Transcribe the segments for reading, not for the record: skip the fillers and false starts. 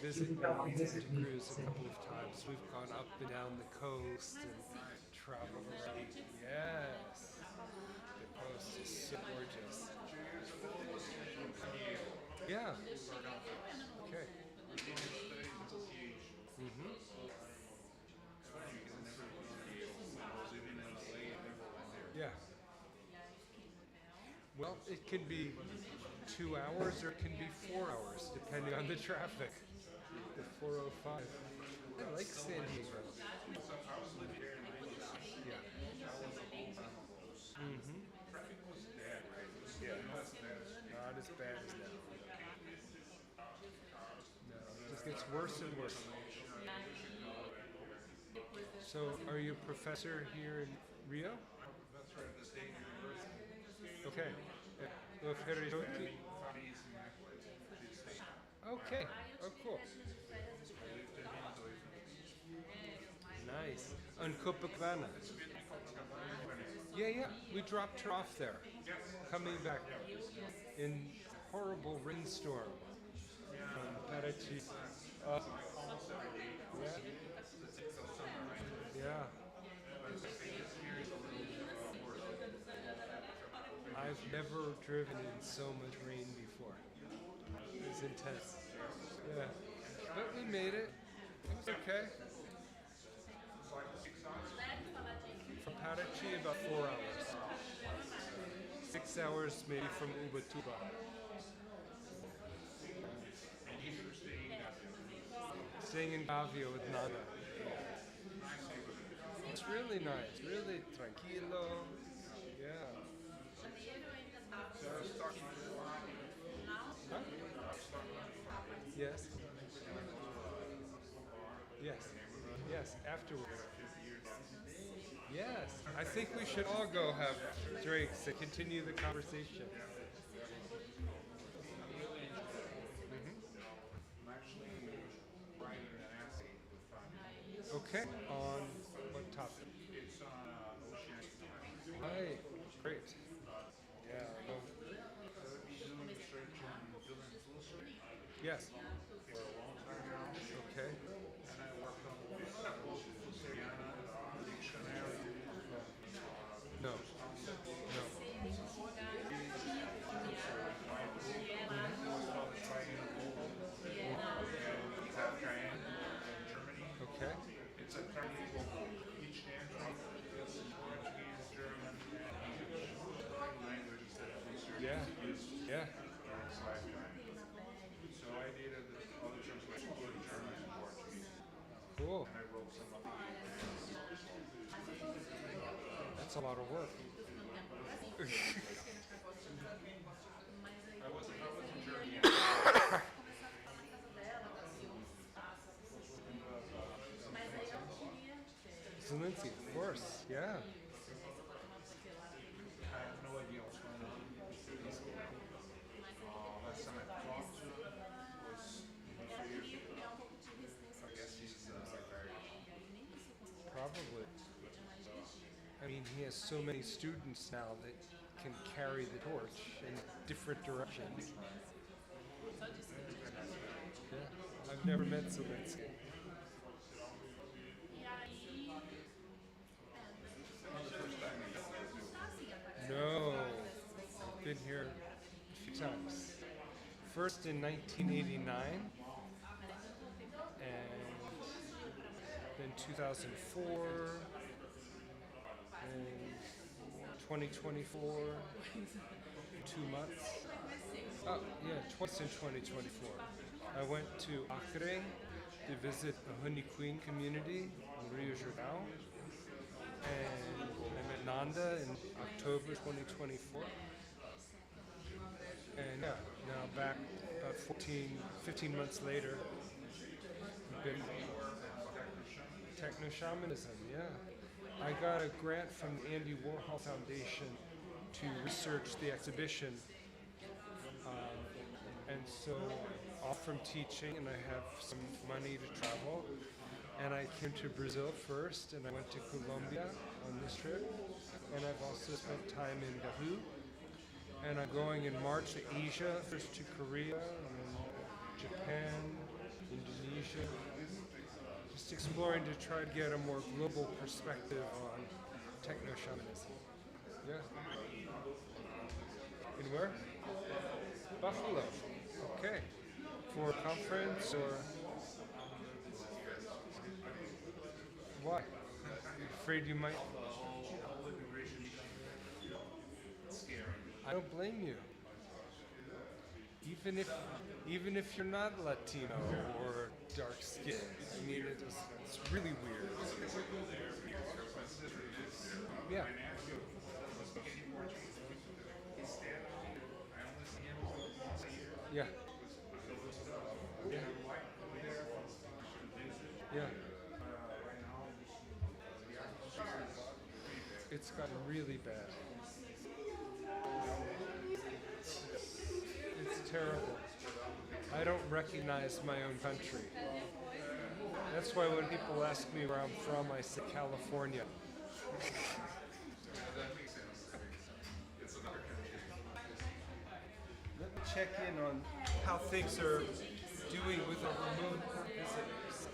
visit Santa Cruz a couple of times. We've gone up and down the coast and traveled around. Yes, the coast is so gorgeous. Yeah. Okay. Mm-hmm. Yeah. Well, it can be 2 hours or it can be 4 hours, depending on the traffic. The 405. I like San Diego. Yeah. Mm-hmm. Yeah. Not as bad as now. No, it just gets worse and worse. So, are you a professor here in Rio? Okay. Oferece. Okay. Oh, cool. Nice. On Copacabana. Yeah, yeah. We dropped her off there. Coming back in horrible rainstorm from Paraty. Yeah. Yeah. I've never driven in so much rain before. It was intense. Yeah. But we made it. It was okay. From Paraty, about 4 hours. 6 hours maybe from Ubatuba. Staying in Gavio with Nada. It's really nice, really tranquilo. Yeah. Huh? Yes. Yes. Yes, afterwards. Yes. I think we should all go have drinks and continue the conversation. Okay. On what topic? Right. Great. Yeah. Well, yes. Okay. No. No. Okay. It's a each yeah. Yeah. So I needed other translations in German and Portuguese. Cool. And I wrote some of That's a lot of work. I was in Germany. Zelensky, of course, yeah. I have no idea what's going on. Last time I talked to him was 3 years ago. I guess he's probably. I mean, he has so many students now that can carry the torch in different directions. Yeah, I've never met Zelensky. No, I've been here a few times. First in 1989, and then 2004, and 2024, 2 months. Oh, yeah, twice in 2024. I went to Acre to visit the Honey Queen community in Rio Jordão, and I met Nanda in October 2024. And yeah, now back about 15 months later, I've been Tecno-xamanism, yeah. I got a grant from the Andy Warhol Foundation to research the exhibition. And so off from teaching, and I have some money to travel. And I came to Brazil first, and I went to Colombia on this trip. And I've also spent time in Peru. And I'm going in March to Asia, first to Korea, and then Japan, exploring to try to get a more global perspective on techno-xamanism. Yeah. In where? Buffalo. Okay. For a conference or why? You afraid you might? I don't blame you. Even if you're not Latino or dark skinned, I mean it's really weird. Yeah. Yeah. Yeah. Yeah. It's gotten really bad. It's terrible. I don't recognize my own country. That's why when people ask me where I'm from, I say California. Let me check in on how things are doing with our remote visitors.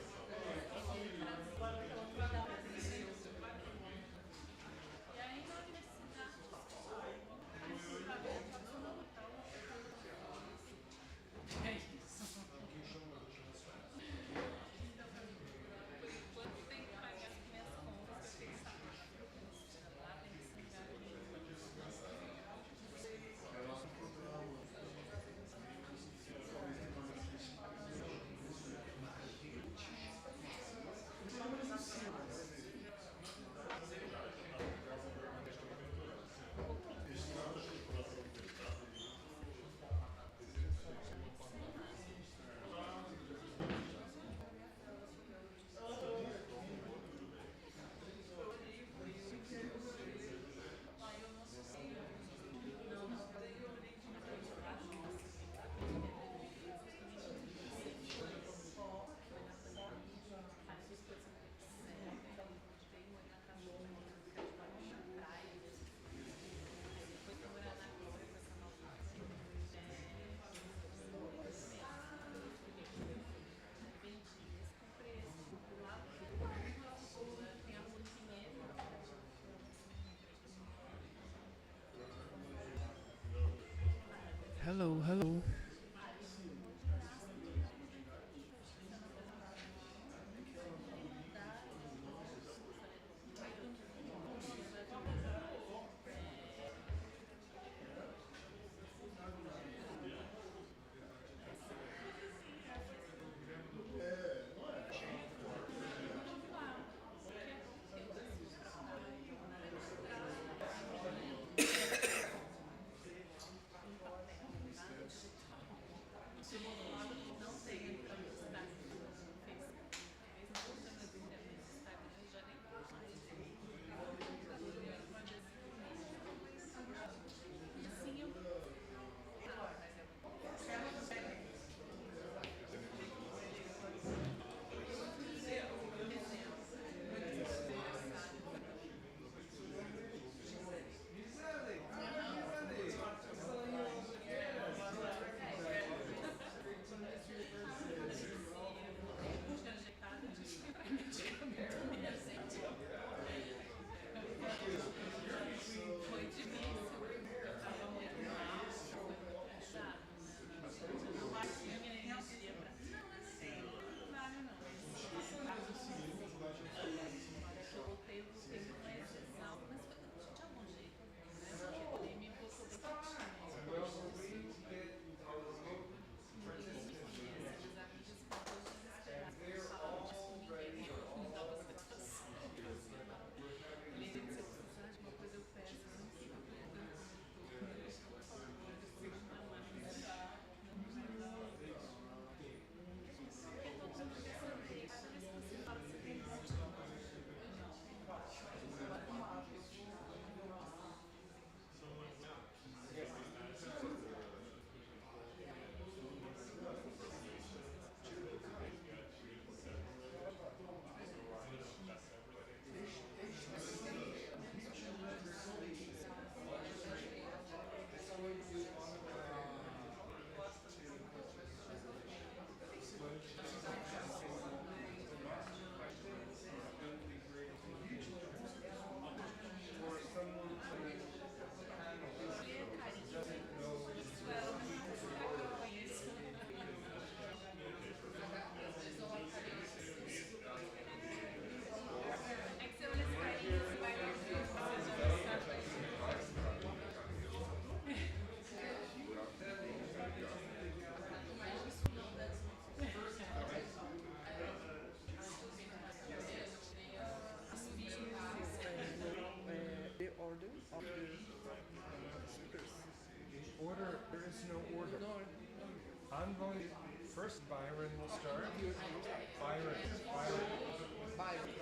first Byron will start.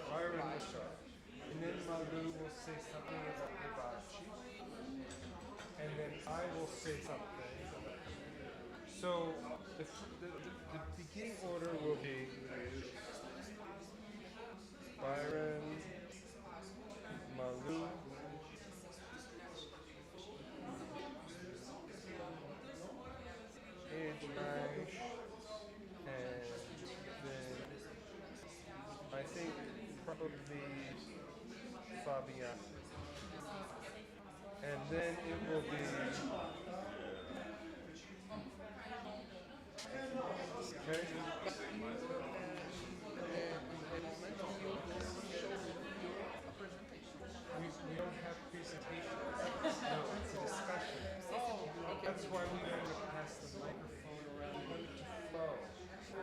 Byron will start. And then Malu will say something about Hibachi. And then I will say something. So the beginning order will be Byron, Malu, Edward, and then I think probably Fabiane. And then it will be okay. We don't have presentations. No, it's a discussion. That's why we want to pass the microphone around. We want it to flow.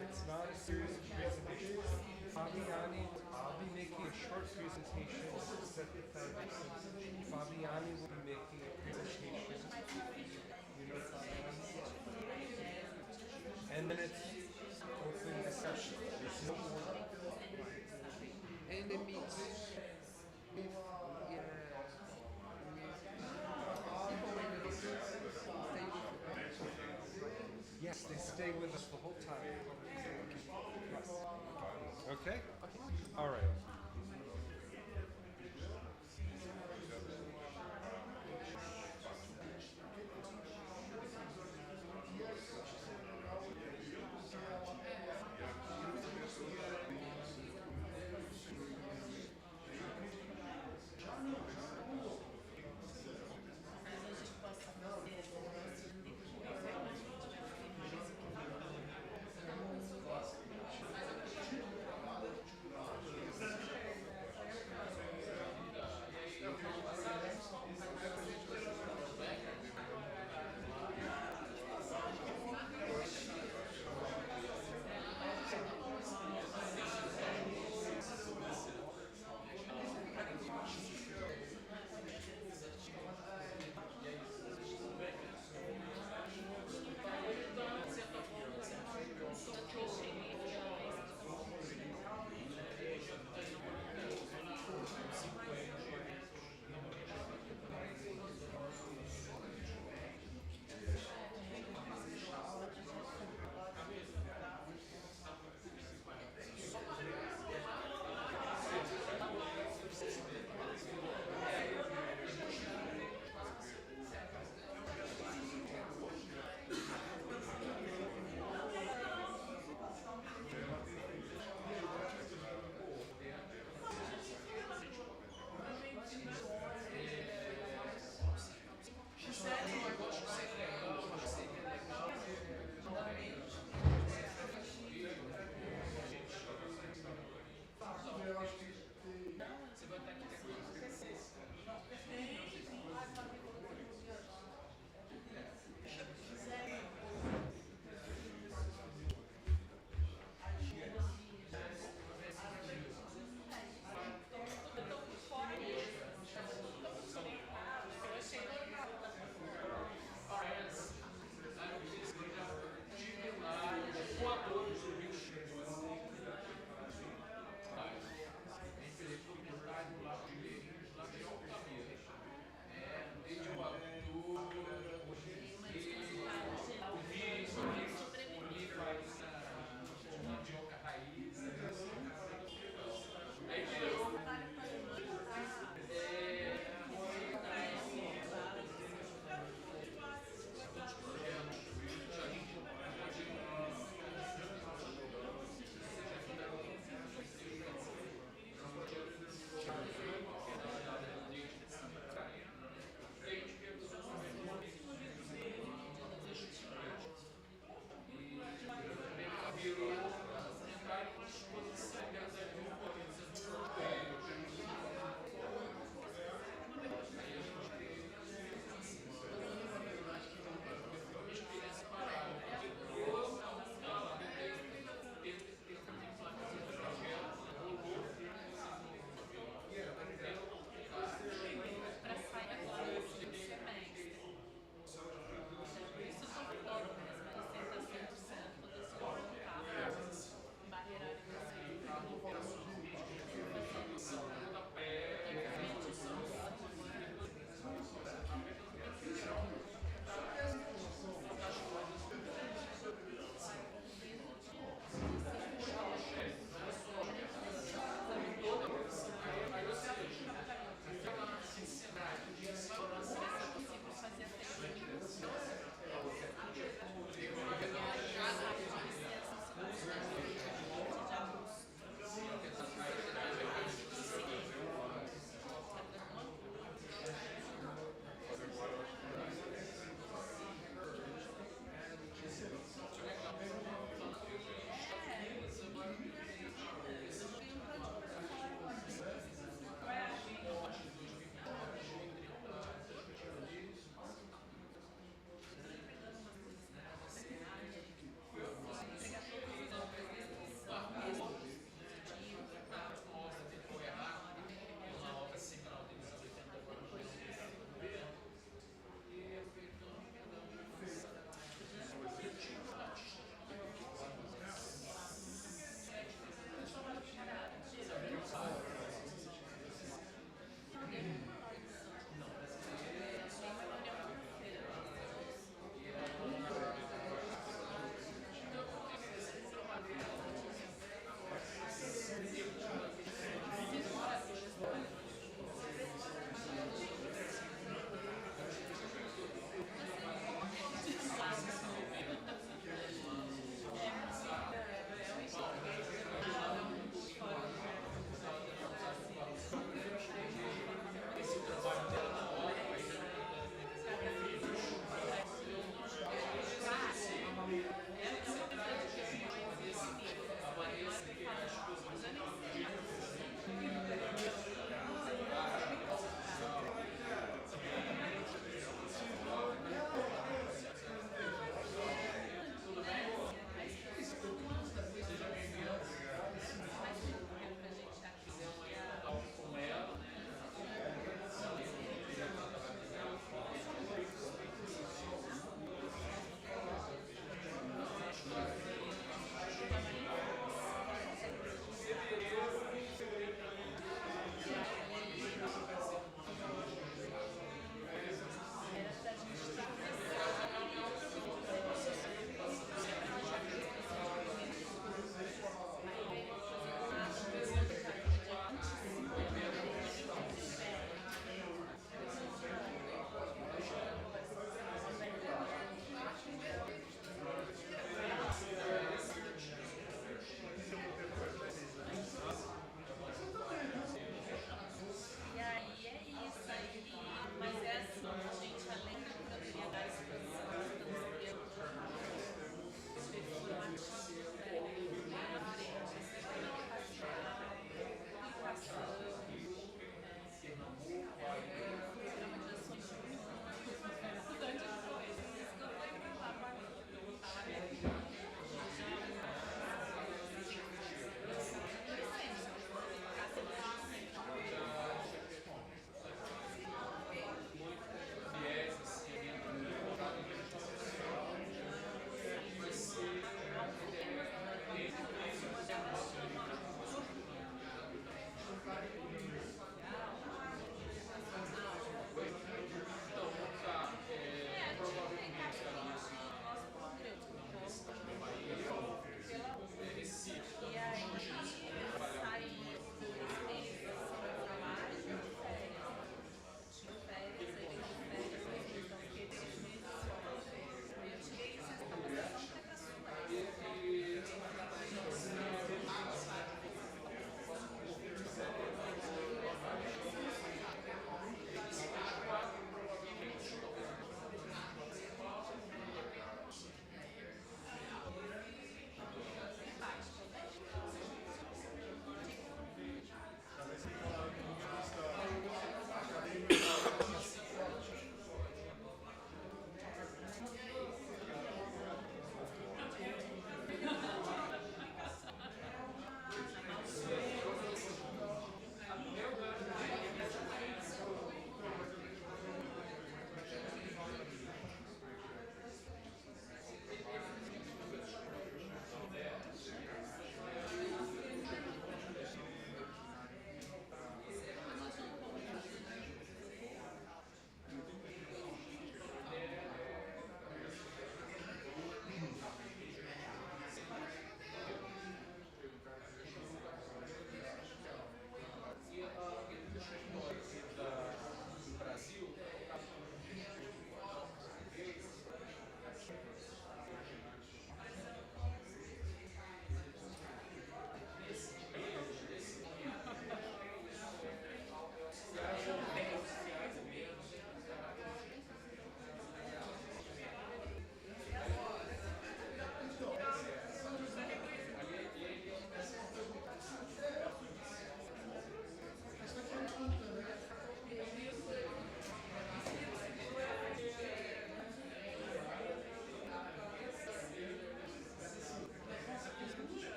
It's not a series of presentations. Fabiane, I'll be making a short presentation to set the foundation. Fabiane will be making a presentation. You know Fabiane? And then it's open discussion. There's no order. And the mix with Yes, they stay with us the whole time. Yes. Okay? All right.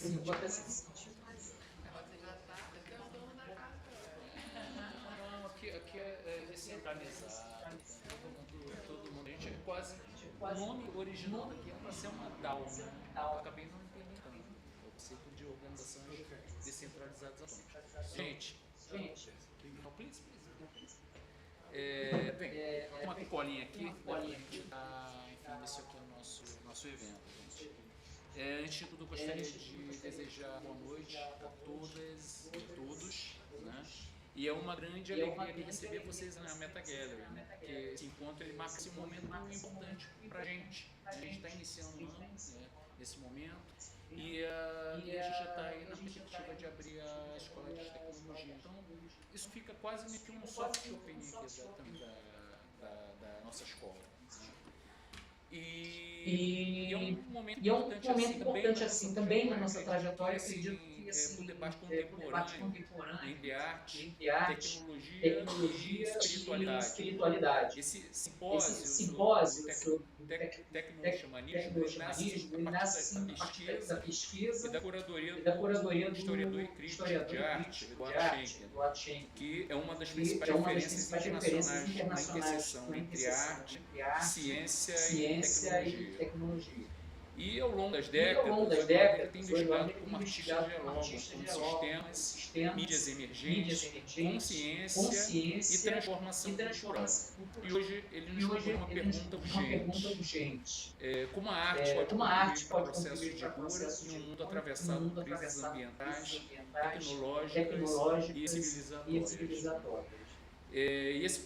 Eu não vou até sentir. Não, aqui é descentralizado, todo mundo. A gente é quase. O nome original daqui é para ser uma DAO, né? Eu acabei não implementando o conceito de organizações descentralizadas autônomas. Gente, não, please. Bem, tem uma colinha aqui, né, pra gente dar, enfim, esse aqui é o nosso evento, gente. Antes de tudo, eu gostaria de desejar boa noite a todas e todos, né? E é uma grande alegria aqui receber vocês na Meta Gallery, né? Porque esse encontro ele marca esse momento importante para a gente. A gente está iniciando um ano, né, nesse momento e a gente já está aí na perspectiva de abrir a Escola de Tecnologia. Então, isso fica quase meio que um soft opening aqui da nossa escola. Né? E é um momento importante assim também na nossa trajetória, acredito que assim, o debate contemporâneo entre arte, tecnologia e espiritualidade. Esse simpósio sobre Tecno-xamanismo ele nasce a partir da pesquisa e da curadoria do historiador e crítico de arte, Edward Shanken, que é uma das principais referências internacionais na interseção entre arte, ciência e tecnologia. E ao longo das décadas, o Edward tem investigado como artistas dialogam com sistemas, mídias emergentes, consciência e transformação cultural. E hoje ele nos propõe uma pergunta urgente. Como a arte pode contribuir para processos de cura em um mundo atravessado por crises ambientais, tecnológicas e civilizatórias? E esse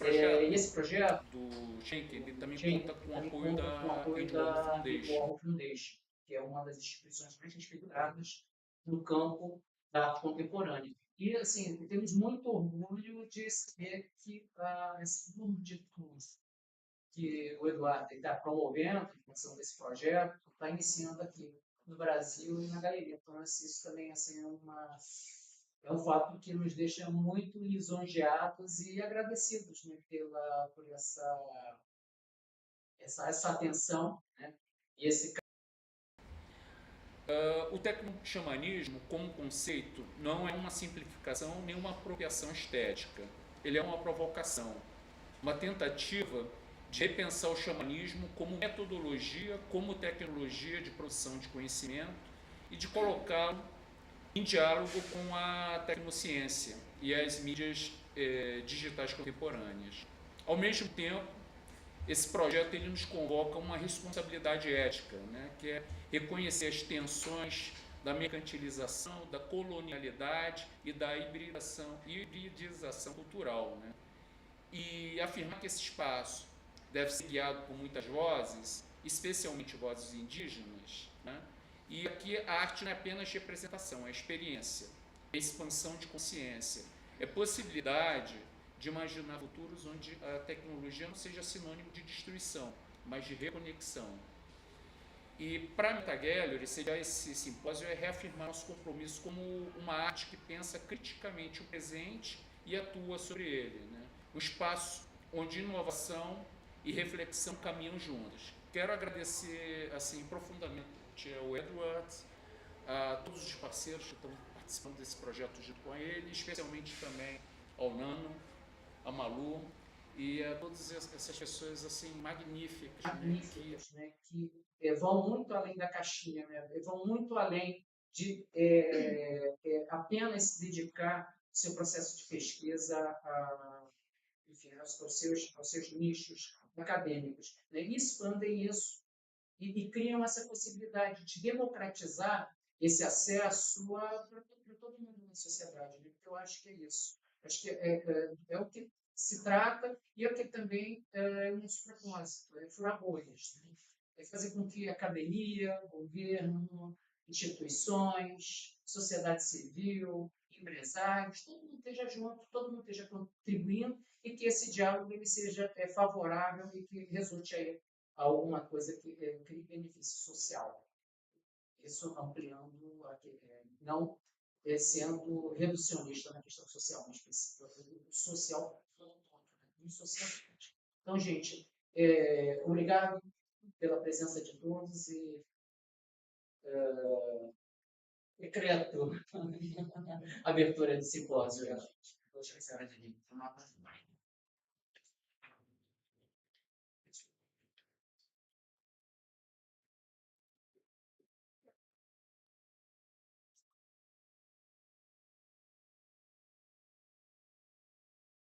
projeto do Schenck, ele também conta com o apoio da Edward Foundation, que é uma das instituições mais respeitadas no campo da arte contemporânea. E, assim, temos muito orgulho de saber que esse grupo de estudos que o Eduardo está promovendo, em função desse projeto, está iniciando aqui no Brasil e na galeria. Então, isso também assim, é um fato que nos deixa muito lisonjeados e agradecidos, né, por essa atenção, né, e esse O tecno-xamanismo, como conceito, não é uma simplificação nem uma apropriação estética. Ele é uma provocação, uma tentativa de repensar o xamanismo como metodologia, como tecnologia de produção de conhecimento e de colocá-lo em diálogo com a tecnociência e as mídias digitais contemporâneas. Ao mesmo tempo, esse projeto ele nos convoca a uma responsabilidade ética, né, que é reconhecer as tensões da mercantilização, da colonialidade e da hibridização cultural, né, e afirmar que esse espaço deve ser guiado por muitas vozes, especialmente vozes indígenas, né, e aqui a arte não é apenas representação, é experiência, é expansão de consciência, é possibilidade de imaginar futuros onde a tecnologia não seja sinônimo de destruição, mas de reconexão. E para a Meta Gallery, esse simpósio é reafirmar nosso compromisso como uma arte que pensa criticamente o presente e atua sobre ele, né? Um espaço onde inovação e reflexão caminham juntas. Quero agradecer assim profundamente ao Edward, a todos os parceiros que estão participando desse projeto junto com ele, especialmente também ao Nano, a Malu e a todas essas pessoas assim magníficas, né, que vão muito além da caixinha, né, vão muito além de apenas se dedicar ao seu processo de pesquisa enfim, aos seus nichos acadêmicos, né, e expandem isso e criam essa possibilidade de democratizar esse acesso para todo mundo na sociedade, né? Porque eu acho que é isso. Acho que é o que se trata e é o que também é o nosso propósito, é furar bolhas, né? É fazer com que academia, governo, instituições, sociedade civil, empresários, todo mundo esteja junto, todo mundo esteja contribuindo e que esse diálogo ele seja favorável e que resulte aí alguma coisa que crie benefício social. Isso ampliando, não sendo reducionista na questão social, mas o social todo, né? O social. Então, gente, obrigado pela presença de todos e Decreto. Abertura de simpósio.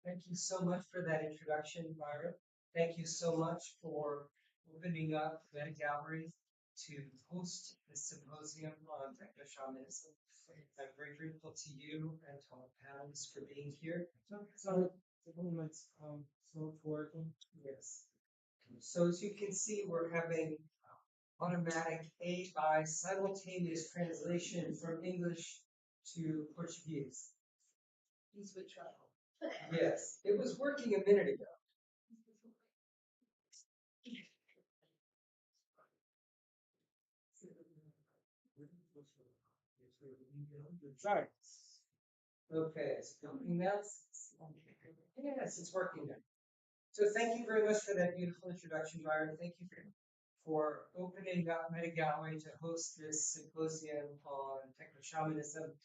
Thank you so much for that introduction, Myra. Thank you so much for opening up the gallery to host this symposium on Tecno-xamanism. I'm very grateful to you and to all panelists for being here. So it's working. Yes. So as you can see, we're having automatic AI simultaneous translation from English to Portuguese. Please would try. Yes, it was working a minute ago. Sorry. Okay, it's coming now. Yes, it's working now. So thank you very much for that beautiful introduction, Byron. Thank you for opening up Meta Gallery to host this symposium on Tecno-xamanism.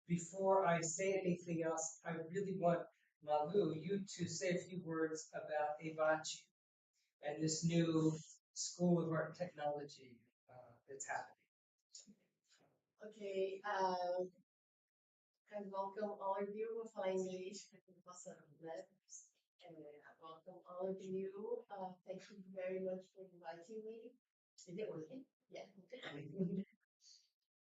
Before I say anything else, I really want Malu, you to say a few words about Evachi and this new School of Art and Technology that's happening. Okay, and welcome all of you. Vou falar inglês para que possa, né? Welcome all of you. Thank you very much for inviting me. Is it working? Yeah.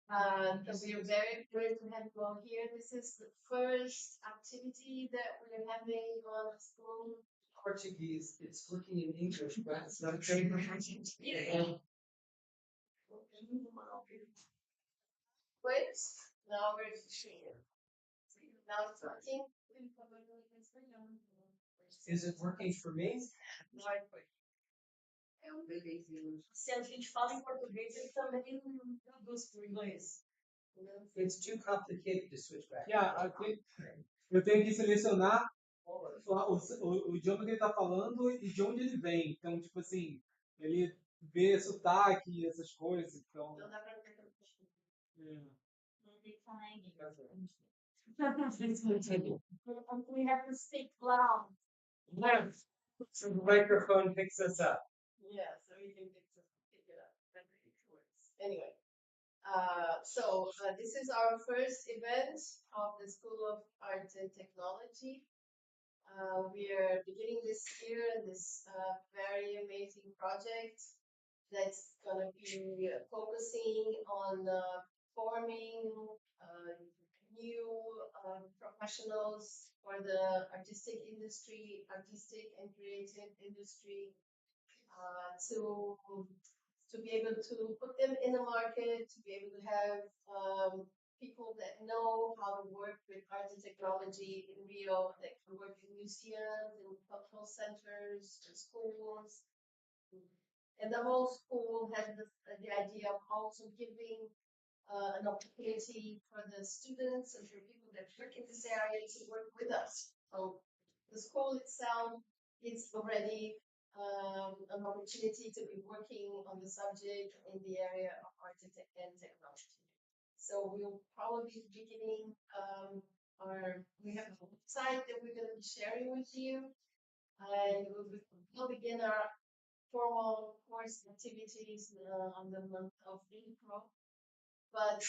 We are very pleased to have you all here. This is the first activity that we're having on the school. Portuguese, it's working in English, but it's not very Yeah. Wait, now we're sharing. Now it's working. Is it working for me? Se a gente fala em português, ele também traduz para o inglês. It's too complicated to switch back. Yeah, eu tenho que selecionar o idioma que ele está falando e de onde ele vem. Então, tipo assim, ele vê sotaque, essas coisas. Então, Não dá para ter Não tem que falar em inglês. We have to speak loud. Yes. So the microphone picks us up. Yeah, so we can pick it up. Anyway, this is our first event of the School of Art and Technology. We are beginning this year this very amazing project that's going to be focusing on forming new professionals for the artistic and creative industry, to be able to put them in the market, to be able to have people that know how to work with art and technology in Rio, that can work in museums, in cultural centers, in schools. And the whole school has the idea of also giving an opportunity for the students and for people that work in this area to work with us. So the school itself is already an opportunity to be working on the subject in the area of art and technology. So we'll probably be beginning we have a website that we're going to be sharing with you, and we'll begin our formal course activities on the month of April. But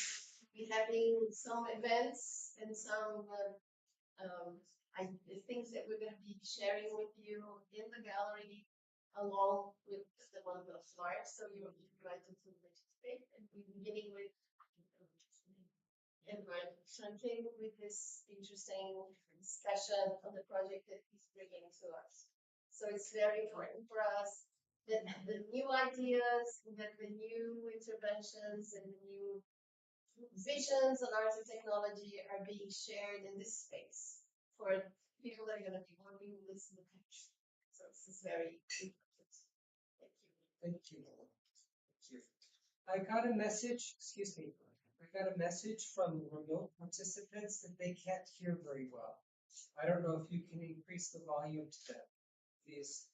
we're having some events and some things that we're going to be sharing with you in the gallery along with the month of March. So you're invited to participate. And we're beginning with Edward Shanken with this interesting discussion on the project that he's bringing to us. So it's very important for us that the new ideas, that the new interventions and the new visions on art and technology are being shared in this space for people that are going to be working with this in the future. So this is very important. Thank you. Thank you. I got a message, excuse me, I got a message from remote participants that they can't hear very well. I don't know if you can increase the volume to them, please.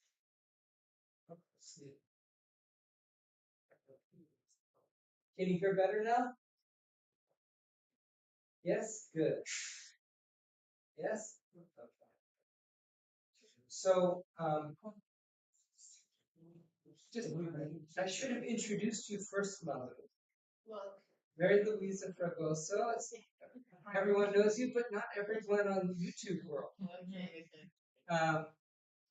Can you hear better now? Yes? Good. Yes? Okay. So, I should have introduced you first, Malu. Well, Mary Louisa Fragoso. Everyone knows you, but not everyone on the YouTube world. okay.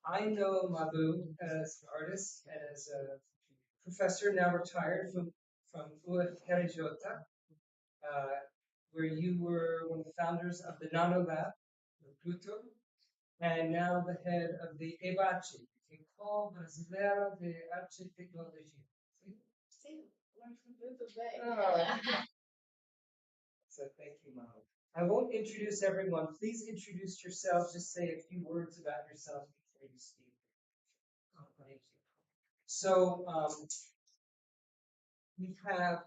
I know Malu as an artist and as a professor, now retired from oferece, where you were one of the founders of the Nano Lab, Guto, and now the head of the EBACE, Escola Brasileira de Arte, Tecnologia. Sim, muito bem. So thank you, Malu. I won't introduce everyone. Please introduce yourselves. Just say a few words about yourself before you speak. Oh, thank you. So we have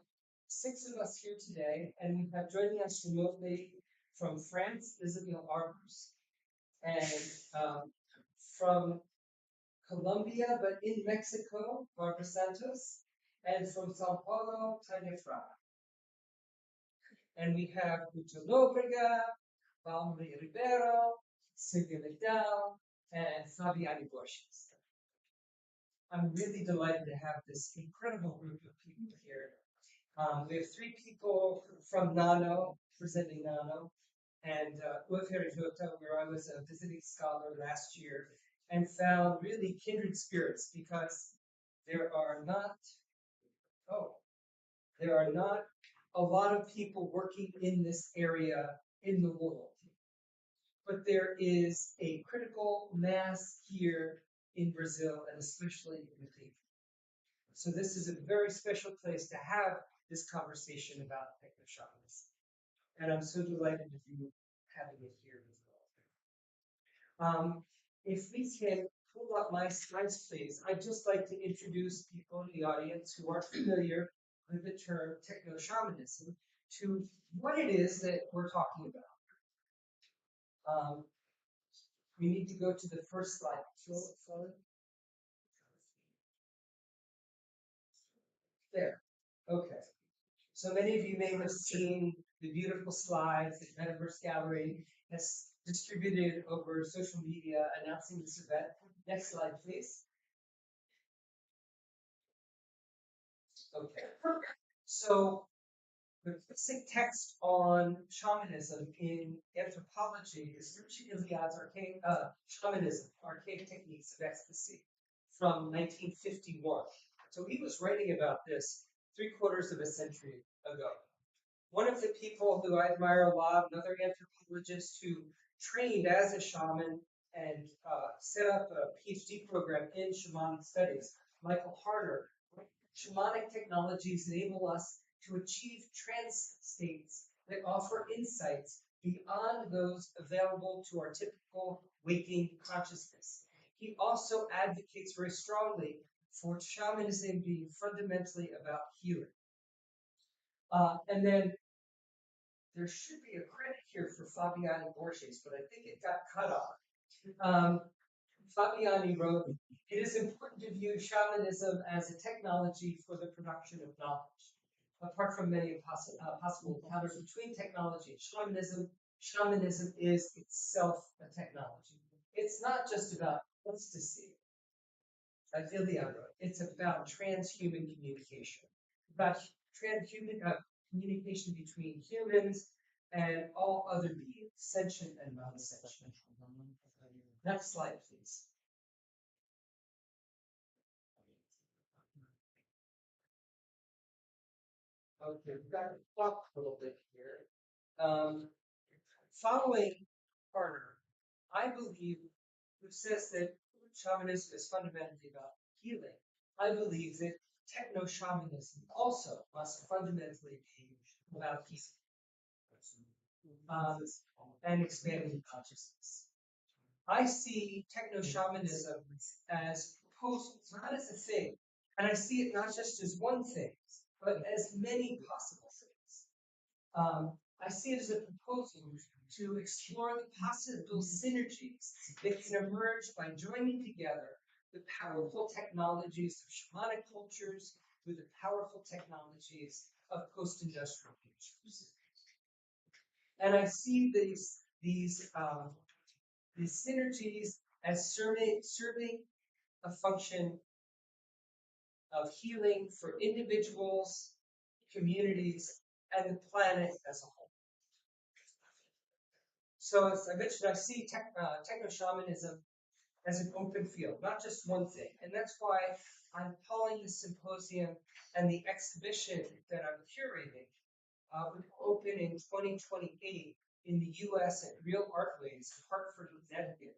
6 of us here today, and we have joining us remotely from France, Isabelle Arvers, and from Colombia, but in Mexico, Bárbara Santos, and from Sao Paulo, Tania Fraga. And we have Guto Nobrega, Walmeiri Ribeiro, Cila McDowell, and Fabiane Borges. I'm really delighted to have this incredible group of people here. We have 3 people from Nano, presenting Nano, and oferece, where I was a visiting scholar last year, and found really kindred spirits because there are not a lot of people working in this area in the world. But there is a critical mass here in Brazil, and especially in the Tecno. So this is a very special place to have this conversation about Tecno-xamanism. And I'm so delighted to be having it here as well. If we can pull up my slides, please. I'd just like to introduce people in the audience who are familiar with the term Tecno-xamanism to what it is that we're talking about. We need to go to the first slide. There. Okay. So many of you may have seen the beautiful slides that Metaverse Gallery has distributed over social media announcing this event. Next slide, please. Okay. So the basic text on shamanism in anthropology is Richard Iliad's Shamanism, Archaic Techniques of Ecstasy, from 1951. So he was writing about this 3/4 of a century ago. One of the people who I admire a lot, another anthropologist who trained as a shaman and set up a PhD program in shamanic studies, Michael Harder. Shamanic technologies enable us to achieve trance states that offer insights beyond those available to our typical waking consciousness. He also advocates very strongly for shamanism being fundamentally about healing. And then there should be a credit here for Fabiane Borges, but I think it got cut off. Fabiane wrote, "It is important to view shamanism as a technology for the production of knowledge. Apart from many possible encounters between technology and shamanism is itself a technology. It's not just about ecstasy, as Iliad wrote. It's about transhuman communication, about transhuman communication between humans and all other beings, sentient and non-sentient." Next slide, please. Okay, we've got to talk a little bit here. Following Carter, I believe, who says that shamanism is fundamentally about healing, I believe that techno-shamanism also must fundamentally be about healing and expanding consciousness. I see techno-shamanism as proposals, not as a thing. And I see it not just as one thing, but as many possible things. I see it as a proposal to explore the possible synergies that can emerge by joining together the powerful technologies of shamanic cultures with the powerful technologies of post-industrial cultures. And I see these synergies as serving a function of healing for individuals, communities, and the planet as a whole. So as I mentioned, I see techno-shamanism as an open field, not just one thing. And that's why I'm calling this symposium and the exhibition that I'm curating would open in 2028 in the US at Real Artways in Hartford, Connecticut.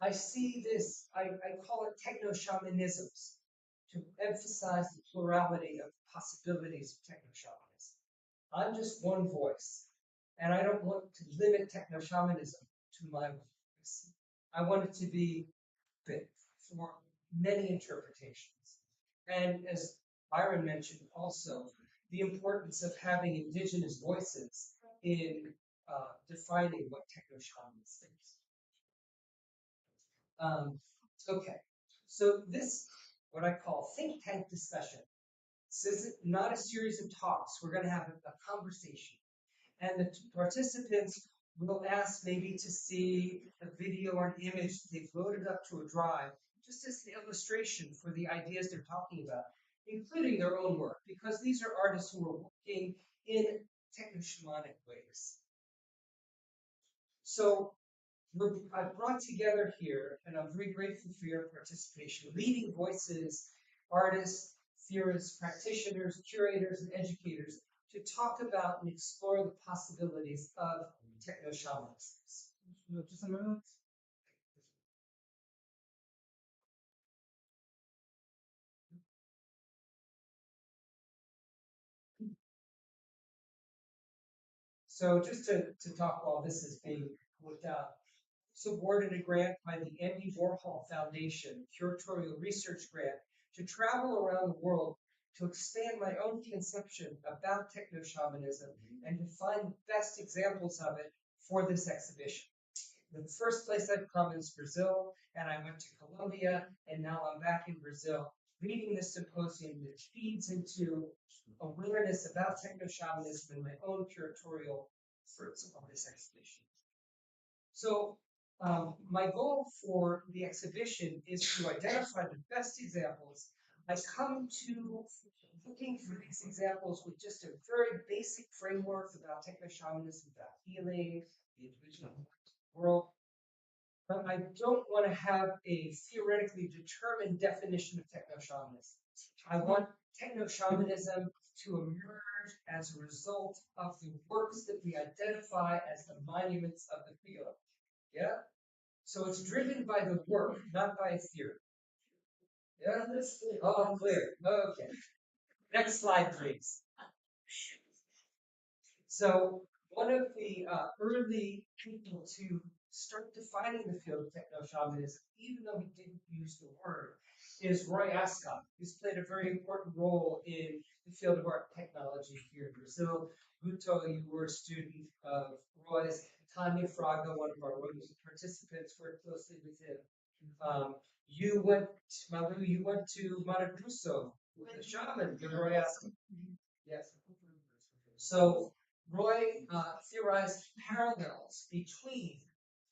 I see this, I call it techno-shamanisms to emphasize the plurality of possibilities of techno-shamanism. I'm just one voice, and I don't want to limit techno-shamanism to my voice. I want it to be fit for many interpretations. And as Byron mentioned also, the importance of having indigenous voices in defining what techno-shamanism is. Okay, so this, what I call think tank discussion. This is not a series of talks. We're going to have a conversation. And the participants will ask maybe to see a video or an image they've loaded up to a drive, just as an illustration for the ideas they're talking about, including their own work, because these are artists who are working in techno-shamanic ways. So I've brought together here, and I'm very grateful for your participation, leading voices, artists, theorists, practitioners, curators, and educators to talk about and explore the possibilities of techno-shamanism. Just a minute. So just to talk while this is being worked out, awarded a grant by the Andy Warhol Foundation, curatorial research grant, to travel around the world to expand my own conception about techno-shamanism and to find best examples of it for this exhibition. The first place I've come is Brazil, and I went to Colombia, and now I'm back in Brazil, leading this symposium that feeds into awareness about techno-shamanism and my own curatorial efforts on this exhibition. So my goal for the exhibition is to identify the best examples. I come to looking for these examples with just a very basic framework about techno-shamanism, about healing, the individual world. But I don't want to have a theoretically determined definition of techno-shamanism. I want techno-shamanism to emerge as a result of the works that we identify as the monuments of the field. Yeah? So it's driven by the work, not by a theory. Yeah? Oh, clear. Okay. Next slide, please. So one of the early people to start defining the field of techno-shamanism, even though he didn't use the word, is Roy Ascott, who's played a very important role in the field of art technology here in Brazil. Guto, you were a student of Roy's. Tania Fraga, one of our participants, worked closely with him. You went, Malu, you went to Mato Grosso with the shaman, Roy Ascott. Yes. So Roy theorized parallels between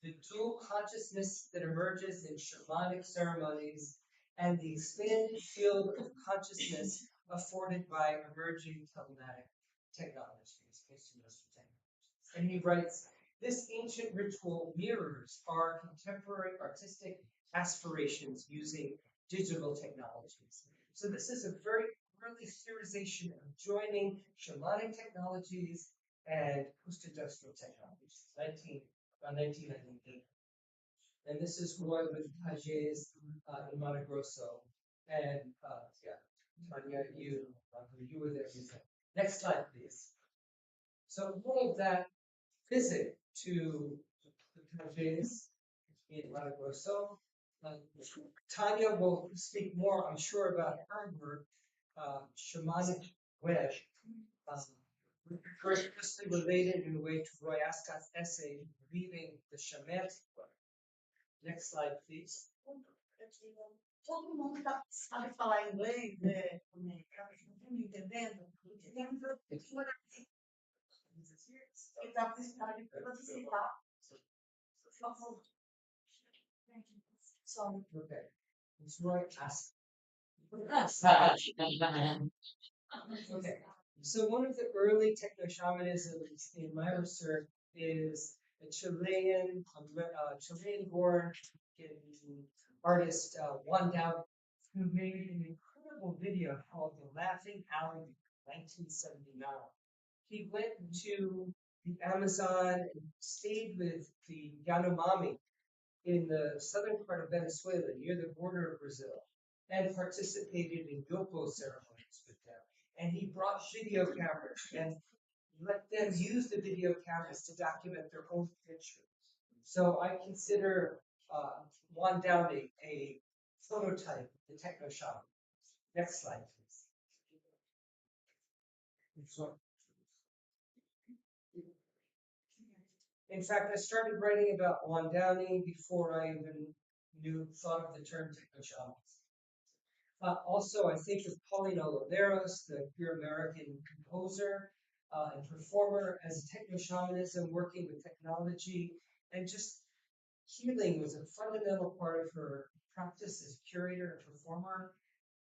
the dual consciousness that emerges in shamanic ceremonies and the expanded field of consciousness afforded by emerging telematic technologies, post-industrial technologies. And he writes, this ancient ritual mirrors our contemporary artistic aspirations using digital technologies. So this is a very early theorization of joining shamanic technologies and post-industrial technologies, 1998. And this is Roy with Pages in Mato Grosso. And yeah, Tania, you were there. Next slide, please. So all of that visit to the Pages in Mato Grosso. Tania will speak more, I'm sure, about her work, shamanic web, very closely related in a way to Roy Ascott's essay, Reading the Shamanic Web. Next slide, please. Todo mundo sabe falar inglês, né? Não estão me entendendo? Okay. It's right. Okay. So one of the early techno-shamanisms in my research is a Chilean-born artist, Juan Dowd, who made an incredible video called The Laughing Alley 1979. He went to the Amazon and stayed with the Yanomami in the southern part of Venezuela, near the border of Brazil, and participated in Yopo ceremonies with them. And he brought video cameras and let them use the video cameras to document their own pictures. So I consider Juan Dowd a prototype of the techno-shaman. Next slide, please. In fact, I started writing about Juan Downey before I even thought of the term techno-shamanism. Also, I think of Paulina Oliveros, the queer American composer and performer, as techno-shamanism, working with technology, and just healing was a fundamental part of her practice as curator and performer,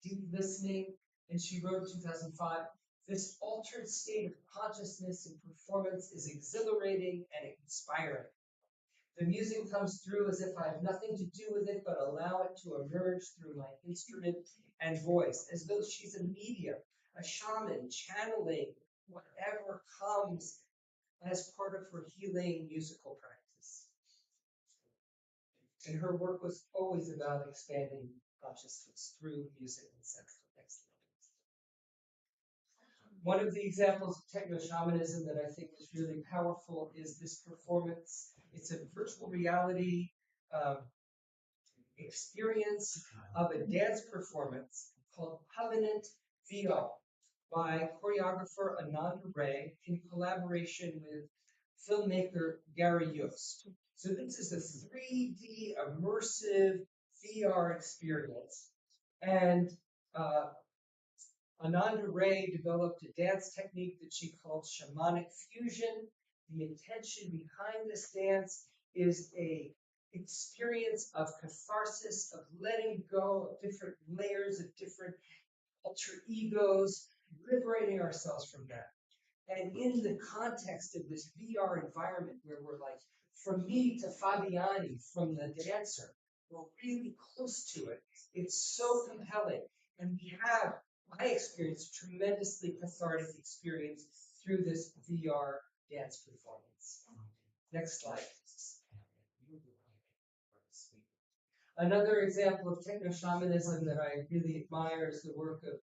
deep listening, and she wrote in 2005, "This altered state of consciousness and performance is exhilarating and inspiring. The music comes through as if I have nothing to do with it, but allow it to emerge through my instrument and voice, as though she's a medium, a shaman, channeling whatever comes as part of her healing musical practice." And her work was always about expanding consciousness through music and sex. One of the examples of techno-shamanism that I think is really powerful is this performance. It's a virtual reality experience of a dance performance called Covenant VR by choreographer Ananda Ray in collaboration with filmmaker Gary Yost. So this is a 3D immersive VR experience. And Ananda Ray developed a dance technique that she called shamanic fusion. The intention behind this dance is a experience of catharsis, of letting go of different layers of different alter egos, liberating ourselves from that. And in the context of this VR environment where we're like, from me to Fabiane, from the dancer, we're really close to it. It's so compelling. And we have, I experienced a tremendously cathartic experience through this VR dance performance. Next slide. Another example of techno-shamanism that I really admire is the work of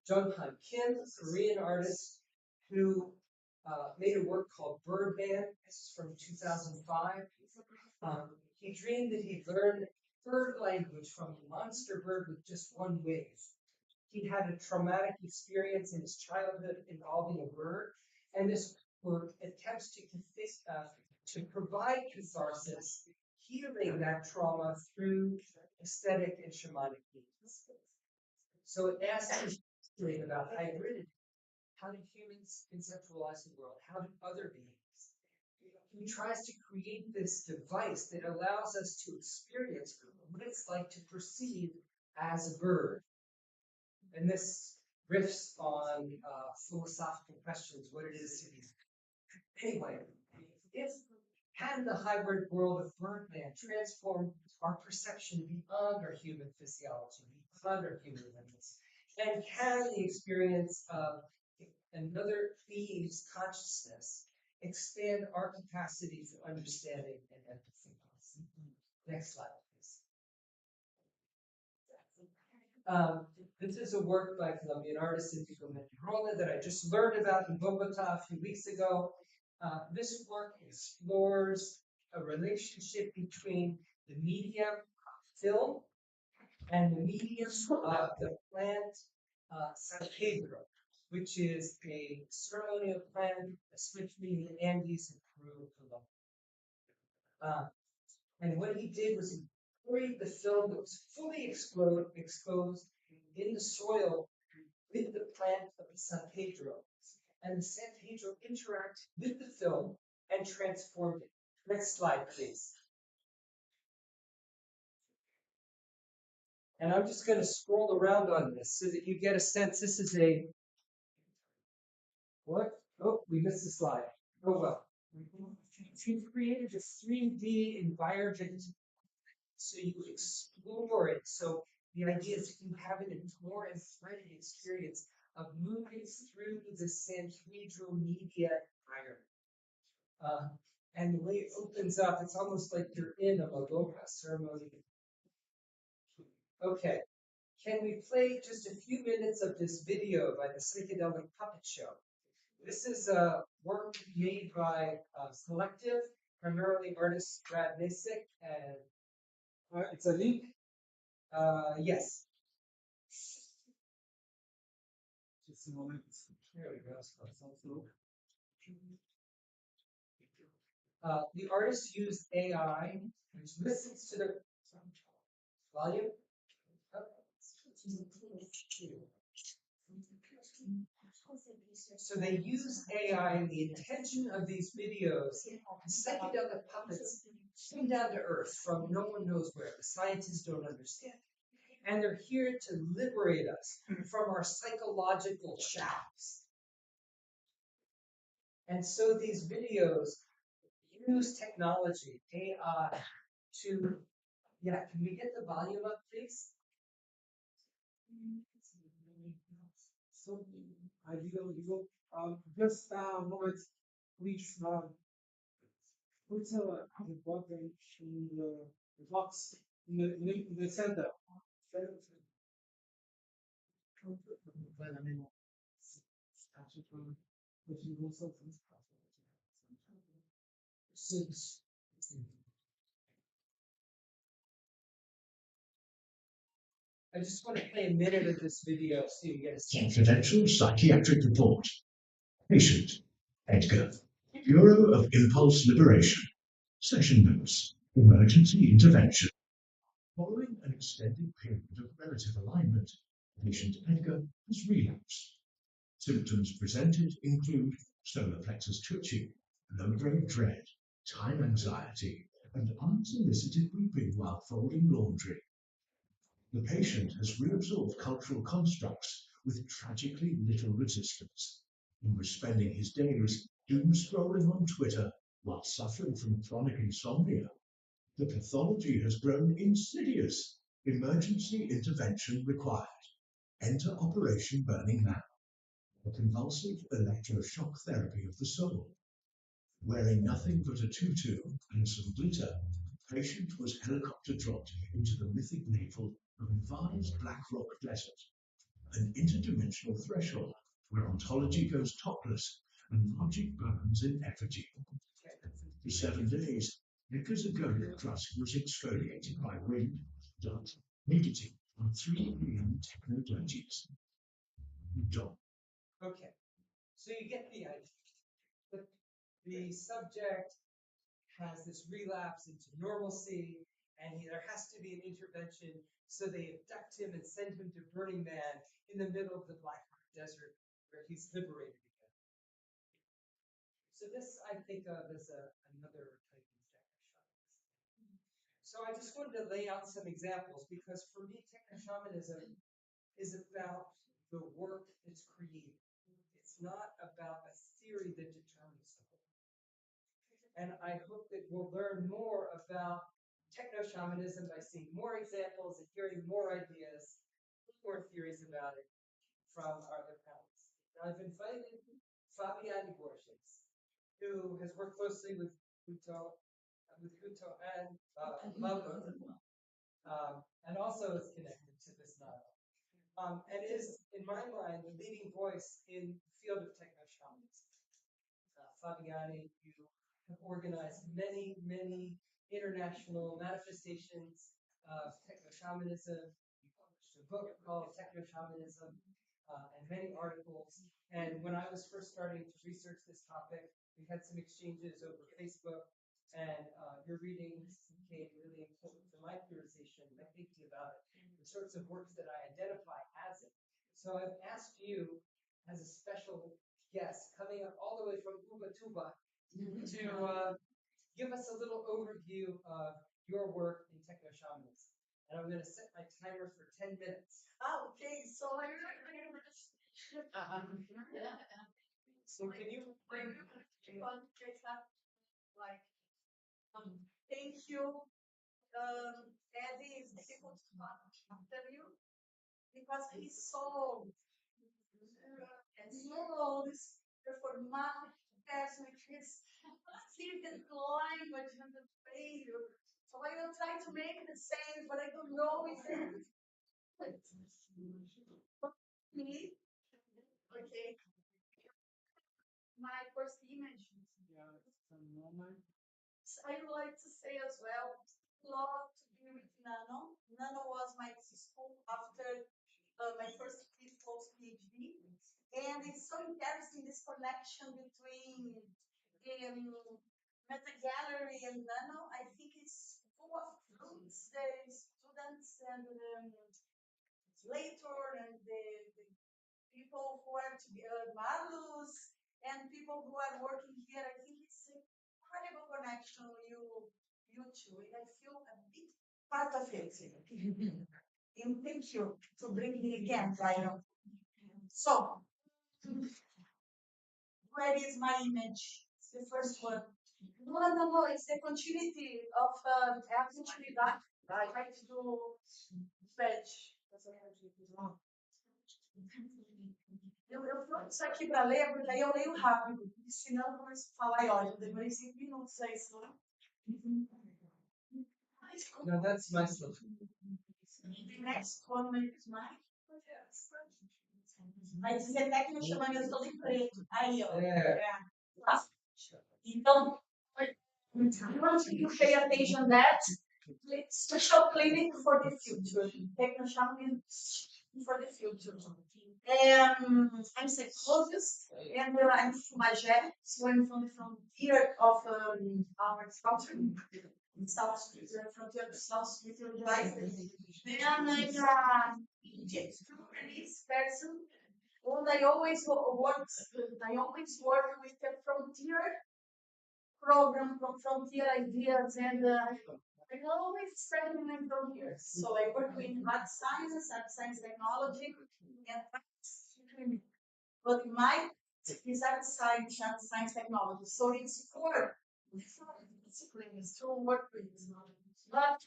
Junghan Kim, a Korean artist who made a work called Birdman. This is from 2005. He dreamed that he'd learn bird language from a monster bird with just one wave. He had a traumatic experience in his childhood involving a bird, and this work attempts to provide catharsis, healing that trauma through aesthetic and shamanic means. So it asks us about hybridity. How do humans conceptualize the world? How do other beings? He tries to create this device that allows us to experience what it's like to perceive as a bird. And this riffs on philosophical questions, what it is to be. Anyway, can the hybrid world of Birdman transform our perception beyond our human physiology, beyond our human limits? And can the experience of another being's consciousness expand our capacity for understanding and empathy? Next slide, please. This is a work by Colombian artist Indigo Mendirola that I just learned about in Bogota a few weeks ago. This work explores a relationship between the medium film and the medium of the plant San Pedro, which is a ceremonial plant, especially in the Andes in Peru and Colombia. And what he did was he buried the film that was fully exposed in the soil with the plant of San Pedro. and the San Pedro interacted with the film and transformed it. Next slide, please. And I'm just going to scroll around on this so that you get a sense. This is a, what? Oh, we missed a slide. Oh, well. We've created a 3D environment so you explore it. So the idea is you have an more threaded experience of moving through the San Pedro media environment. And the way it opens up, it's almost like you're in a Magoga ceremony. Okay, can we play just a few minutes of this video by the Psychedelic Puppet Show? This is a work made by a collective, primarily artist Brad Masick and It's a link. yes. Just a moment. There we go. The artist used AI, which listens to the volume. So they use AI, and the intention of these videos, psychedelic puppets, come down to earth from no one knows where. The scientists don't understand. And they're here to liberate us from our psychological shackles. And so these videos use technology, AI, to, yeah, can we get the volume up, please? So, you go, just moment, please, put the button in the box in the center. I just want to play a minute of this video so you get a sense. Confidential psychiatric report. Patient, Edgar. Bureau of Impulse Liberation. Session notes. Emergency intervention. Following an extended period of relative alignment, patient Edgar has relapsed. Symptoms presented include solar plexus twitching, low-grade dread, time anxiety, and unsolicited weeping while folding laundry. The patient has reabsorbed cultural constructs with tragically little resistance, and was spending his days doom scrolling on Twitter while suffering from chronic insomnia. The pathology has grown insidious. Emergency intervention required. Enter Operation Burning Man, a convulsive electroshock therapy of the soul. Wearing nothing but a tutu and some glitter, the patient was helicopter dropped into the mythic navel of Nevada's Black Rock Desert, an interdimensional threshold where ontology goes topless and logic burns in effigy. For 7 days, Edgar's agonia crust was exfoliated by wind, dust, nudity, and 3 million technologies. Done. Okay, so you get the idea. The subject has this relapse into normalcy, and there has to be an intervention, so they abduct him and send him to Burning Man in the middle of the Black Rock Desert, where he's liberated again. So this I think of as another type of techno-shamanism. So I just wanted to lay out some examples, because for me, techno-shamanism is about the work that's created. It's not about a theory that determines the whole. And I hope that we'll learn more about techno-shamanism by seeing more examples and hearing more ideas, more theories about it from our other panelists. Now, I've invited Fabiane Borges, who has worked closely with Guto and Malu, and also is connected to this novel, and is, in my mind, the leading voice in the field of techno-shamanism. Fabiane, you have organized many, many international manifestations of techno-shamanism. You published a book called Tecno-xamanism and many articles. And when I was first starting to research this topic, we had some exchanges over Facebook, and your readings became really important to my theorization, my thinking about it, the sorts of works that I identify as it. So I've asked you, as a special guest coming up all the way from Ubatuba to give us a little overview of your work in Tecno-xamanism. And I'm going to set my timer for 10 minutes. Okay, so So can you bring... like, thank you. Eddie is difficult to interview because he's so this performatic person, his certain language and the failure. So I will try to make the same, but I don't know if me. Okay. My first image. I would like to say as well, love to be with Nano. Nano was my school after my first close PhD. And it's so interesting this connection between Meta Gallery and Nano. I think it's full of fruits. The students and later and the people who are to be Malus and people who are working here. I think it's an incredible connection you two. And I feel a big part of it. And thank you for bringing me again, Ryan. So, where is my image? It's the first one. No. It's the continuity of continuity that I like to do fetch. Eu trouxe isso aqui para ler, porque aí eu leio rápido, senão eu vou falar, olha, eu demorei 5 minutos a isso, né? No, that's my stuff. The next one is mine. Vai dizer Tecno-xamanismos todo em preto. Aí, ó. Tá. Então, I want you to pay attention that special clinic for the future. Tecno-xamanismos for the future. I'm psychologist and I'm from Magé, so I'm from the frontier of our culture. South frontier of South Middle Drive. And I'm a Japanese person, and I always work with the frontier program from frontier ideas, and I always experiment on here. So I work with art science technology, and but my is art science technology. So it's four disciplines to work with. But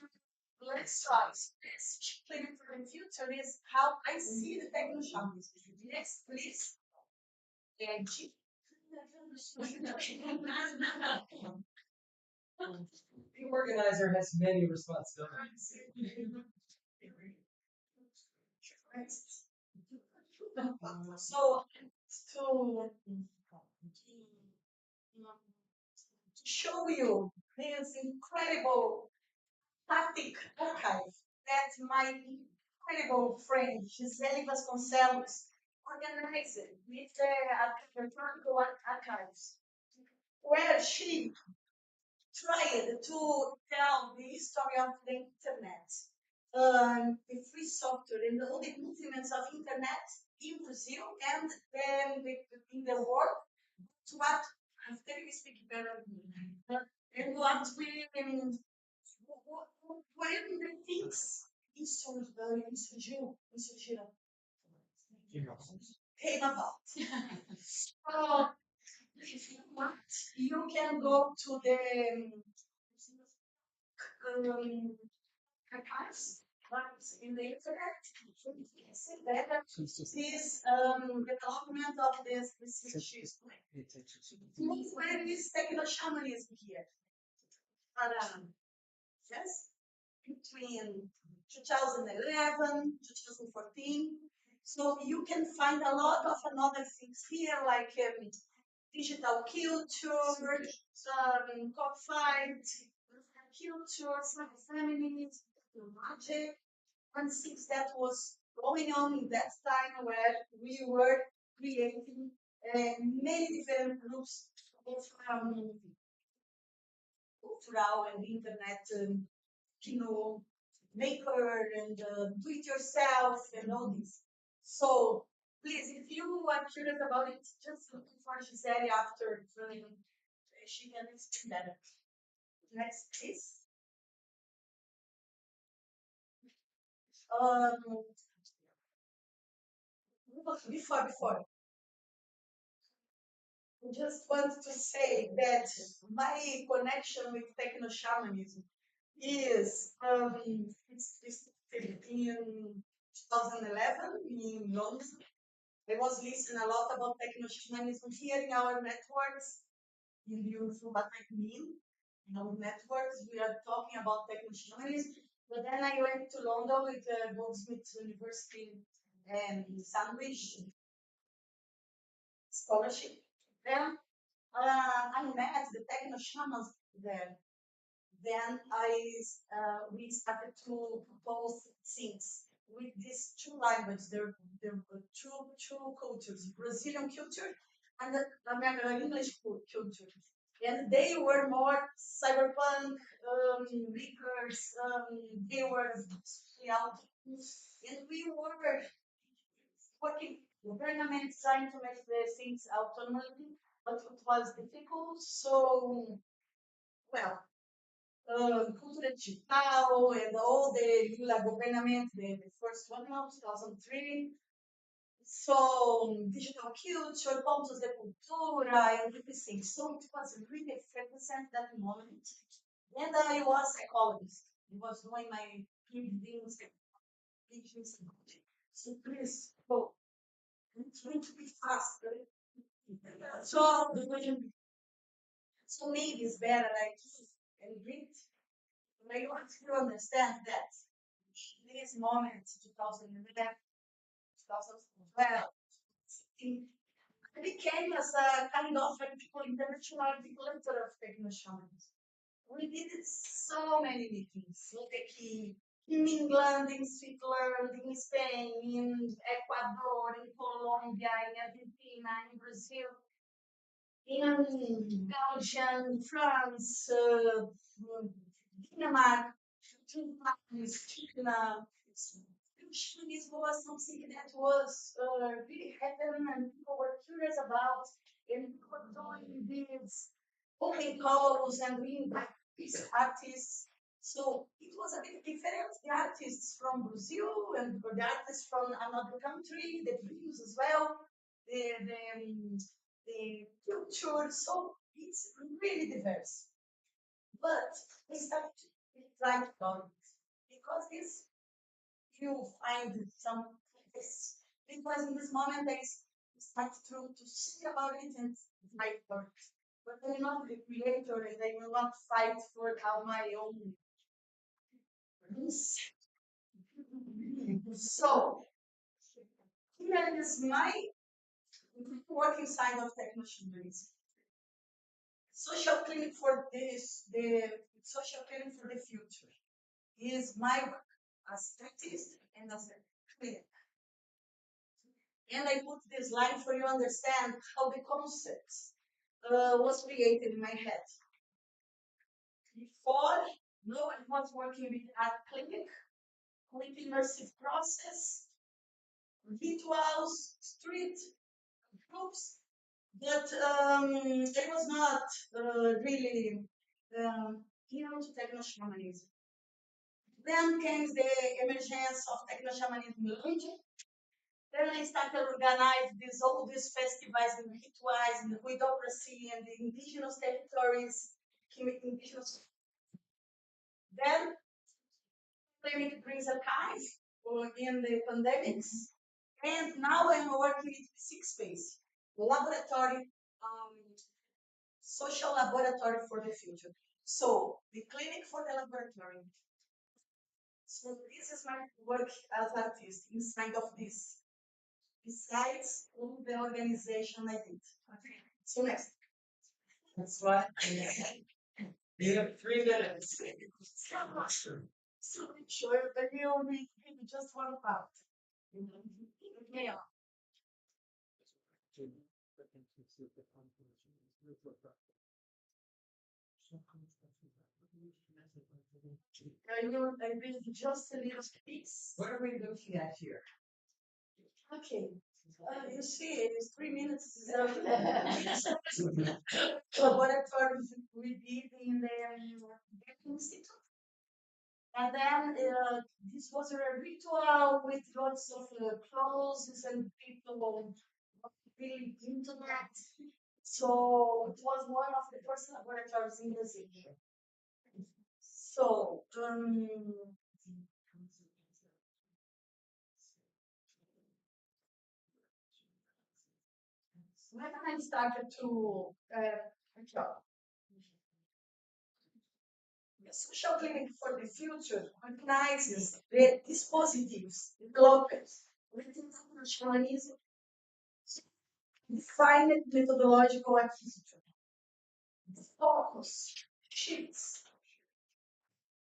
let's try. This plan for the future is how I see the Tecno-xamanismos. Next, please. Angie. The organizer has many responsibilities. So, to show you this incredible tactic archive that my incredible friend Isabelle Arvers organized with the electronic archives, where she tried to tell the history of the internet, the free software and all the movements of internet in Brazil and in the world. To what after we speak better, and what we when the things surgiram came about. If you want, you can go to the archives in the internet. See that this development of this research. Where is Tecno-xamanism here? Yes, between 2011, 2014. So you can find a lot of another things here, like digital culture, cockfight, culture, some feminism, magic, and things that was going on in that time where we were creating many different groups of cultural and internet, maker and do it yourself and all this. So please, if you are curious about it, just looking for Gisele after drilling, she can explain better. Next, please. Before, I just want to say that my connection with Tecno-xamanism is it's in 2011 in London. I was listening a lot about Tecno-xamanism here in our networks, in the in our networks. We are talking about Tecno-xamanism. But then I went to London with Goldsmiths University and Sandwich Scholarship. Then I met the Tecno-shamans there. Then we started to propose things with these two languages. There were two cultures: Brazilian culture and the American English culture. And they were more cyberpunk, leakers. They were out, and we were working government trying to make the things autonomously, but it was difficult. So, well, cultura digital and all the Lula government, the first one now, 2003. So, digital culture, pontos de cultura, and everything. So it was really effervescent that moment. And I was a psychologist. I was doing my PhD in psychology. So please, go. It's going to be faster. So, so maybe it's better I keep and read. But I want you to understand that this moment, 2011, 2012, I became as a kind of international articulator of Tecno-xamanism. We did so many meetings, like in England, in Switzerland, in Spain, in Ecuador, in Colombia, in Argentina, in Brazil, in Belgium, France, Denmark, China. This was something that was really happening and people were curious about, and we were doing these open calls and we invite these artists. So it was a bit different. The artists from Brazil and the artists from another country, the views as well, the culture. So it's really diverse. But we started to try to learn it because this you find some this because in this moment I start to think about it and fight for it. But I'm not the creator and I will not fight for my own rules. So here is my working side of Tecno-xamanism. Social clinic for this, the social clinic for the future is my work as artist and as a clinic. And I put this line for you to understand how the concept was created in my head. Before, no, I was working with art clinic, with immersive process, rituals, street groups, but I was not really into Tecno-xamanism. Then came the emergence of Tecno-xamanism. Then I started organizing all these festivals and rituals in the Huidocracy and the indigenous territories, indigenous. Then pandemic brings a time in the pandemics, and now I'm working with six space laboratory, social laboratory for the future. So the clinic for the laboratory. So this is my work as artist inside of this. Besides all the organization I did. Okay. So next. That's what you have 3 minutes. So sure, but you only just one part. Yeah. I will just a little piece. What are we looking at here? Okay. You see, it's 3 minutes. Laboratory we did in the institute. And then this was a ritual with lots of clothes and people really into that. So it was one of the first laboratories in the city. So when I started to the social clinic for the future recognizes the dispositives developed within Tecno-xamanismo, defined methodological architecture. The focus shifts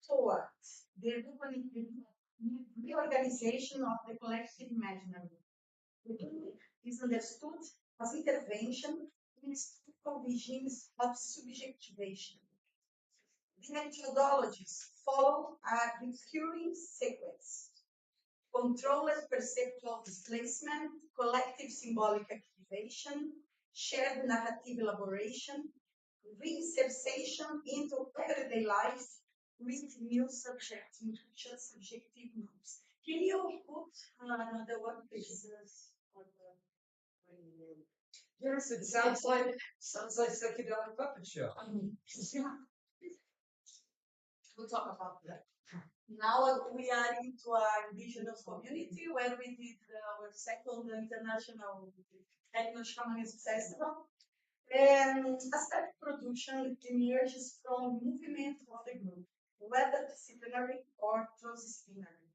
towards the reorganization of the collective imaginary. The clinic is understood as intervention in historical regimes of subjectivation. The methodologies follow a recurring sequence: controlled perceptual displacement, collective symbolic activation, shared narrative elaboration, reinsertion into everyday life with new subjective groups. Can you put another one, please? Yes, it sounds like psychedelic puppet show. Yeah. We'll talk about that. Now we are into our indigenous community where we did our second international Tecno-xamanismo festival. And aesthetic production emerges from movement of the group, whether disciplinary or transdisciplinary.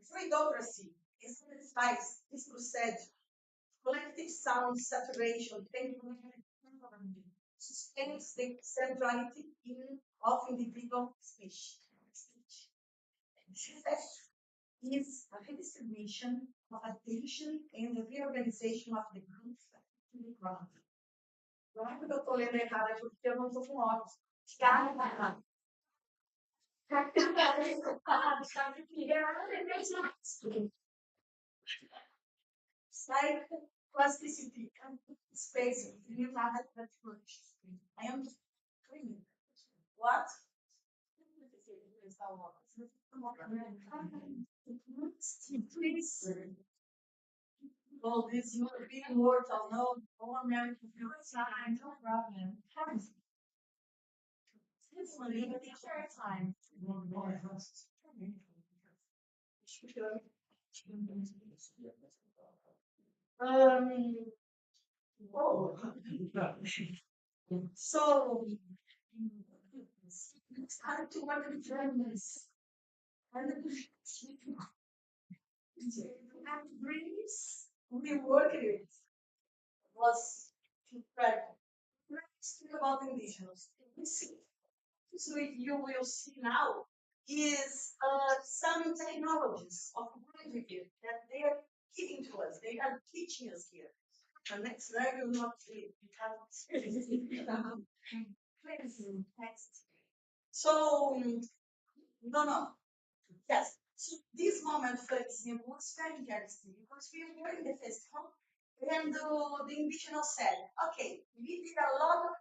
Fluidocracy is this procedure. Collective sound saturation sustains the centrality of individual speech. This is a redistribution of attention and the reorganization of the group to the ground. Claro que eu estou lendo errado aqui porque eu não estou com óculos. Sai plasticity and space between other categories. I am clean. What? Please. Well, this European mortal, no American time, no problem. It's only a share time. So it's hard to work with friends. And dreams we worked with was incredible. Let's talk about indigenous. So you will see now is some technologies of behavior that they are giving to us. They are teaching us here. The next slide will not be because text. So no. Yes. So this moment, for example, was very interesting because we were in the festival and the indigenous said, okay, we did a lot of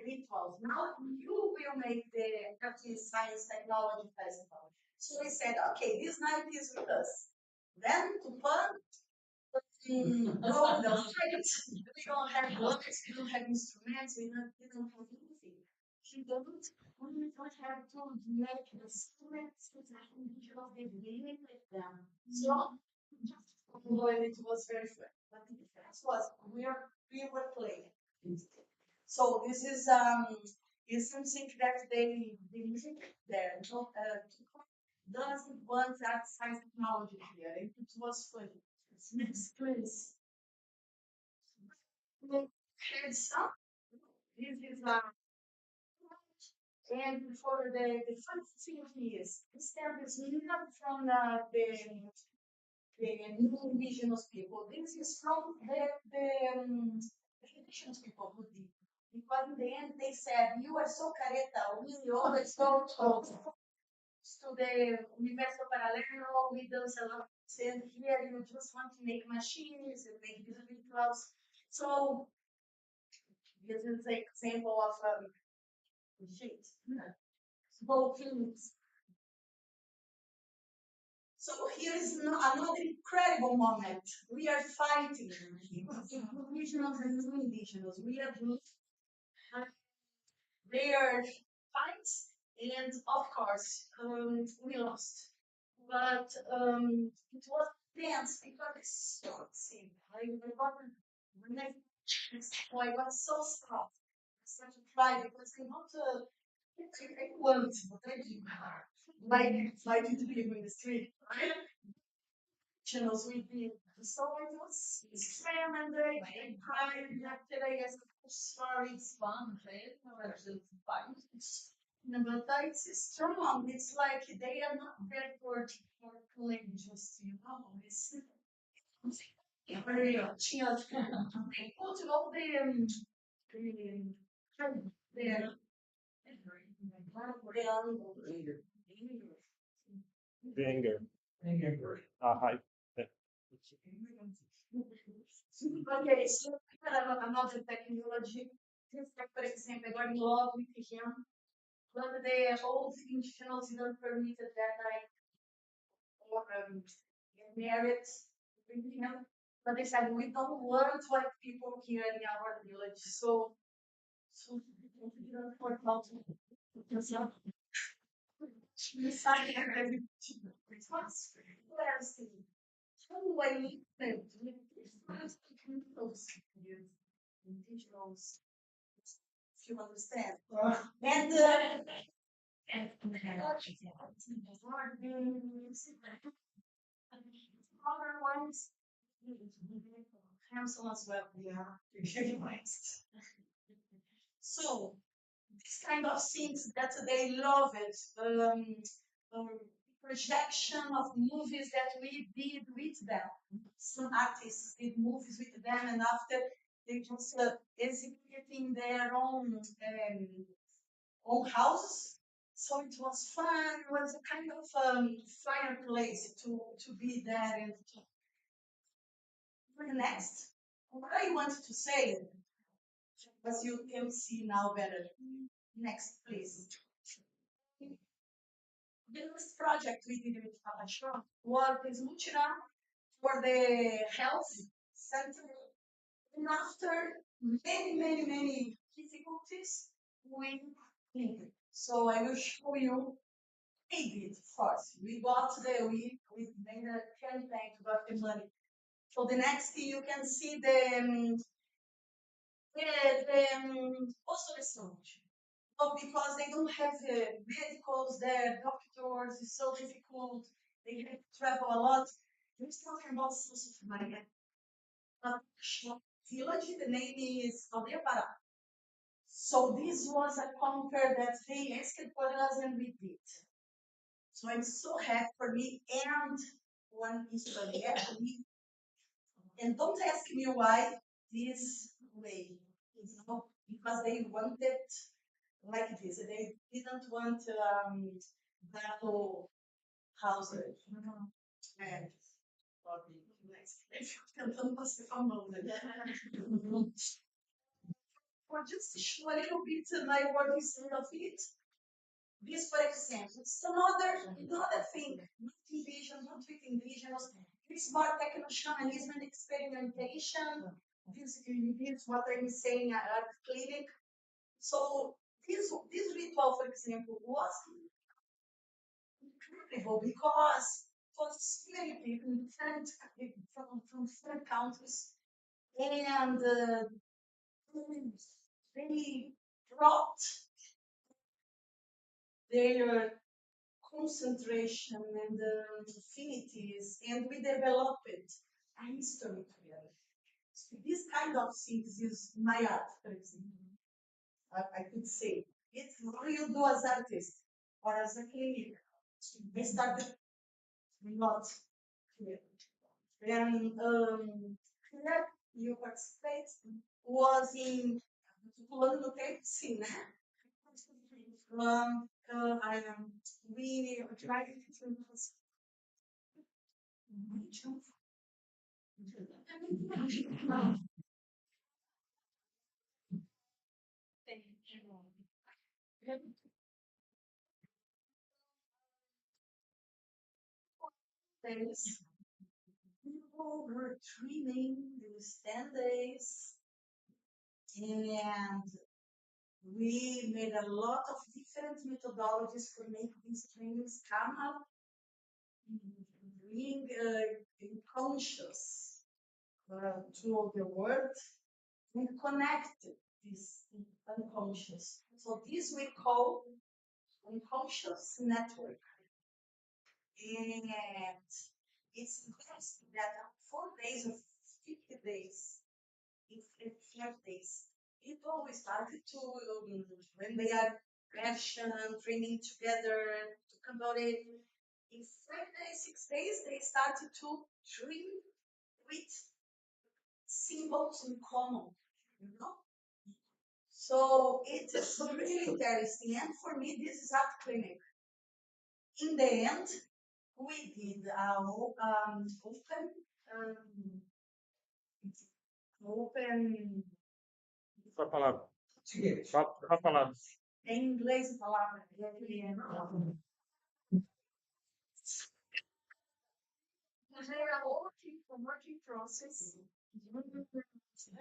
rituals. Now you will make the Science Technology Festival. So we said, okay, this night is with us. Then to fun, go the fight. We don't have bullets, we don't have instruments, we don't have anything. We don't have to make the instruments with the individual beginning with them. So it was very fun. But the difference was we were playing. So this is something that they music there. Doesn't want that science technology here. It was funny. Next, please. Heads up. This is and for the first thing is this stamp is not from the new indigenous people. This is from the indigenous people who did. Because in the end they said, you are so careta, we always go to the Universo Paralelo, we dance a lot. and here you just want to make machines and make these rituals. So this is an example of small things. So here is another incredible moment. We are fighting indigenous and non-indigenous. We are their fights, and of course, we lost. But it was tense because it's so simple. I got so sad. I started to cry because I want what I do. Like to be in the street, right? Channels we did. So it was extreme and I cried yesterday. I said, sorry, it's fun, right? But it's strong. It's like they are not there for playing just, it's very they put all the Anger. Hi. Okay, so another technology. For example, agora em logo em região, quando the old institutions didn't permit that I get married, but they said we don't want white people here in our village, so we didn't work out. We decided individuals, if you understand. And other ones, handsome as well, yeah. So this kind of things that they love it. Projection of movies that we did with them. Some artists did movies with them, and after they just executing their own houses. So it was fun. It was a kind of fireplace to be there. And next, what I want to say, as you can see now better. Next, please. The last project we did with Papa was this Mutirão for the health center. And after many difficulties, we did it. So I will show you a bit first. We made a campaign to get the money. So the next thing you can see the post-solution. But because they don't have medicals there, doctors, it's so difficult. They have to travel a lot. We're talking about Maria. Village, the name is Aldeia Pará. So this was a conquer that they asked for us and we did. So I'm so happy for me and one history. And don't ask me why this way. Because they wanted like this. They didn't want battle houses. And for just to show a little bit my work instead of it. This, for example, it's another thing, not indigenous, not with indigenous. It's more Tecno-xamanismo and experimentation. This what I'm saying at clinic. So this ritual, for example, was incredible because it was many people from different countries, and they brought their concentration and affinities, and we developed a history together. So this kind of things is my art, for example. I could say it's what you do as artist or as a clinic. I started not here. And here you participate was in Pulando no Tempo, sim, né? We tried to Days. People were training these 10 days, and we made a lot of different methodologies for making these trainings come up, being conscious to the world and connect this unconscious. So this we call unconscious network. And it's interesting that 4 days or 50 days, in 5 days, people we started to, when they are passion, training together, talk about it. In 5 days, 6 days, they started to dream with symbols in common, you know? So it is really interesting. And for me, this is art clinic. In the end, we did open. Só a palavra. Só a palavra. Em inglês, a palavra they are working process.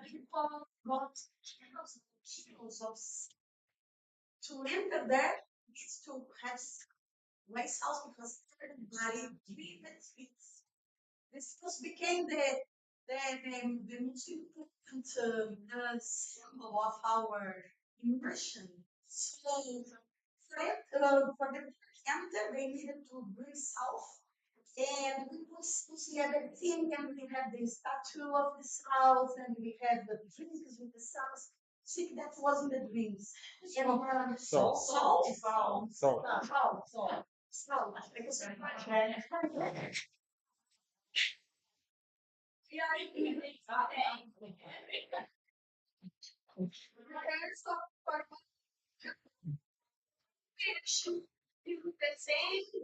People got kilos of to enter there is to have myself because everybody dreamed it. This just became the most important symbol of our immersion. So for the enter, they needed to bring self, and we put together everything, and we had the statue of the south, and we had the drinks with the south. See, that was in the dreams. And salt.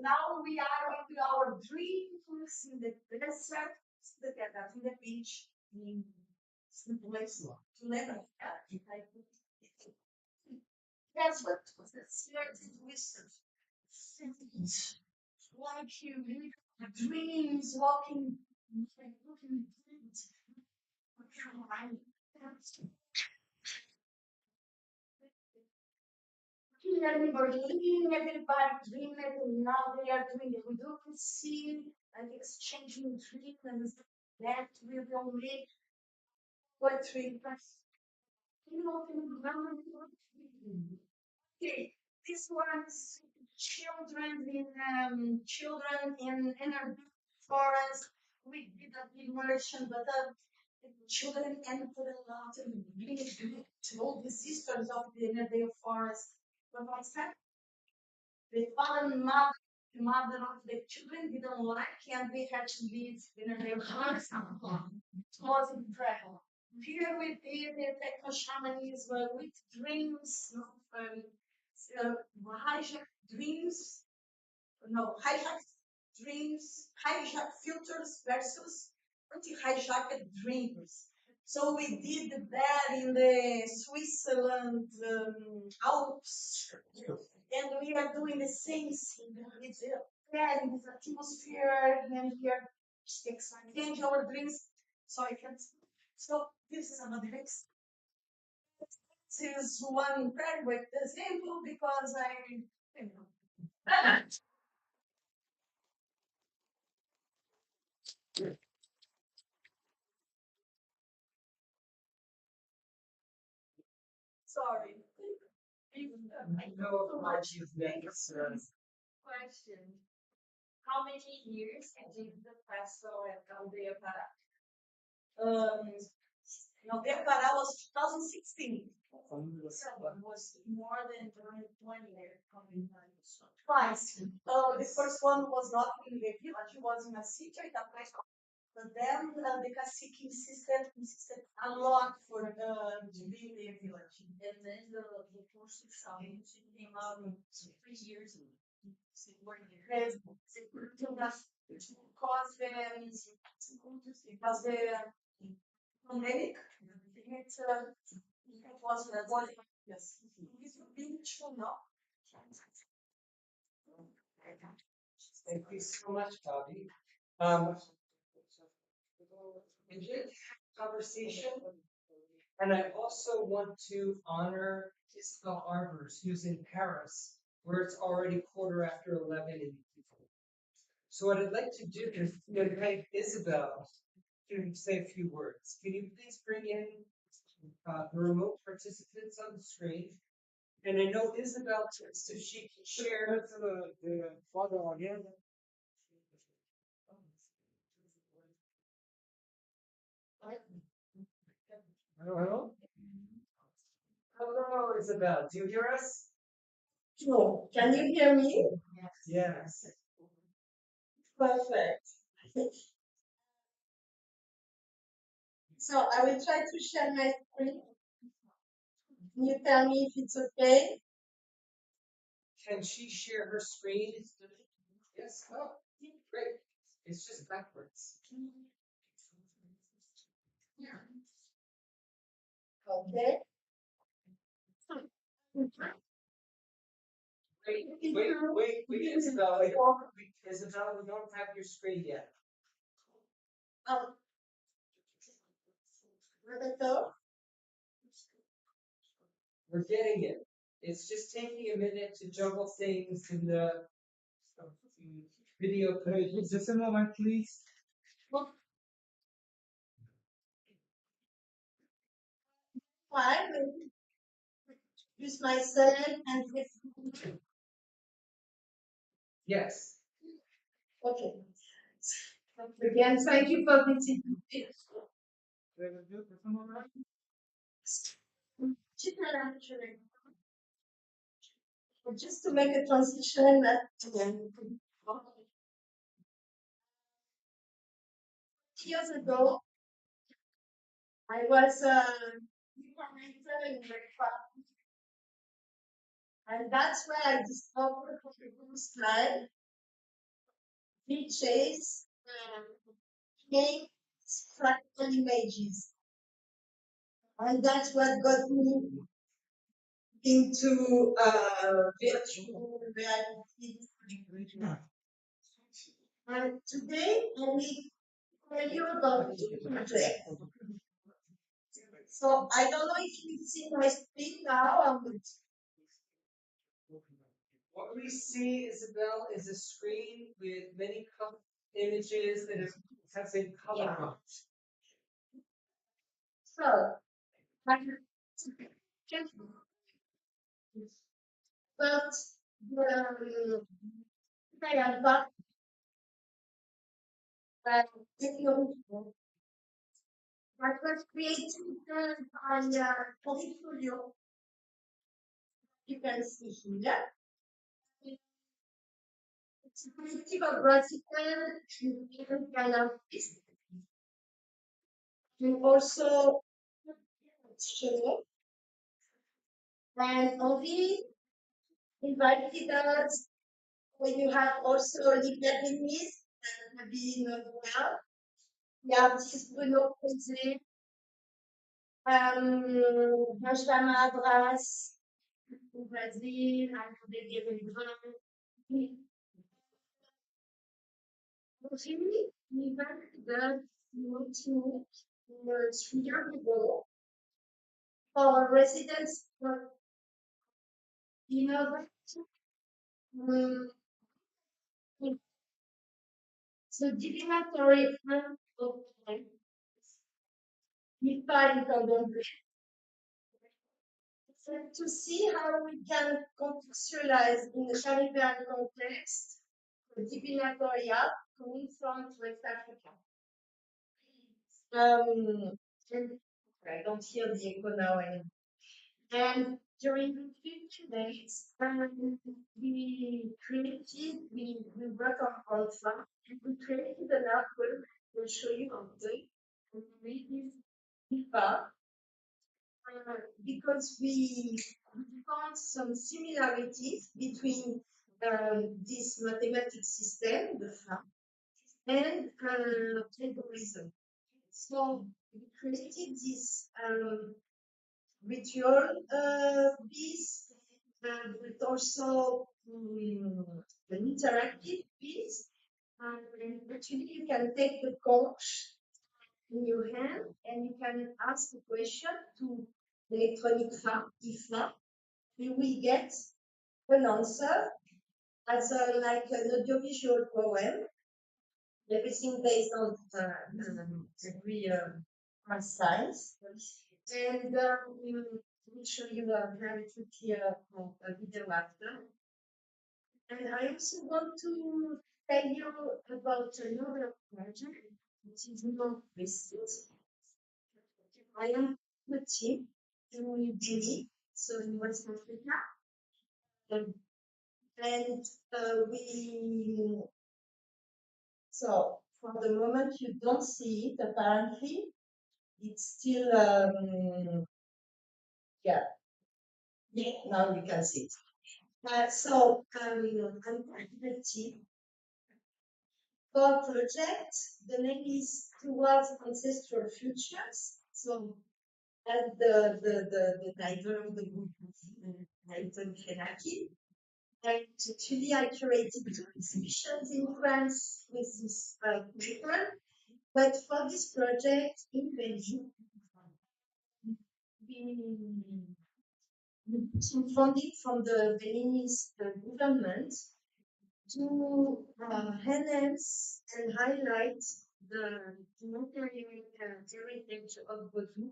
Now we are on our dreams in the desert, in the beach, in place to live. That's what was the certain wisdom. Like you really dreams, walking, looking everybody dreaming, and now they are doing the redundancy, like exchanging treatments that will make poetry. Okay, this one's children in inner forest. We did an immersion, but the children entered a lot and really told the sisters of the inner forest. But I said, the father and mother of the children didn't like, and they had to leave inner forest. It was incredible. Here we did the Tecno-xamanismo with dreams, hijack dreams, hijack dreams, hijack filters versus anti-hijacked dreams. So we did that in the Switzerland Alps, and we are doing the same thing with that in this atmosphere, and we are exchanging our dreams. So I can. So this is another example. This is one very quick example because sorry. I know what you've next. Question. How many years did the festival at Aldeia Pará? Aldeia Pará was 2016. So it was more than 20 years. Twice. The first one was not in the village, it was in a city, but then the cacique insisted a lot for to be in the village. And then the first came out in 3 years. because the pandemic, it was very yes. It's really true, no? Thank you so much, Bobby. Enjoyed the conversation, and I also want to honor Isabelle Arvers, who's in Paris, where it's already 11:15. So what I'd like to do is invite Isabelle to say a few words. Can you please bring in the remote participants on the screen? And I know Isabelle, so she can share the photo again. Hello? Hello, Isabelle. Do you hear us? Sure. Can you hear me? Yes. Perfect. So I will try to share my screen. Can you tell me if it's okay? Can she share her screen? Yes. Oh, great. It's just backwards. Okay. Wait, Isabelle. Isabelle, we don't have your screen yet. We're getting it. It's just taking a minute to juggle things in the video. Just a moment, please. Fine. Use my son and Yes. okay. Again, thank you for visiting. Just to make a transition, years ago, I was in breakfast, and that's where I discovered the slide, pictures, games, fractal images, and that's what got me into virtual reality. And today, I will tell you about the project. So I don't know if you see my screen now. What we see, Isabelle, is a screen with many images that have been colored. So, but I am back Tecnologia. That was created on portfolio. You can see here. It's a collective of Brazilian different kind of business. You also show and only invited us when you have also Vietnamese and maybe not well. The artist Guto Nobrega, Benjamin Abras, do Brasil, Malu Fragoso. Really, we invited us to 3 years ago for residents, you know, um, so divinatory of defined so to see how we can contextualize in the Caribbean context the divinatory art coming from West Africa. And I don't hear the echo now anymore. And during the 15 days, we work on some, and we created an artwork. We'll show you on the read this deeper because we found some similarities between this mathematical system, the and algorithm. So we created this ritual piece, but also an interactive piece. And actually, you can take the conch in your hand and you can ask a question to electronic IFA. You will get an answer as like an audiovisual poem, everything based on every science. And we'll show you very quickly a video after. And I also want to tell you about another project, which is more recent. I am the team in New Delhi, so in West Africa. And we, so for the moment you don't see it apparently. It's still, yeah, now you can see it. So I'm part of the team for project. The name is Towards Ancestral Futures. So as the title of the book, title Fenaki. And actually, I curated 2 exhibitions in France with this paper. But for this project in Belgium, we took some funding from the Beninese government to enhance and highlight the material heritage of Vodou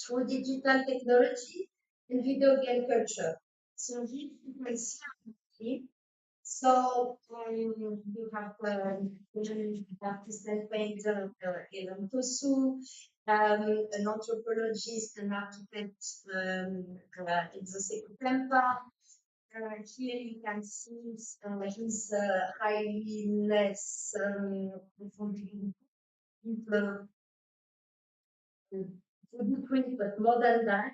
through digital technology and video game culture. So here you can see. So you have artist painter Elan Tosu, an anthropologist, an architect, Exose Kutempa. Here you can see his highly less print, but more than that.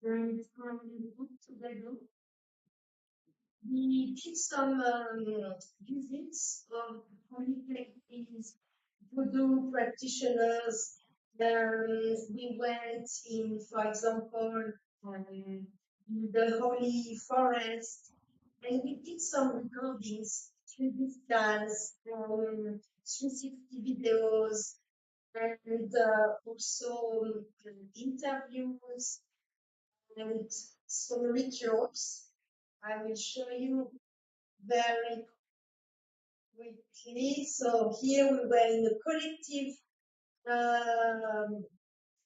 And together, we did some visits of communities, voodoo practitioners. We went in, for example, in the Holy Forest, and we did some recordings, 3D scans, 360 videos, and also interviews and some rituals. I will show you very quickly. So here we were in a collective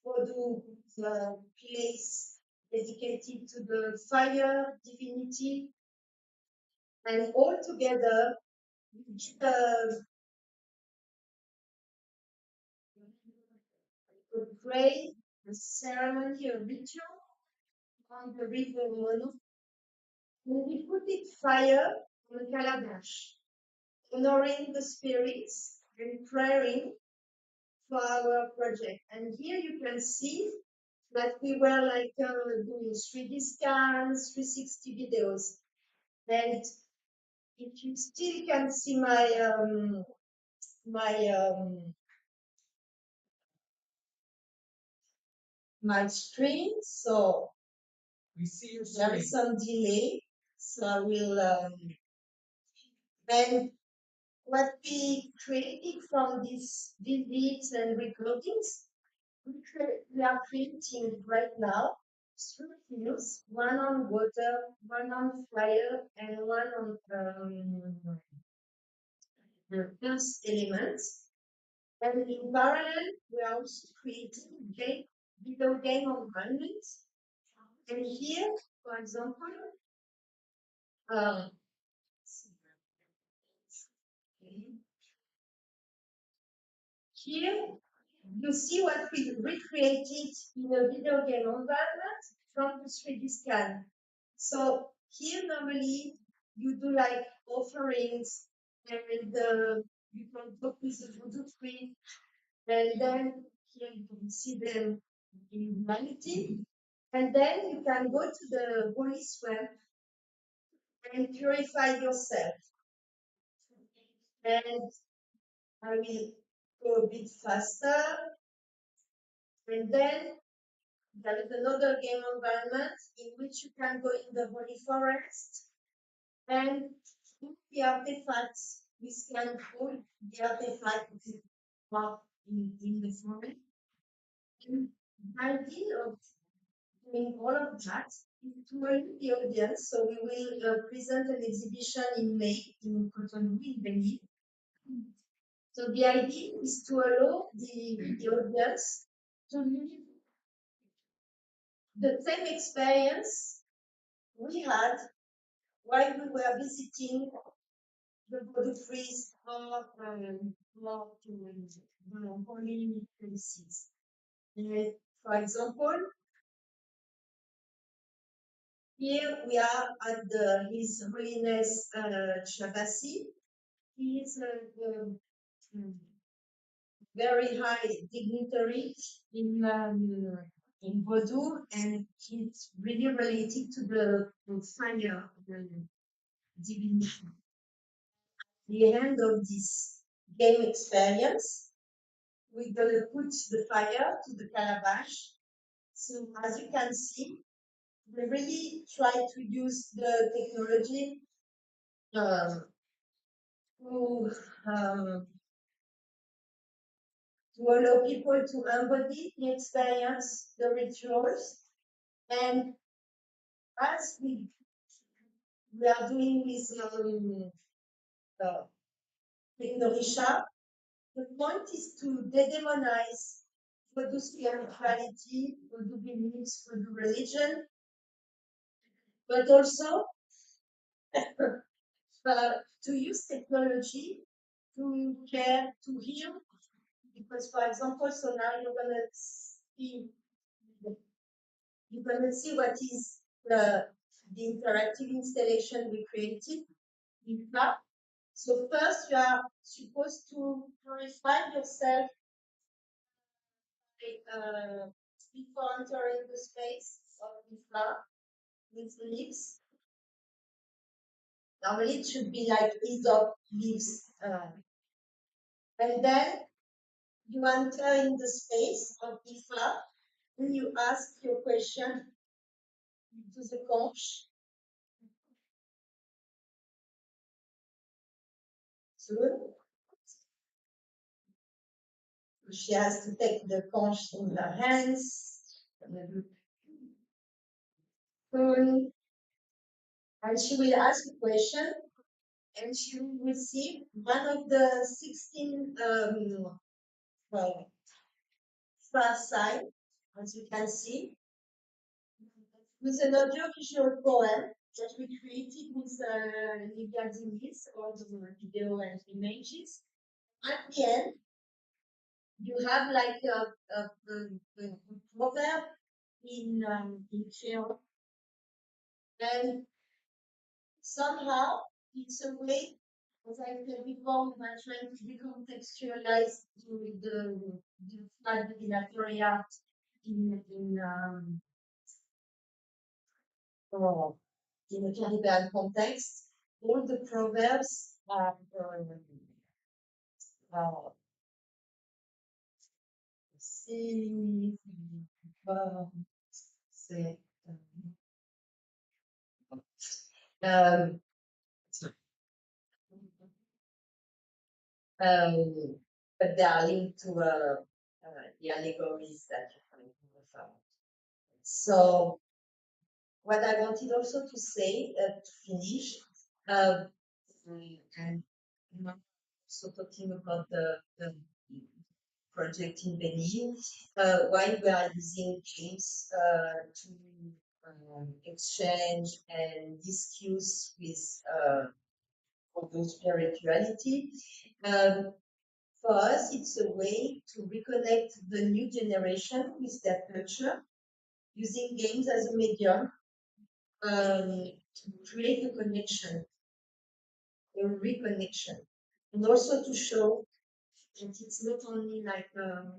Vodou place dedicated to the fire divinity, and all together we did a prayer, a ceremony, a ritual on the river Mono. And we put it fire on a calabash, honoring the spirits and praying for our project. And here you can see that we were like doing 3D scans, 360 videos. And if you still can see my screen, so We see your there screen. is some delay. So I will, and what we created from these visits and recordings, we are creating right now 3 fields, one on water, one on fire, and one on the earth elements. And in parallel, we are also creating video game environments. And here, for example, here you see what we recreated in a video game environment from the 3D scan. So here normally you do like offerings, and you can talk with the voodoo tree, and then here you can see them in humanity, and then you can go to the holy swamp and purify yourself. And I will go a bit faster. And then there is another game environment in which you can go in the holy forest and the artifacts. We scan all the artifacts in the forest. And the idea of doing all of that is to allow the audience. So we will present an exhibition in May in Cotonou, in Benin. So the idea is to allow the audience to live the same experience we had while we were visiting the producers of the holy places. For example, here we are at His Holiness Shabasi. He is a very high dignitary in Vodou, and he's really related to the fire, the divinity. The end of this game experience, we're gonna put the fire to the calabash. So as you can see, we really try to use the technology to allow people to embody the experience, the rituals, and as we are doing with Tecnologia, the point is to de-demonize Vodou spirituality, Vodou beliefs, Vodou religion, but also to use technology to care, to heal. Because, for example, so now you're gonna see what is the interactive installation we created in class. So first, you are supposed to purify yourself before entering the space of the flower with leaves. Normally, it should be like Aesop leaves. And then you enter in the space of the flower and you ask your question to the conch. So she has to take the conch in her hands. And she will ask a question, and she will receive one of the 16 first sign, as you can see, with an audiovisual poem that we created with Livia Diniz, all the video and images. At the end, you have like a proverb in Creole, and somehow it's a way, as I said before, we are trying to recontextualize the flat divinatory art in a Caribbean context. All the proverbs are but they are linked to the allegories that you can find. So, what I wanted also to say to finish, and also talking about the project in Benin, why we are using games to exchange and discuss with Vodou spirituality. For us, it's a way to reconnect the new generation with their culture, using games as a medium to create a connection, a reconnection, and also to show that it's not only like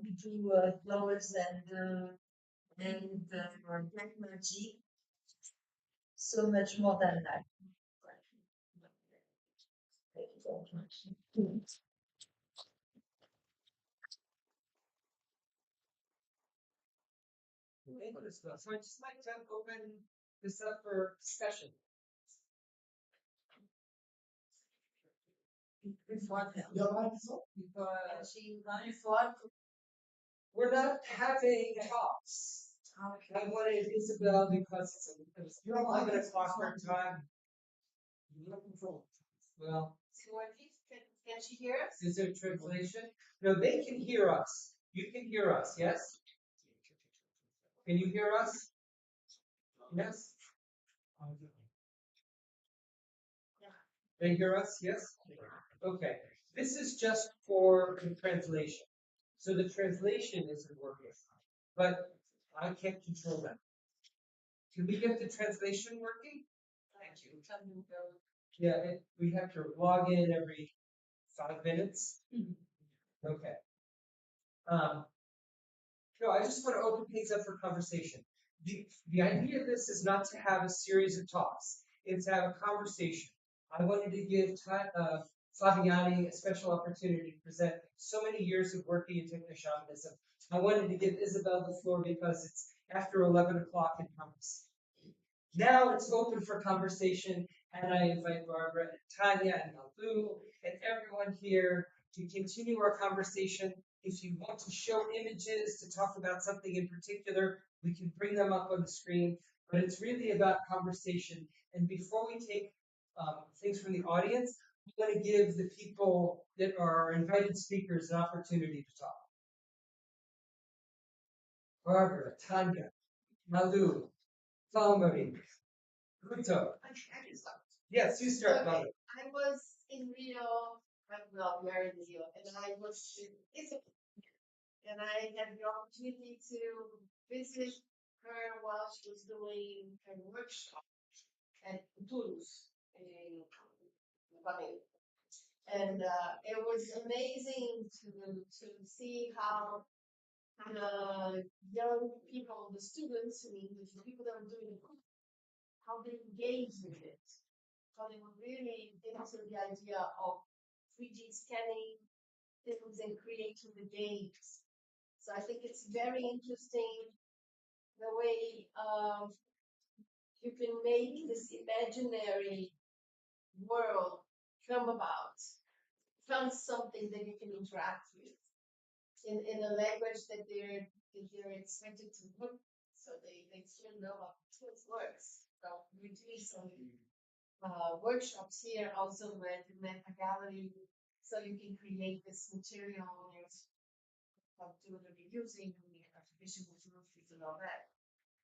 we do flowers and black magic, so much more than that. Thank you very much. So I just like to open this up for discussion. We're not having talks. I wanted Isabelle because it's 11 o'clock our time. Well, Can she hear us? is there translation? No, they can hear us. You can hear us, yes? Can you hear us? Yes? They hear us, yes? Okay. This is just for the translation. So the translation isn't working, but I can't control that. Can we get the translation working? Thank you. Yeah, we have to log in every 5 minutes. Okay. No, I just want to open things up for conversation. The idea of this is not to have a series of talks. It's to have a conversation. I wanted to give Fabiane a special opportunity to present so many years of working in Tecno-xamanism. I wanted to give Isabelle the floor because it's after 11 o'clock in Paris. Now it's open for conversation, and I invite Barbara and Tania and Malu and everyone here to continue our conversation. If you want to show images to talk about something in particular, we can bring them up on the screen, but it's really about conversation. And before we take things from the audience, we want to give the people that are invited speakers an opportunity to talk. Barbara, Tania, Malu, Walmeiri, Guto. Yes, you start, Malu. I was in Rio, I'm not married in Rio, and I was in Italy. And I had the opportunity to visit her while she was doing her workshop at Toulouse in Paris. And it was amazing to see how the young people, the students, I mean, the people that were doing it, how they engaged with it, how they were really into the idea of 3D scanning things and creating the games. So I think it's very interesting the way you can make this imaginary world come about, from something that you can interact with in a language that they're expected to look, so they still know how it works. So we do some workshops here also with the Meta Gallery, so you can create this material of doing the reusing and the artificial materials and all that.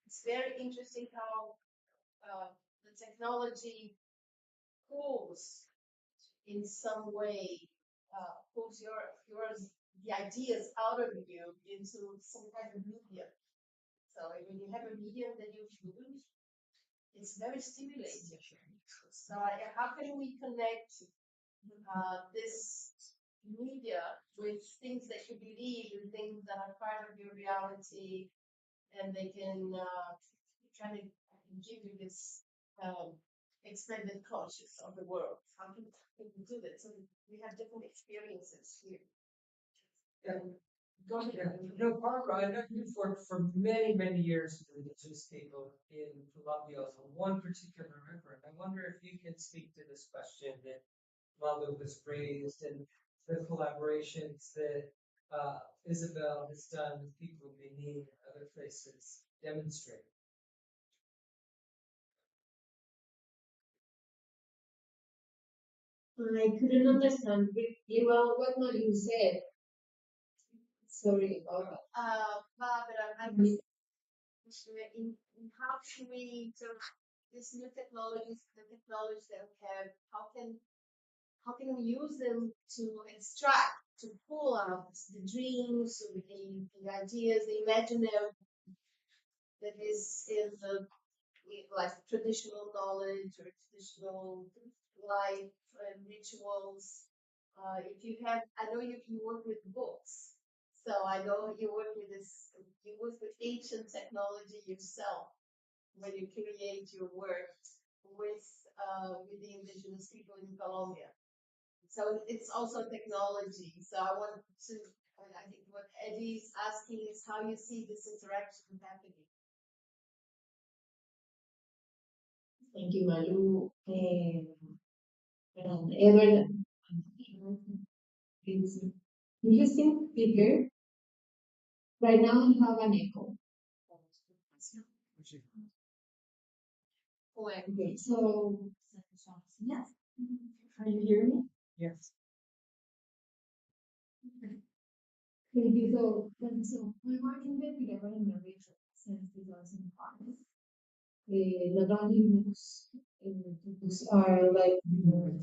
It's very interesting how the technology pulls in some way, pulls the ideas out of you into some kind of medium. So when you have a medium that you use, it's very stimulating. So how can we connect this media with things that you believe and things that are part of your reality, and they can kind of give you this expanded conscious of the world. How can we do that? So we have different experiences here. Go ahead. No, Barbara, I know you've worked for many, many years with indigenous people in Colombia on one particular river. And I wonder if you can speak to this question that Malu has raised and the collaborations that Isabelle has done with people in Benin and other places demonstrate. I couldn't understand really well what Malu said. Sorry about that. Barbara, I'm in how can we sort of these new technologies, the technologies that we have, how can we use them to extract, to pull out the dreams, the ideas, the imaginary that is the like traditional knowledge or traditional life and rituals. If you have, I know you work with books, so I know you work with ancient technology yourself when you create your work with the indigenous people in Colombia. So it's also technology. So I think what Eddie's asking is how you see this interaction happening. Thank you, Malu. And Edward, it's interesting figure. Right now I have an echo. Okay, so yes. Are you hearing me? Yes. Thank you. So we work in the development of since 2005. Not only books are like the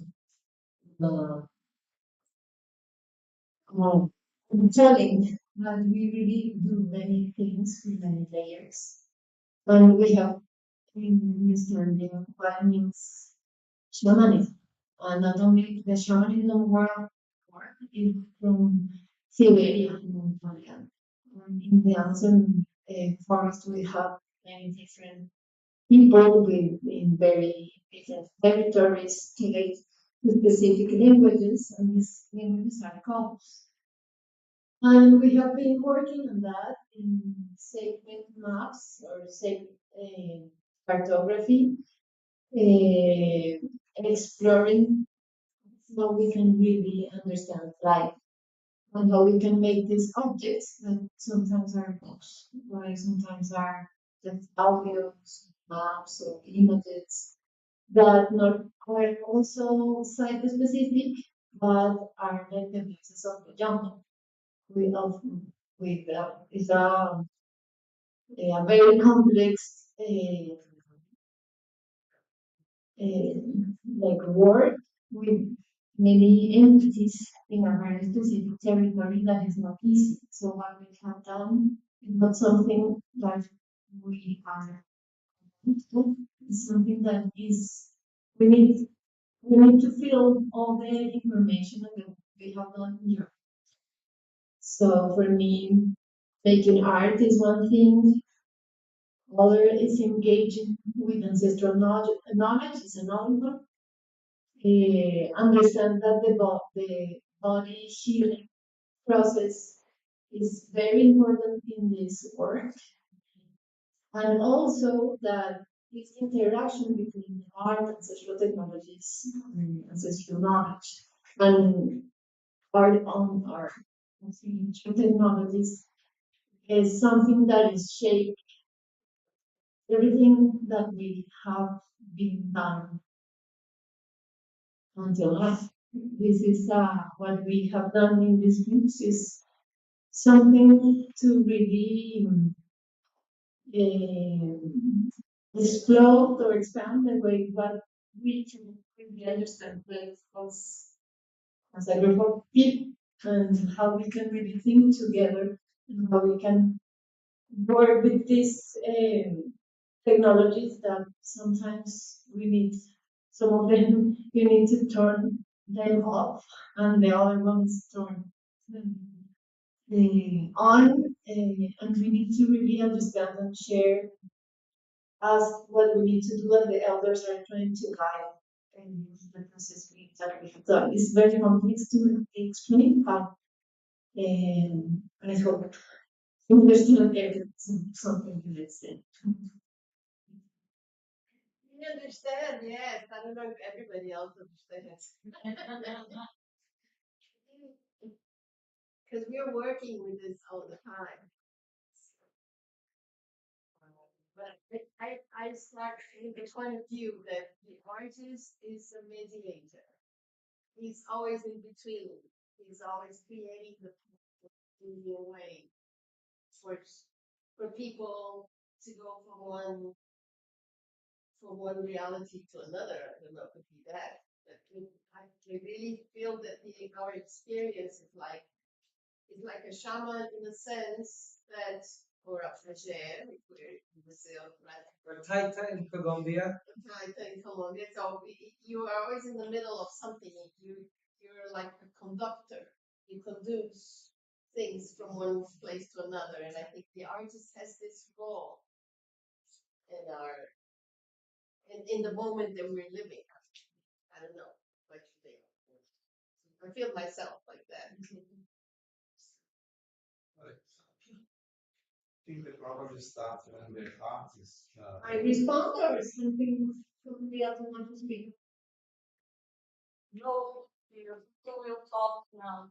telling, but we really do many things with many layers. And we have understanding what means shamanism. And not only the shamanism world work is from Siberia in Mongolia. In the Amazon forest, we have many different people in very different territories, relate to specific languages, and these languages are called. And we have been working on that in sacred maps or sacred cartography, exploring how we can really understand life and how we can make these objects that sometimes are books, or sometimes are just audios, maps, or images that not are also site specific, but are like the voices of the young. We often with is a very complex uh, like word with many entities in a very specific territory that is not easy. So what we have done is not something that we are it's something that is we need we need to fill all the information that we have done here. So for me, making art is one thing. Other is engaging with ancestral knowledge is another one. Understand that the body healing process is very important in this work, and also that this interaction between art, ancestral technologies, and ancestral knowledge, and art on art, ancestral technologies is something that is shaped everything that we have been done until now. This is what we have done in these books is something to really explode or expand the way what we can really understand life as a group of people and how we can really think together and how we can work with these technologies that sometimes we need some of them you need to turn them off and the other ones turn on and we need to really understand and share as what we need to do and the elders are trying to guide and the process that we have done. It's very complex to explain, but I hope you understand something you said. We understand, yes. I don't know if everybody else understands. Because we're working with this all the time. But I start in the point of view that the artist is a mediator. He's always in between. He's always creating the way for people to go from one reality to another. I don't know if it could be that. But I really feel that our experience is like a shaman in a sense that, or a fragere, if we're in Brazil, right? Or Taita in Colombia. Taita in Colombia. So you are always in the middle of something. You're like a conductor. You conduce things from one place to another. And I think the artist has this role in the moment that we're living. I don't know what you think. I feel myself like that. think the problem starts when the artist. I respond or something somebody else want to speak? No, you will talk now.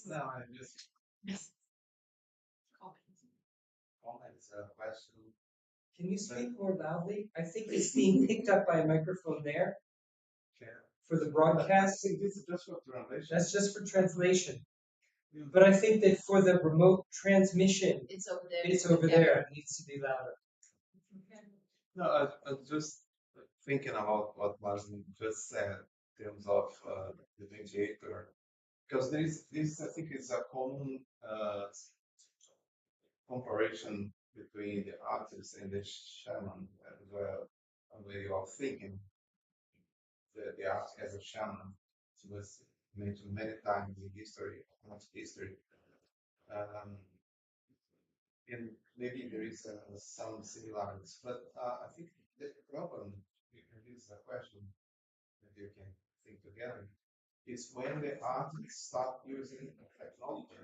No, I just comments a question. Can you speak more loudly? I think it's being picked up by a microphone there for the broadcast. I think this is just for translation. That's just for translation. But I think that for the remote transmission, It's over there. it's over there. It needs to be louder. No, I was just thinking about what Martin just said in terms of the mediator, because this I think is a common comparison between the artist and the shaman as well, a way of thinking. The art as a shaman was mentioned many times in history, art history. And maybe there is some similarities, but I think the problem, and this is a question that you can think together, is when the artists start using technology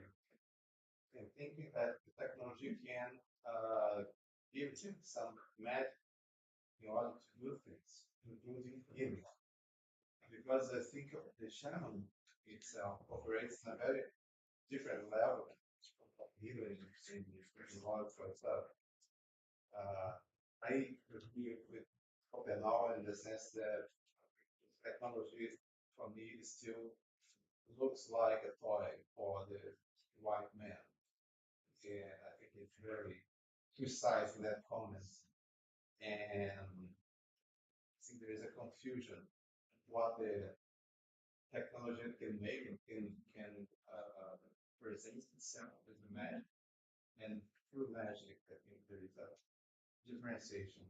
and thinking that the technology can give them some magic in order to do things, including healing. Because I think the shaman itself operates on a very different level of healing in order for itself. I agree with Oppenheimer in the sense that technology for me still looks like a toy for the white man. And I think it's very precise in that comment. And I think there is a confusion what the technology can make and can present itself as a magic. And through magic, I think there is a differentiation.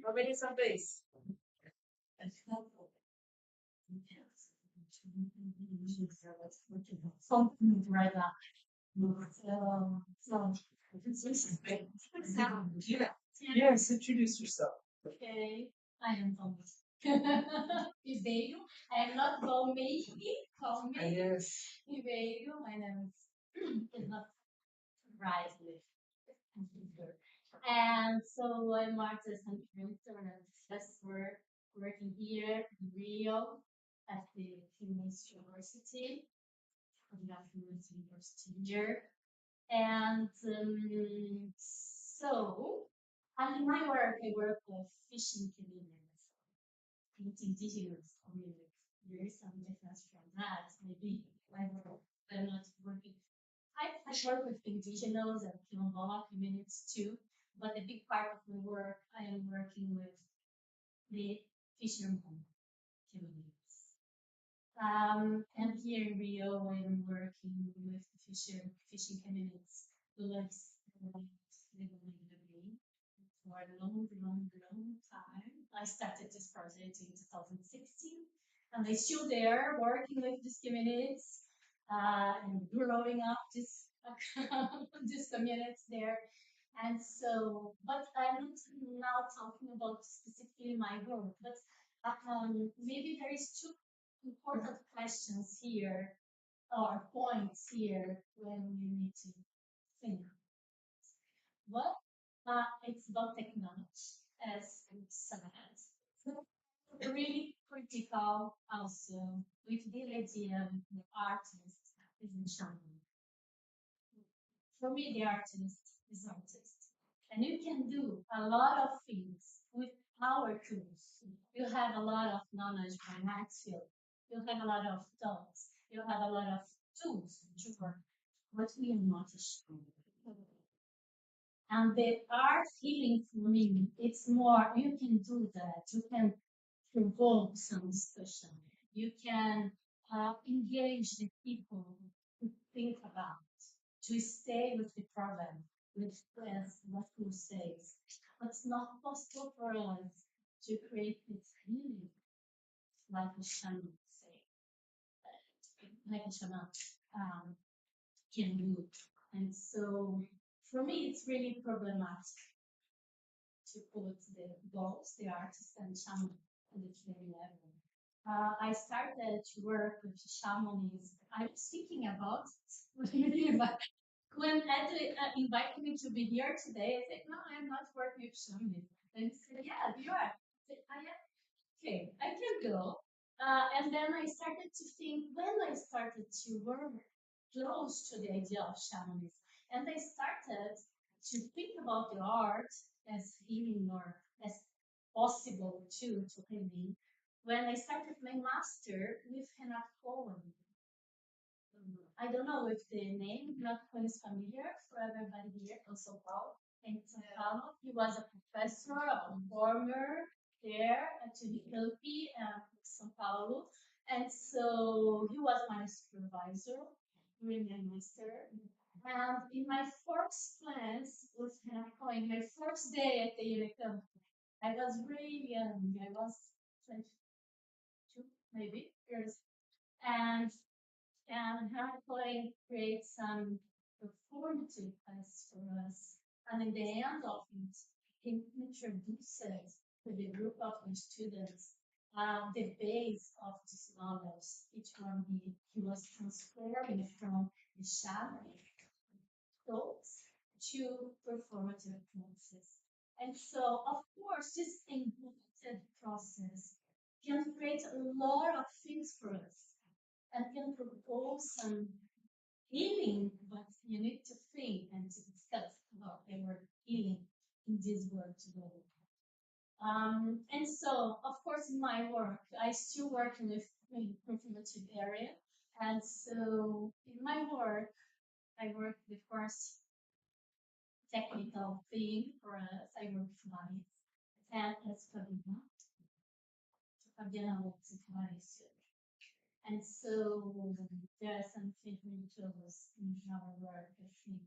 How many surveys? Something right now. Yes, introduce yourself. Okay, I am Thomas. Ribeiro. I am not Walmeiri. Yes. Ribeiro. My name is not right with computer. And so I'm artist and printer and professor working here in Rio at the Fluminense University. University here. And so, and in my work, I work with fishing communities, painting digitals communities. There is some difference from that, maybe. I'm not working. I work with indigenous and Quilombola communities too, but a big part of my work, I am working with the fishermen communities. And here in Rio, I'm working with the fishing communities who lives for a long time. I started this project in 2016, and I'm still there working with these communities and growing up this these communities there. And so, but I'm not now talking about specifically my work, but maybe there is two important questions here or points here when you need to think. Well, it's about technology, as we said. Really critical also with the idea of the artist is in shaman. For me, the artist is artist. And you can do a lot of things with our tools. You have a lot of knowledge from that field. You have a lot of thoughts. You have a lot of tools to work. But we are not strong. And the art healing for me, it's more, you can do that. You can provoke some discussion. You can engage the people to think about, to stay with the problem, with friends, what crusades. But it's not possible for us to create this healing like a shaman say, like a shaman can do. And so for me, it's really problematic to put the goals, the artists and shaman at the same level. I started to work with shamanism. I was thinking about it. When Edward invited me to be here today, I said, no, I'm not working with shamanism. And he said, yeah, you are. I said, I am. Okay, I can go. And then I started to think when I started to work close to the idea of shamanism, and I started to think about the art as healing or as possible to healing. When I started my master with Renat Cohen. I don't know if the name Renat Cohen is familiar for everybody here in São Paulo. In São Paulo, he was a professor, a performer there at Unicamp São Paulo. And so he was my supervisor during my master. And in my first class with Renat Cohen, my first day at the Unicamp, I was really young. I was 22, maybe, years. And Renat Cohen creates some performative class for us. And in the end of it, he introduces to the group of the students the base of these novels. Each one he was transforming from the shadow thoughts to performative classes. And so, of course, this embedded process can create a lot of things for us and can propose some healing, but you need to think and to discuss about the word healing in this world today. And so, of course, in my work, I still work in the performative area. And so, in my work, I work with course technical thing for us. I work with lights and as Fabiane works with lights. And so there are some rituals in our work, I think.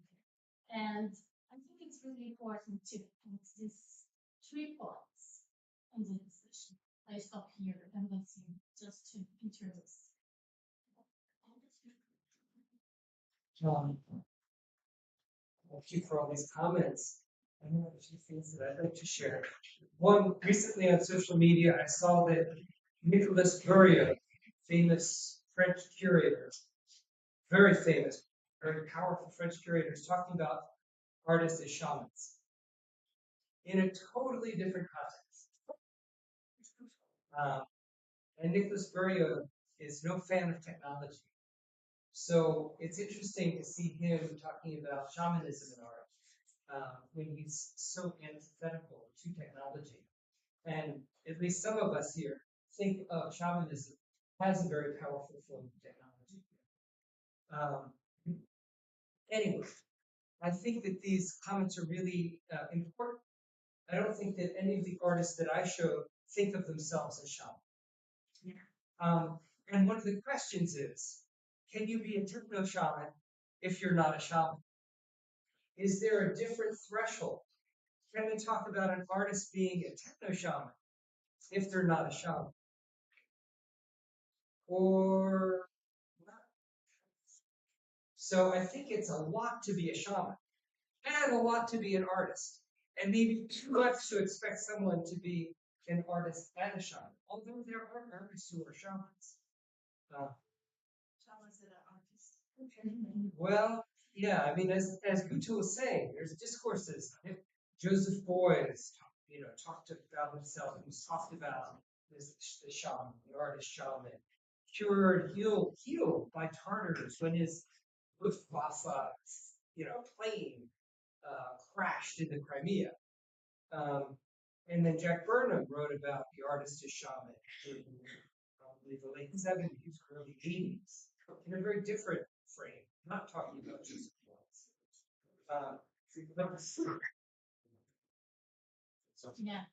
And I think it's really important to put these 3 points in the discussion. I stop here and let's see, just to introduce. Thank you for all these comments. I have a few things that I'd like to share. One, recently on social media, I saw that Nicolas Buria, famous French curator, very famous, very powerful French curator, is talking about artists as shamans in a totally different context. And Nicolas Buria is no fan of technology. So it's interesting to see him talking about shamanism in art when he's so antithetical to technology. And at least some of us here think of shamanism as a very powerful form of technology. Anyway, I think that these comments are really important. I don't think that any of the artists that I showed think of themselves as shamans. Yeah. And one of the questions is, can you be a techno-shaman if you're not a shaman? Is there a different threshold? Can we talk about an artist being a techno-shaman if they're not a shaman? Or not? So I think it's a lot to be a shaman and a lot to be an artist. And maybe too much to expect someone to be an artist and a shaman, although there are artists who are shamans. Shamans that are artists. Well, yeah, I mean, as Guto was saying, there's discourses. Joseph Beuys, talked about himself. He talked about the shaman, the artist shaman, cured, healed by Tartars when his Luftwaffe, plane crashed into Crimea. And then Jack Burnham wrote about the artist as shaman in probably the late 70s, early 80s, in a very different frame, not talking about Joseph Beuys. Yeah.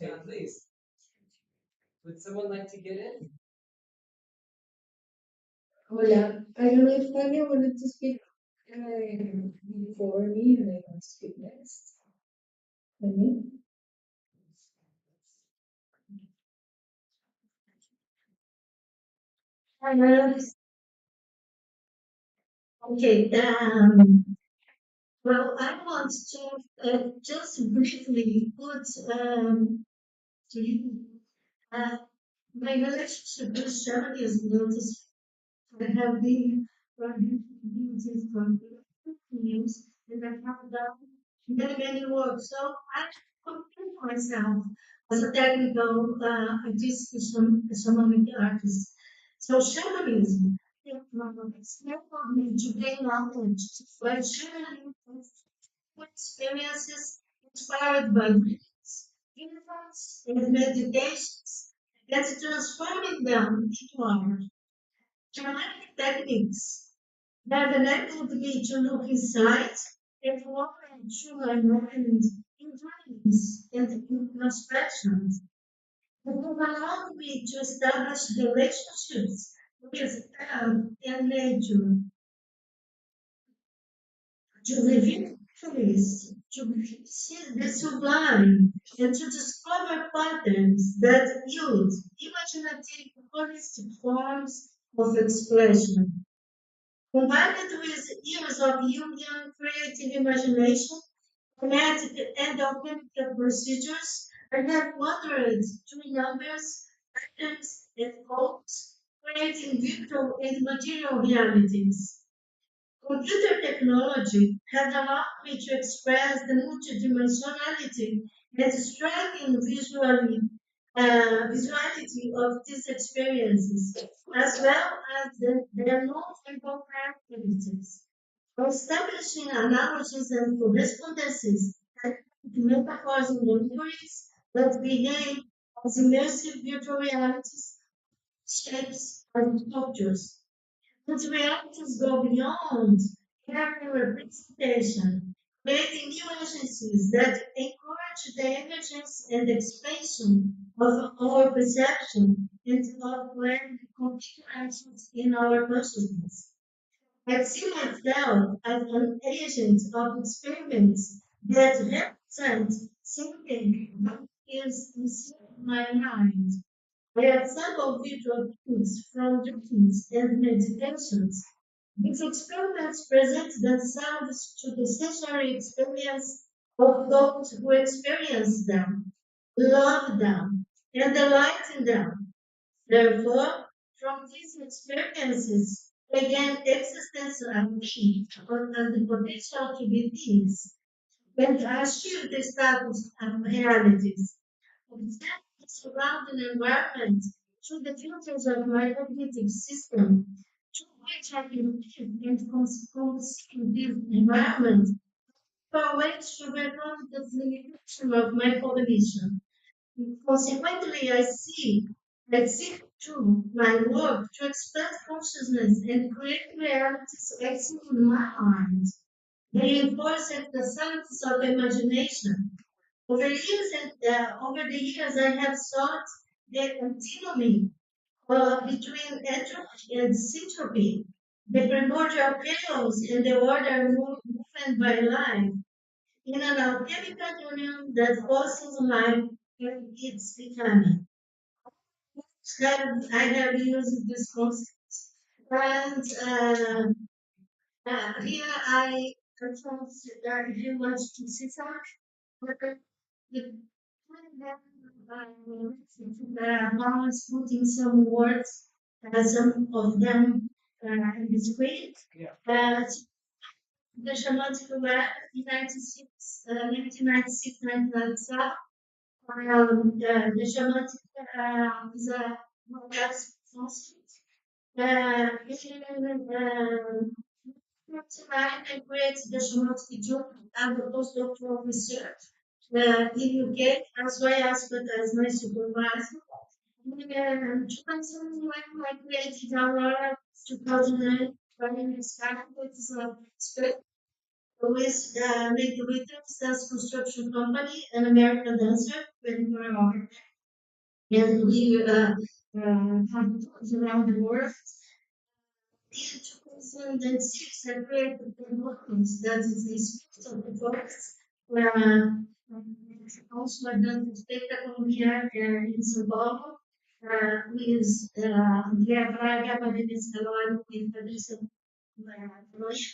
Okay, please. Would someone like to get in? Hola, I don't know if Tania wanted to speak. For me, and I want to speak next. Me? Okay. Well, I want to just briefly put to you uh, my relationship with shamanism. Notice I have been running communities for years, and I have done many work. So I compare myself as a technical artistic shamanic artist. So shamanism, it's not for me to gain knowledge, but shamanism experiences inspired by dreams, universe, and meditations, and transforming them into art. Shamanic techniques that enabled me to look inside and walk into my mind in dreams and in introspections. It have allowed me to establish relationships with earth and nature, to reveal truths, to see the sublime, and to discover patterns that yield imaginative holistic forms of expression. Combined with years of Jungian creative imagination, kinetic and alchemical procedures, I have wandered through numbers, patterns, and codes, creating virtual and material realities. Computer technology has allowed me to express the multidimensionality and striking visuality of these experiences, as well as their non-verbal characteristics. For establishing analogies and correspondences, metaphors and memories that behave as immersive virtual realities, shapes, and sculptures. These realities go beyond mere representation, creating new agencies that encourage the emergence and expansion of our perception and of where configurations in our consciousness. I see myself as an agent of experiments that represent something that is inside my mind. I assemble visual cues from dreams and meditations. These experiments present themselves to the sensory experience of those who experience them, love them, and delight in them. Therefore, from these experiences, they gain existentiality and the potential to be things and achieve the status of realities. Observe the surrounding environment through the filters of my cognitive system, through which I can live and conceive this environment for ways to overcome the limitation of my cognition. Consequently, I seek through my work to expand consciousness and create realities acting in my mind, reinforcing the science of imagination. Over the years, I have sought the antinomy between entropy and syntropy, the primordial chaos and the order movement by life, in an alchemical union that causes life and its becoming. I have used this concept, and here I propose if you want to see something, the now is putting some words, some of them in the screen. Uh, the Shamanic Cura, 1996, 1997. The Shamanic is a podcast concept. I created the Shamanic journal and the postdoctoral research in UK as well as my supervisor. Something like I created Aurora 2009 running started with script with Nick Williams dance construction company, an American dancer, with Aurora. And we have tours around the world. 2006 separated developments that is the spirit of the forest. Also done Tecnologia in São Paulo, with Tania Fraga, Fabiane Borges, with Fabrice Rocha.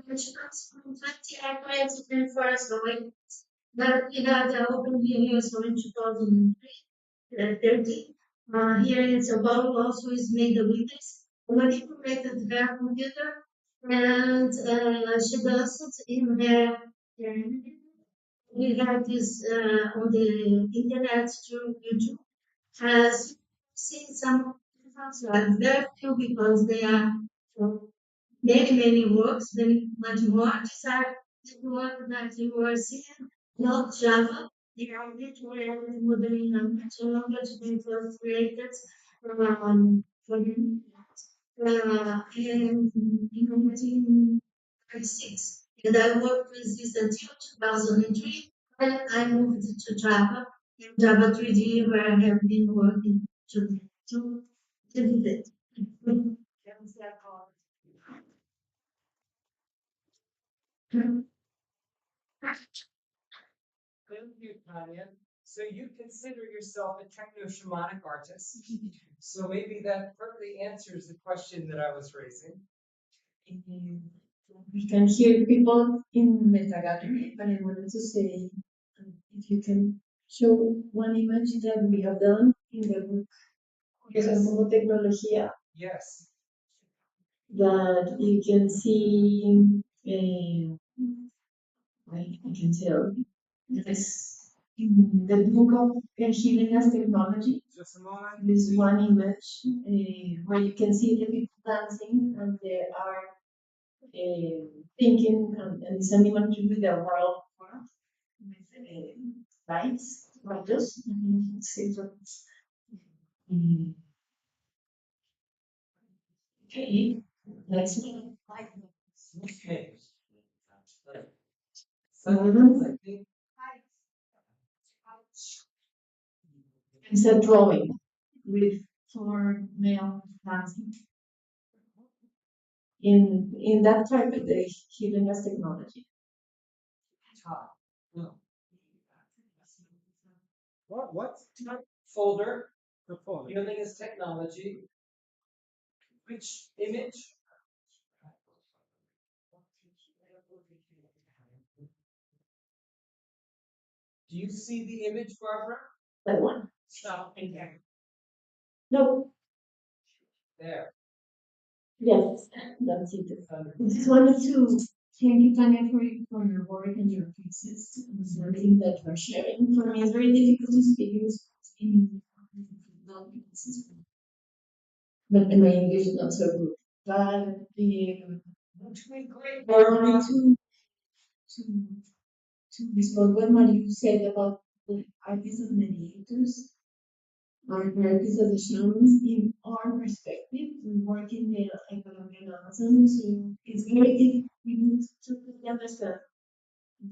Which comes from 20 accolades in forest going. But we had the open years in 2013. Here in São Paulo also is made the witness. Manipulated their computer and she does it in her. We have this on the internet through YouTube. Has seen some very few because they are many works, very much more. These are the work that you are seeing, not Java. They are literally modeling language, a language that was created for in 1996. And I worked with this until 2003. Then I moved to Java, in Java 3D, where I have been working to do that. Thank you, Tanya. So you consider yourself a techno-shamanic artist. So maybe that partly answers the question that I was raising. We can hear people in Meta Gallery, but I wanted to say if you can show one image that we have done in the book, Yes. Tecnologia, Yes. that you can see, I can tell, this in the book of Healing as Technology. Just a moment. This one image where you can see the people dancing and they are thinking, and it's an image with the world with lights, radios. Okay, next one. Okay. It's a drawing with 4 male dancing. In that type of the Healing as Technology. No. What folder? The folder. Healing is technology. Which image? Do you see the image, Barbara? That one. No, in there. No. There. Yes, that's it. Just wanted to thank you, Tania, for your work and your pieces and everything that you're sharing. For me, it's very difficult to speak in but my English is not so good. But I wanted to respond what Malu said about the artists and mediators. Our practice as a shamans in our perspective, we work in the economy and Amazon, so it's very difficult. We need to really understand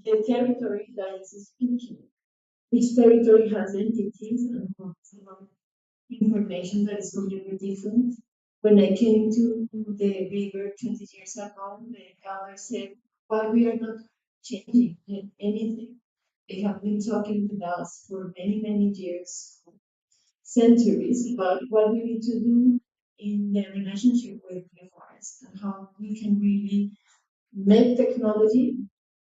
the territory that is speaking. Each territory has entities and information that is completely different. When I came to the river 20 years ago, the elder said, why we are not changing anything? They have been talking to us for many years, centuries, about what we need to do in the relationship with the forest and how we can really make technology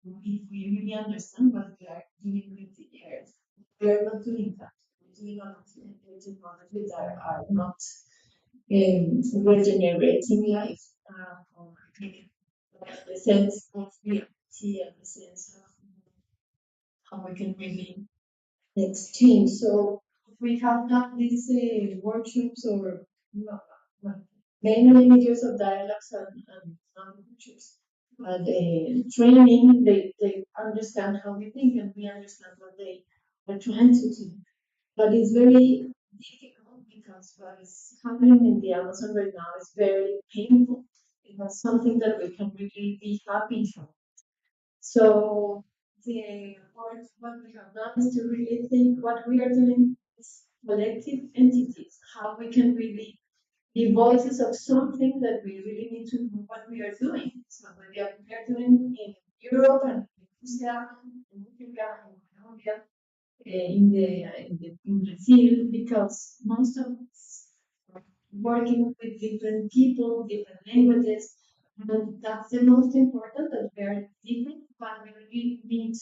if we really understand what we are doing with the earth. We are not doing that. We're doing a lot of technologies that are not regenerating life or the sense of reality and the sense of how we can really exchange. So we have done these workshops or many years of dialogues and workshops. But training, they understand how we think and we understand what they are trying to do. But it's very difficult because what is happening in the Amazon right now is very painful. It's not something that we can really be happy for. So the work, what we have done is to really think what we are doing is collective entities, how we can really the voices of something that we really need to know what we are doing. So what we are doing in Europe and Russia and Africa and Colombia, in Brazil, because most of us are working with different people, different languages, and that's the most important, that we are different, but we really need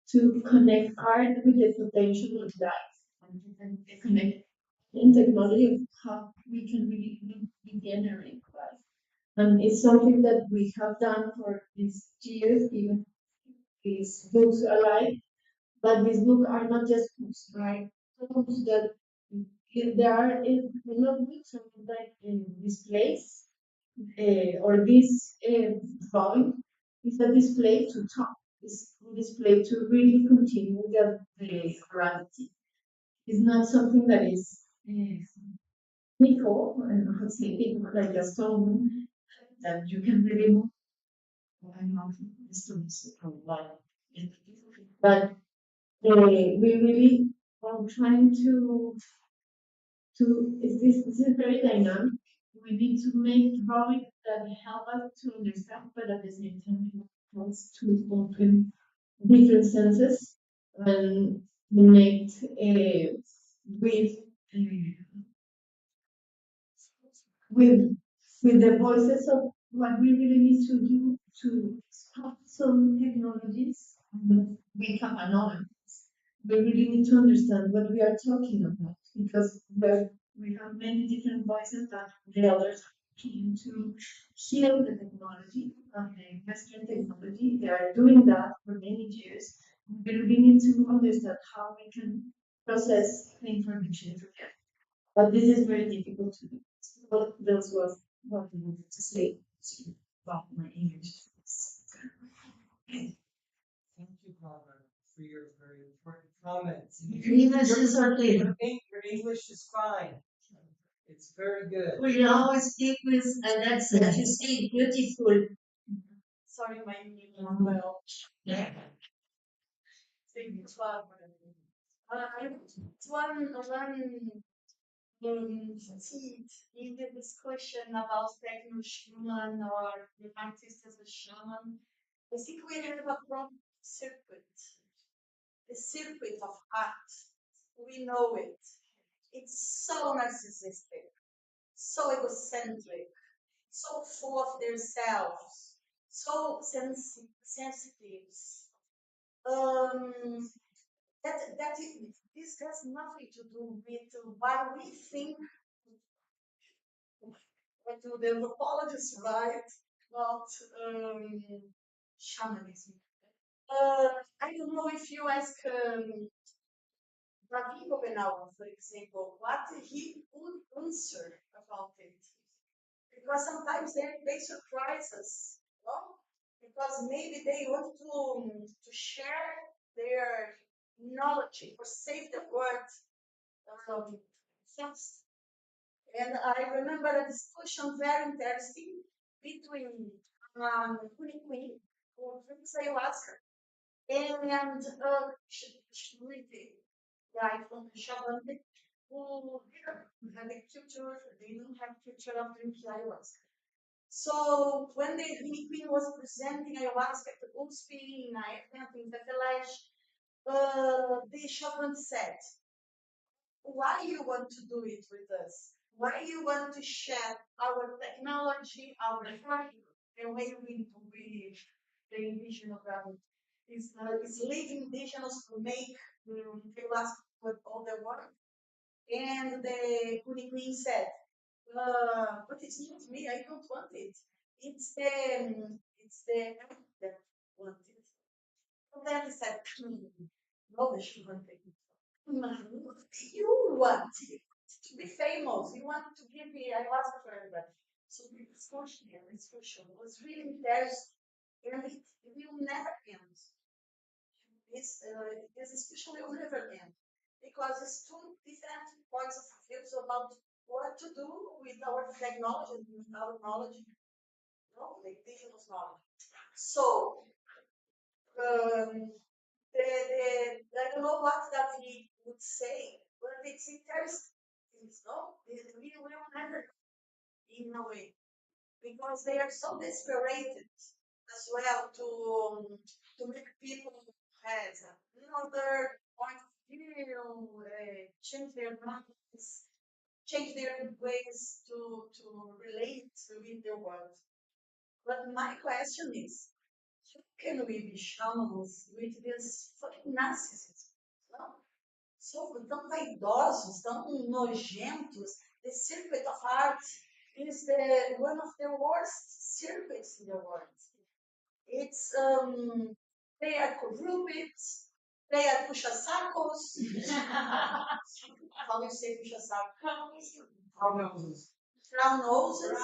to connect art with the potential of life and connect in technology of how we can really regenerate life. And it's something that we have done for these years, even these books alike. But these books are not just books, right? Books that there are not books like in displays, or this drawing is a display to talk. It's a display to really continue the gravity. It's not something that is nickel, and I would say nickel, like a stone that you can really move. I'm not stones from one. But we really are trying to this is very dynamic. We need to make drawings that help us to understand, but at the same time help us to open different senses and connect with uh, with with the voices of what we really need to do to stop some technologies and wake up another. We really need to understand what we are talking about, because we have many different voices that the others came to heal the technology, the Western technology. They are doing that for many years. We really need to understand how we can process the information together. But this is very difficult to do. But this was what I wanted to say about my English. Thank you, Barbara, for your very important comments. English is okay. Your English is fine. It's very good. We always speak with an accent. You speak beautiful. Sorry, my name is well. Yeah. Thank you, Barbara. One seed in the discussion about techno-shaman or the artist as a shaman. I think we have a problem circuit, the circuit of art. We know it. It's so narcissistic, so egocentric, so full of themselves, so sensitive. Um, this has nothing to do with why we think what do the anthropologists write about shamanism. I don't know if you ask David Obenauer, for example, what he would answer about it. Because sometimes they surprise us, no? Because maybe they want to share their knowledge or save the word fast. And I remember a discussion very interesting between Queen, who drinks ayahuasca, and Shruti, guy from Shavante, who didn't have a culture, they don't have culture of drinking ayahuasca. So when the Queen was presenting ayahuasca at the USP in a event in Tetelage, the shaman said, why you want to do it with us? Why you want to share our technology, our the way we the indigenous is leading indigenous to make the last with all the work. And the Queen said, but it's not me, I don't want it. It's the that want it. And then he said, no, they should want it. You want to be famous. You want to give me ayahuasca for everybody. So the discussion was really interesting, and it will never end. This discussion will never end because it's two different points of views about what to do with our technology, with our knowledge, the indigenous knowledge. So I don't know what that he would say, but it's interesting. things, no? We will never, in a way, because they are so desperate as well to make people have another point of view, change their minds, change their ways to relate with the world. But my question is, how can we be shamans with this fucking narcissism? No? So tão vaidosos, tão nojentos. The circuit of art is one of the worst circuits in the world. It's they are corrupted, they are puxa-sacos. How do you say puxa-sacos? Brown noses. Brown noses.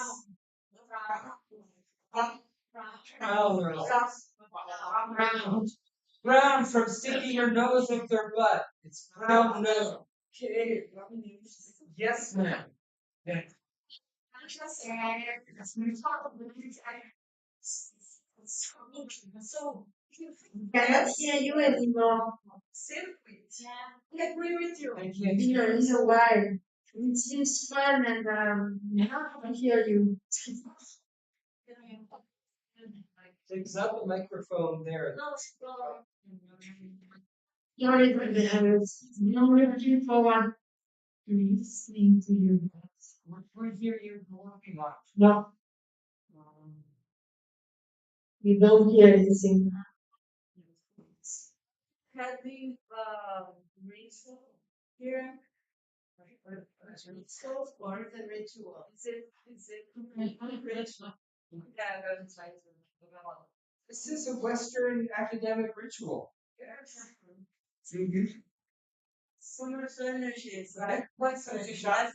Brown from sticking your nose up their butt. It's brown nose. Okay. Yes, ma'am. Yeah. So Cannot hear you anymore. circuit. I agree with you. You know why? It seems fun and I hear you. Fix up the microphone there. No, so Sorry for the others. No, we're looking forward to listening to you. We hear you walking on. No, we don't hear anything. having ritual here. So far the ritual. Is it ritual? Yeah, I'm gonna try to develop. This is a Western academic ritual. Yes. So much energy. Right. What's So the she shot? shot-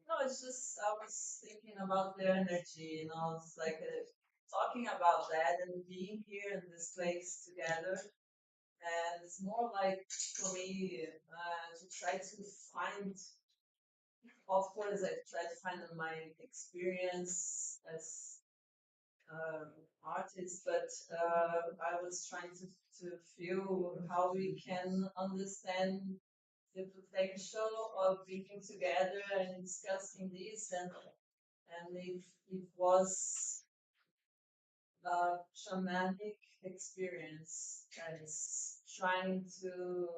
No, it's just I was thinking about the energy, it's like talking about that and being here in this place together. And it's more like for me to try to find, of course, I try to find my experience as artist, but I was trying to feel how we can understand the potential of being together and discussing this, and if it was a shamanic experience and it's trying to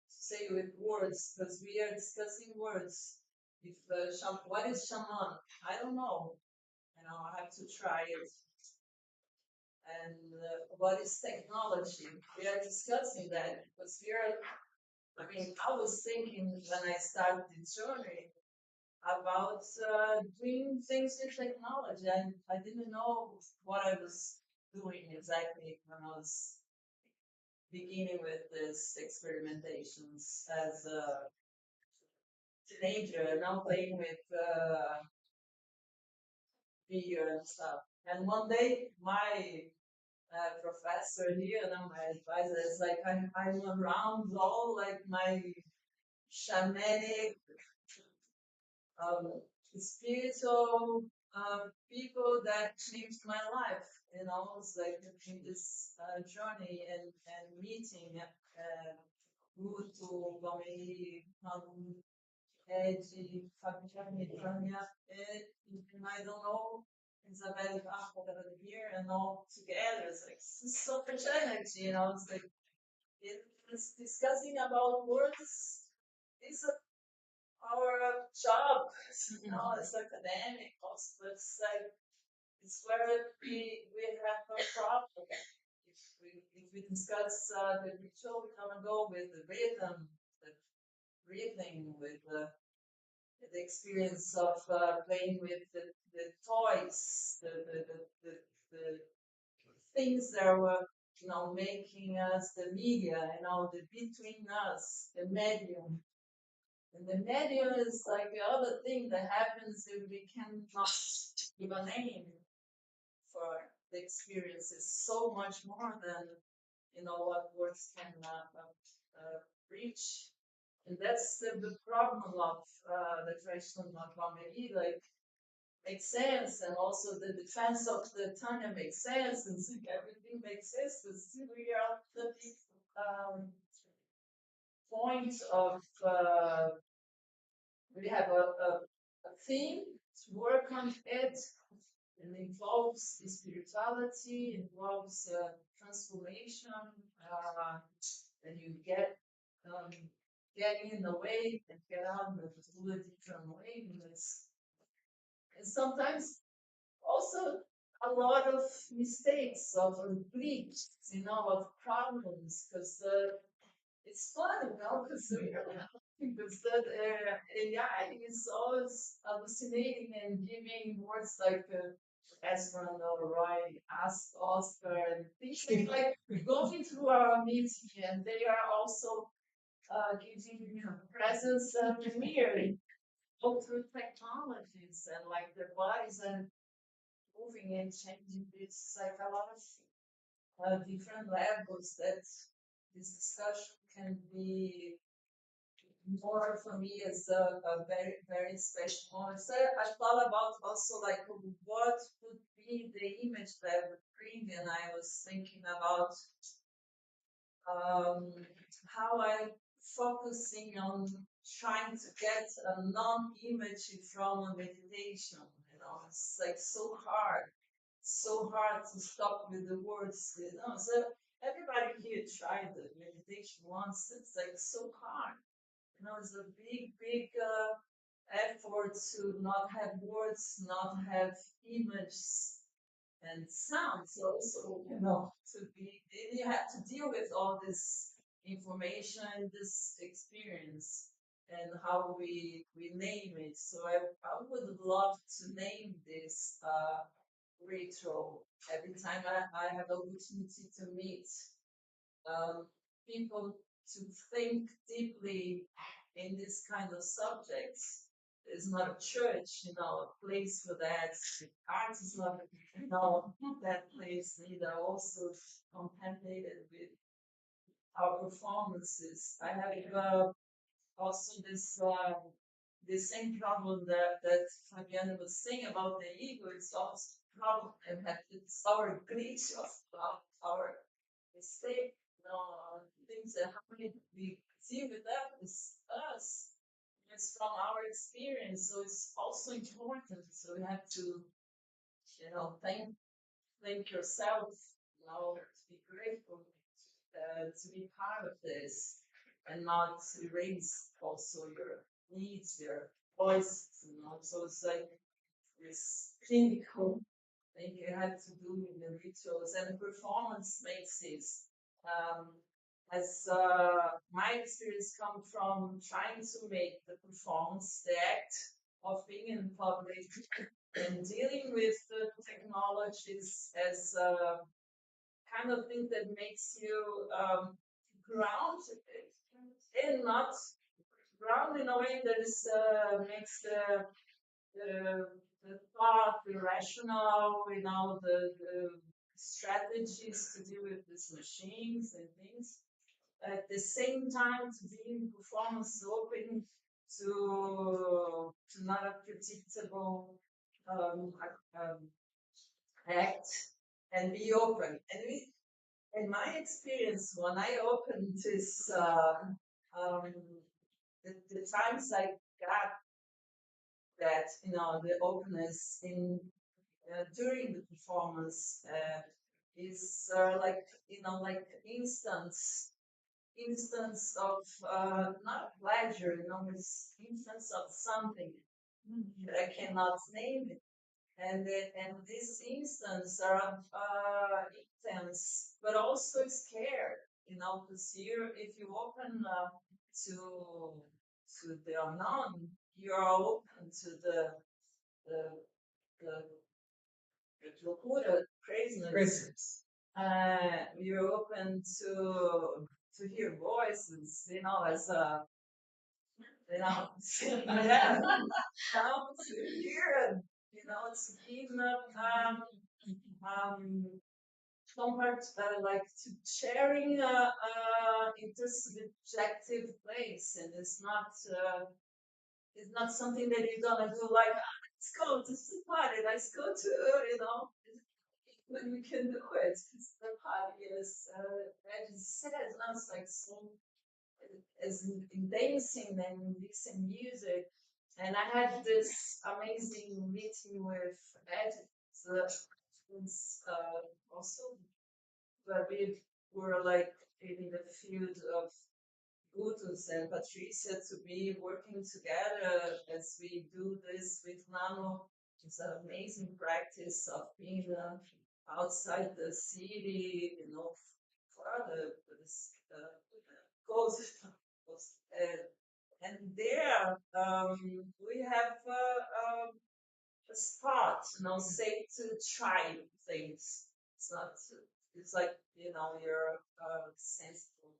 say with words, because we are discussing words. If what is shaman? I don't know. I have to try it. And what is technology? We are discussing that because I was thinking when I started the journey about doing things with technology. I didn't know what I was doing exactly when I was beginning with these experimentations as a teenager, now playing with video and stuff. And one day, my professor here, my advisor, is like, I'm around all like my shamanic, spiritual people that changed my life. It's like in this journey and meeting Guto, Walmeiri, Malu, Fabiane, Tania, and I don't know, Isabelle Arvers here, and all together. It's like so much energy, It's like it's discussing about words is our job, it's academic also, but it's like it's where we have a problem. If we discuss the ritual, we're gonna go with the rhythm, the breathing, with the experience of playing with the toys, the things that were making us the media, the between us, the medium. And the medium is like the other thing that happens if we cannot give a name for the experience. It's so much more than what words can reach. And that's the problem of the traditional Walmeiri. Like makes sense, and also the defense of the Tanya makes sense, and so everything makes sense, but still we are at the point of we have a theme to work on it, and involves spirituality, involves transformation, and you get in the way and get out with a totally different way. And sometimes also a lot of mistakes, of leaks, of problems, because it's fun, because that AI is always hallucinating and giving words like astronaut, Roy, ask Oscar, and things like going through our meeting, and they are also giving presence weird go through technologies and like their bodies and moving and changing. It's like a lot of different levels that this discussion can be more for me as a very, very special moment. So I thought about also like what would be the image that would bring, and I was thinking about how I'm focusing on trying to get a non-image from a meditation. It's like so hard to stop with the words. So everybody here tried the meditation once. It's like so hard. It's a big effort to not have words, not have images and sounds also, to be, you have to deal with all this information, this experience, and how we name it. So I would love to name this ritual every time I have the opportunity to meet people to think deeply in this kind of subjects. It's not a church, a place for that. Art is not, that place either. Also contaminated with our performances. I have also the same problem that Fabiane was saying about the ego. It's also a problem, and it's our glitch of our mistake. Things that how we see with that is us. It's from our experience, so it's also important. So you have to, thank yourself, to be grateful, to be part of this, and not erase also your needs, your voice. So it's like this clinical thing you have to do in the rituals, and the performance makes this. As my experience come from trying to make the performance, the act of being in public and dealing with the technologies as a kind of thing that makes you ground and not ground in a way that is makes the thought, the rational, the strategies to deal with these machines and things. At the same time, to be in performance open to not a predictable act, and be open. And in my experience, when I opened this, the times I got that, the openness in during the performance is like instance of not pleasure, it's instance of something that I cannot name it. And this instance are intense, but also scared, because if you open to the unknown, you are open to the Cura, craziness. You're open to hear voices, as a yeah, to hear, to give comfort, like to sharing in this subjective place, and it's not something that you're gonna do like let's go, this is a party, let's go to, when we can do it. The party is, that is set us like so, as in dancing and listening music. And I had this amazing meeting with Ed, also, but we were like in the field of Gutos and Patricia to be working together as we do this with Nano. It's an amazing practice of being outside the city, for the coast. And there we have a spot, safe to try things. It's not, it's like, you're sensible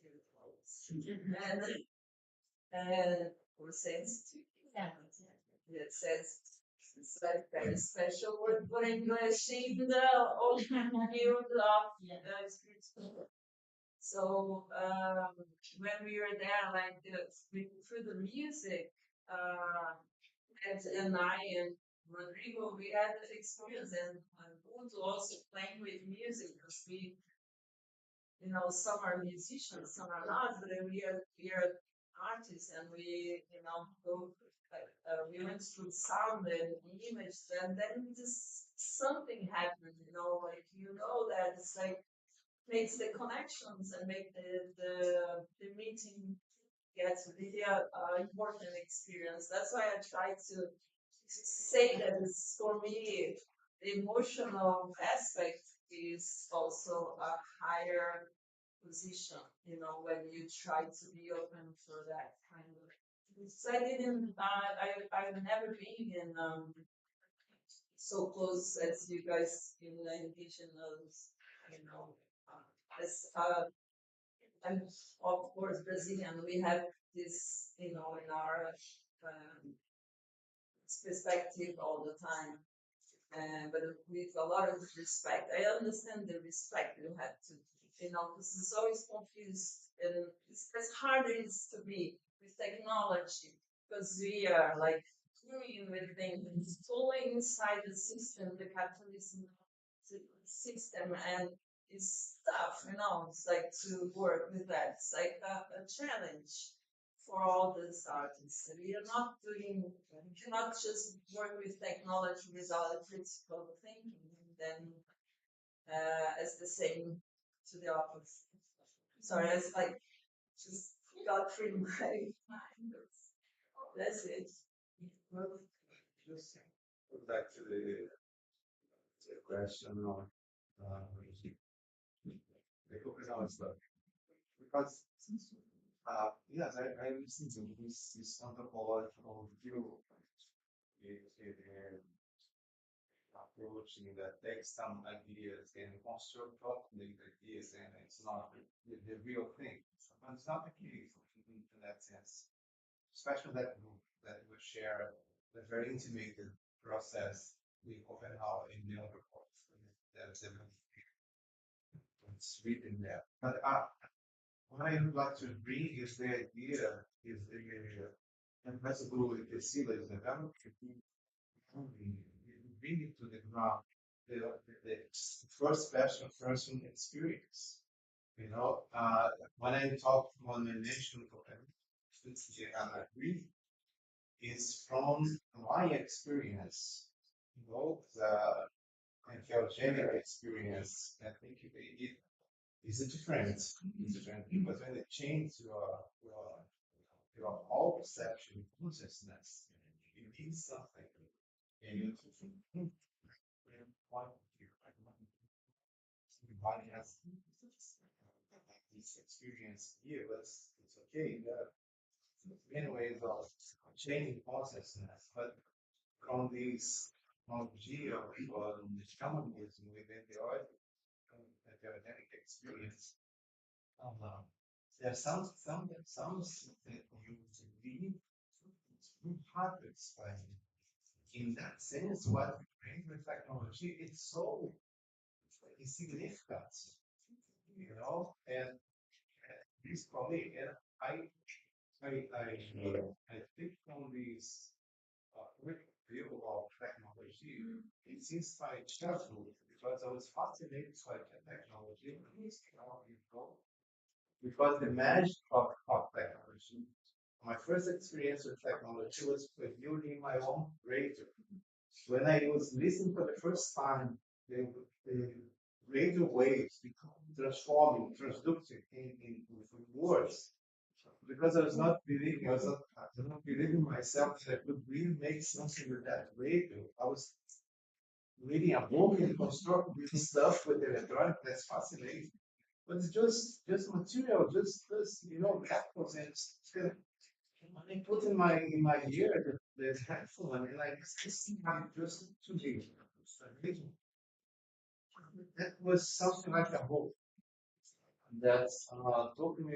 to the clothes. And we're sensitive. It says it's like very special word for English in the old field of spiritual. So when we were there, like through the music, Ed and I and Rodrigo, we had that experience, and Guto also playing with music because we, some are musicians, some are not, but we are artists, and we, go. We went through sound and image, and then just something happened, that it's like makes the connections and make the meeting gets really important experience. That's why I try to say that it's, for me, the emotional aspect is also a higher position, when you try to be open for that kind of. So I didn't, I've never been in so close as you guys in the indigenous, as I'm of course Brazilian. We have this, in our perspective all the time, but with a lot of respect. I understand the respect you have to, because it's always confused, and it's as hard as it is to be with technology, because we are like doing with things, totally inside the system, the capitalism system, and it's tough, it's like to work with that. It's like a challenge for all these artists. We are not doing, you cannot just work with technology without critical thinking, and then as the same to the opposite. Sorry, it's like just got through my mind. That's it. Just go back to the question of the Copenhagen stuff. Because yes, I listen to this anthropological view, approaching that takes some ideas and construct these ideas, and it's not the real thing. But it's not the case in that sense, especially that group that we share the very intimate process with Copenhagen in the other parts. That's it's written there. But what I would like to bring is the idea, is the and that's a group with the Cila is the bring it to the ground, the first person experience. When I mention and I agree, is from my experience, the anthropogenic experience. I think it is different. Because when it changes your whole perception, consciousness, it means something. And you think, why has this experience here? But it's okay. There are many ways of changing consciousness, but from this technology of shamanism within the theoretic experience, there's some that you believe hard to explain. In that sense, what we bring with technology, it's so insignificant, and this for me, and I think from this view of technology is since my childhood, because I was fascinated by technology, because the magic of technology. My first experience with technology was building my own radio. When I was listening for the first time, the radio waves transforming, transducing in words, because I was not believing, I was not believing myself that I could really make something with that radio. I was reading a book and constructing stuff with electronic. That's fascinating. But it's just material, just capitals and still. I put in my ear the headphone and like listening just to me. That was something like a book that took me,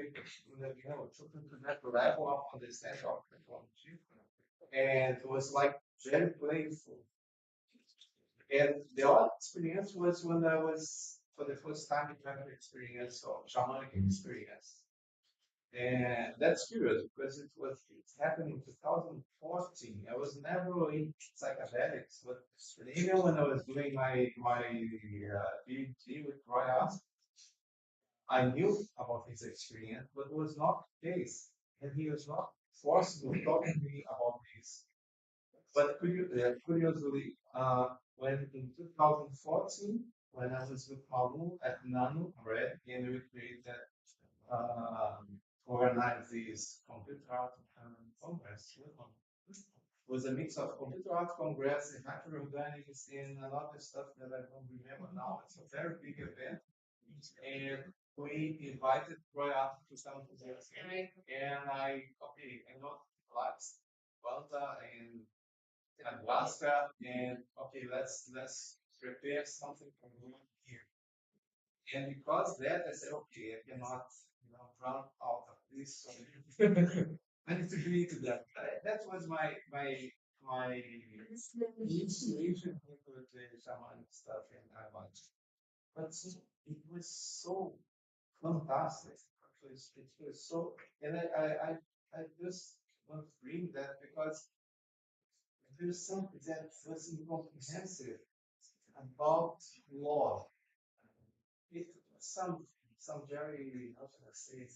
took me to that level of understanding of technology, and it was like very playful. And the other experience was when I was for the first time having experience of shamanic experience. And that's curious because it's happened in 2014. I was never in psychedelics, but even when I was doing my PhD with Roy Asp, I knew about his experience, but it was not the case. And he was not forcibly talking to me about this. But curiously, when in 2014, when I was with Malu at Nano, right, and we created, organized this computer art congress. It was a mix of computer art congress and hacker organics and a lot of stuff that I don't remember now. It's a very big event. And we invited Roy Arthur to come to the event. And I know lots, Balta and Alaska, and let's prepare something for you here. And because that, I said, okay, I cannot, run out of this. So I need to be to that. That was my initiation into the shamanic stuff and I watched. But it was so fantastic. It was so, and I just want to bring that because there's something that was incomprehensive about law. It some very how should I say it?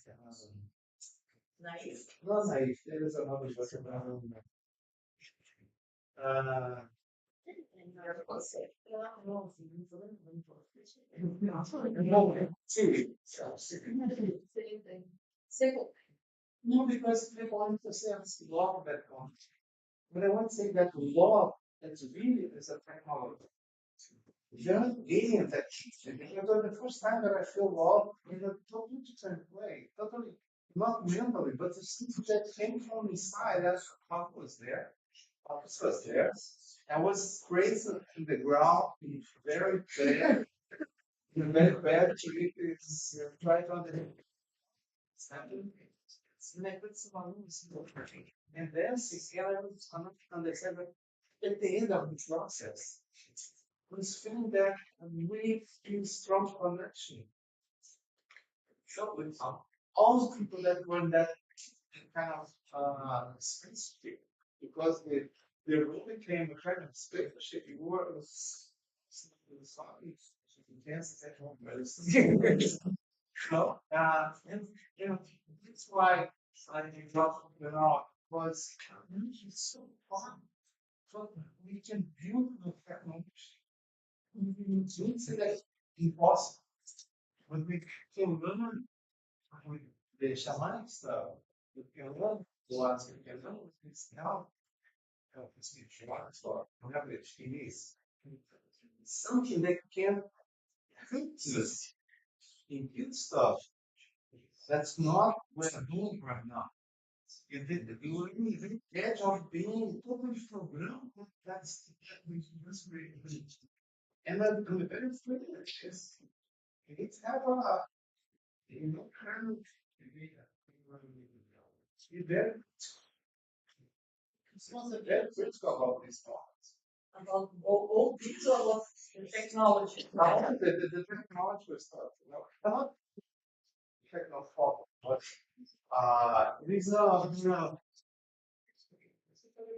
Naive. Not naive. There is another word about no, see, Same thing. Simple. no, because people want to say it's law that one. But I want to say that law that's really is a technology. You're alien that because the first time that I feel law in a totally different way, totally not mentally, but the things that came from inside. That's what was there. What was there. I was crazy in the ground, very bad, very bad to read this, try to understand. And then I was understand that at the end of the process, I was feeling that a really strong connection. So with all the people that were in that kind of spaceship, because the room became a kind of spaceship. You were intense at home, but it's no, and that's why I developed was it's so fun. So we can build the technology. We don't say that impossible, but we can learn with the shamanic stuff. We can learn what we can learn with this now. Spiritual, whatever it is, something that can help us in good stuff. That's not what I'm doing right now. You did the edge of being totally programmed. That's that we just really. And I'm very privileged. It's have a kind of be very very critical about these topics. About all these about technology. The technology stuff, not techno but it is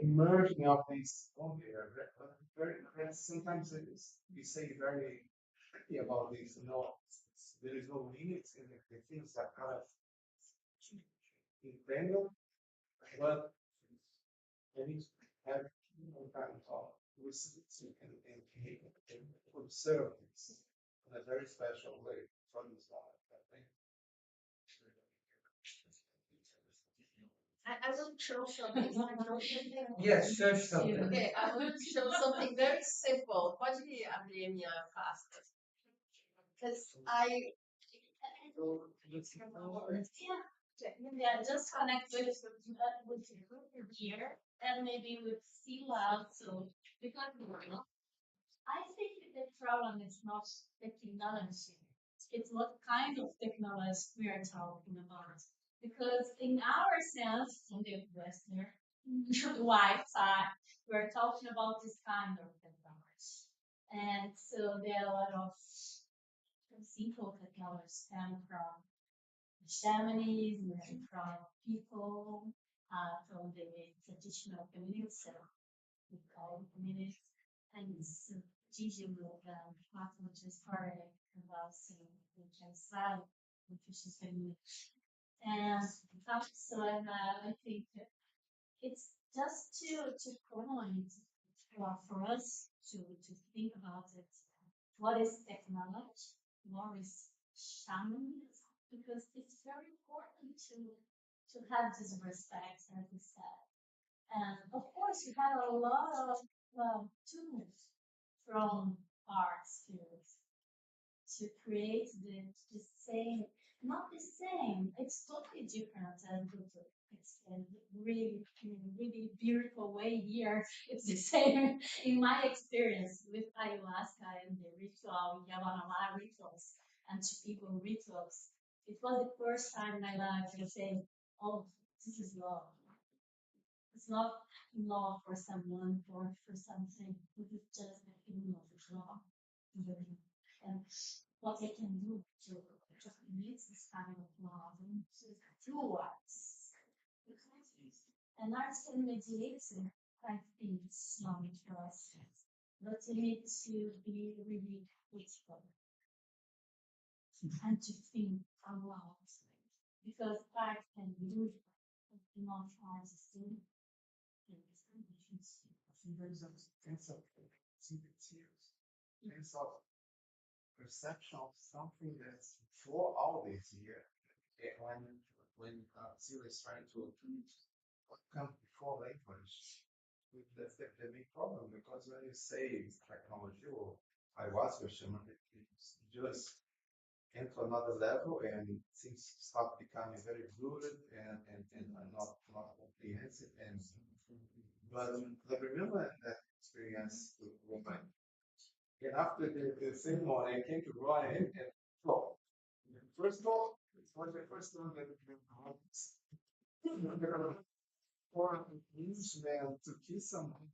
merging of these there. Sometimes we say very tricky about this. There is no limits in the things that kind of entangled, but I need to have some kind of research and observe this in a very special way from this life, I think. I will show something. Yes, show something. Okay, I will show something very simple. Pode abrir a minha pasta. Because Yeah, just connect with here and maybe with Cila also, because I think the problem is not the technology. It's what kind of technology we are talking about. Because in our sense, in the Western Wi-Fi, we're talking about this kind of technology. And so there are a lot of simple technologies come from shamanism and from people, from the traditional communities, we call communities, and so digital technologies for about we can sell, which is family. And so I think it's just to point for us to think about it. What is technology? What is shamanism? Because it's very important to have this respect, as we said. And of course, we had a lot of tools from arts fields to create the same, not the same, it's totally different and it's a really, really beautiful way here. It's the same in my experience with ayahuasca and the ritual, Yavanamala rituals and Chipico rituals. It was the first time in my life to say, oh, this is love. It's not love for someone or for something. It is just the feeling of love. And what I can do to create this kind of love through arts. And arts can mediate, I think, it's not for us. But you need to be really peaceful and to think a lot. Because art can be beautiful, not arts still. There's a sense of sense of perception of something that's for all this year. When Cila is trying to come before language, that's the big problem, because when you say technology or ayahuasca shaman, it's just into another level and things start becoming very fluid and not comprehensive. But I remember that experience with women. And after the ceremony, I came to Ryan and talk. First of all, it was the first time that for an Englishman to kiss someone,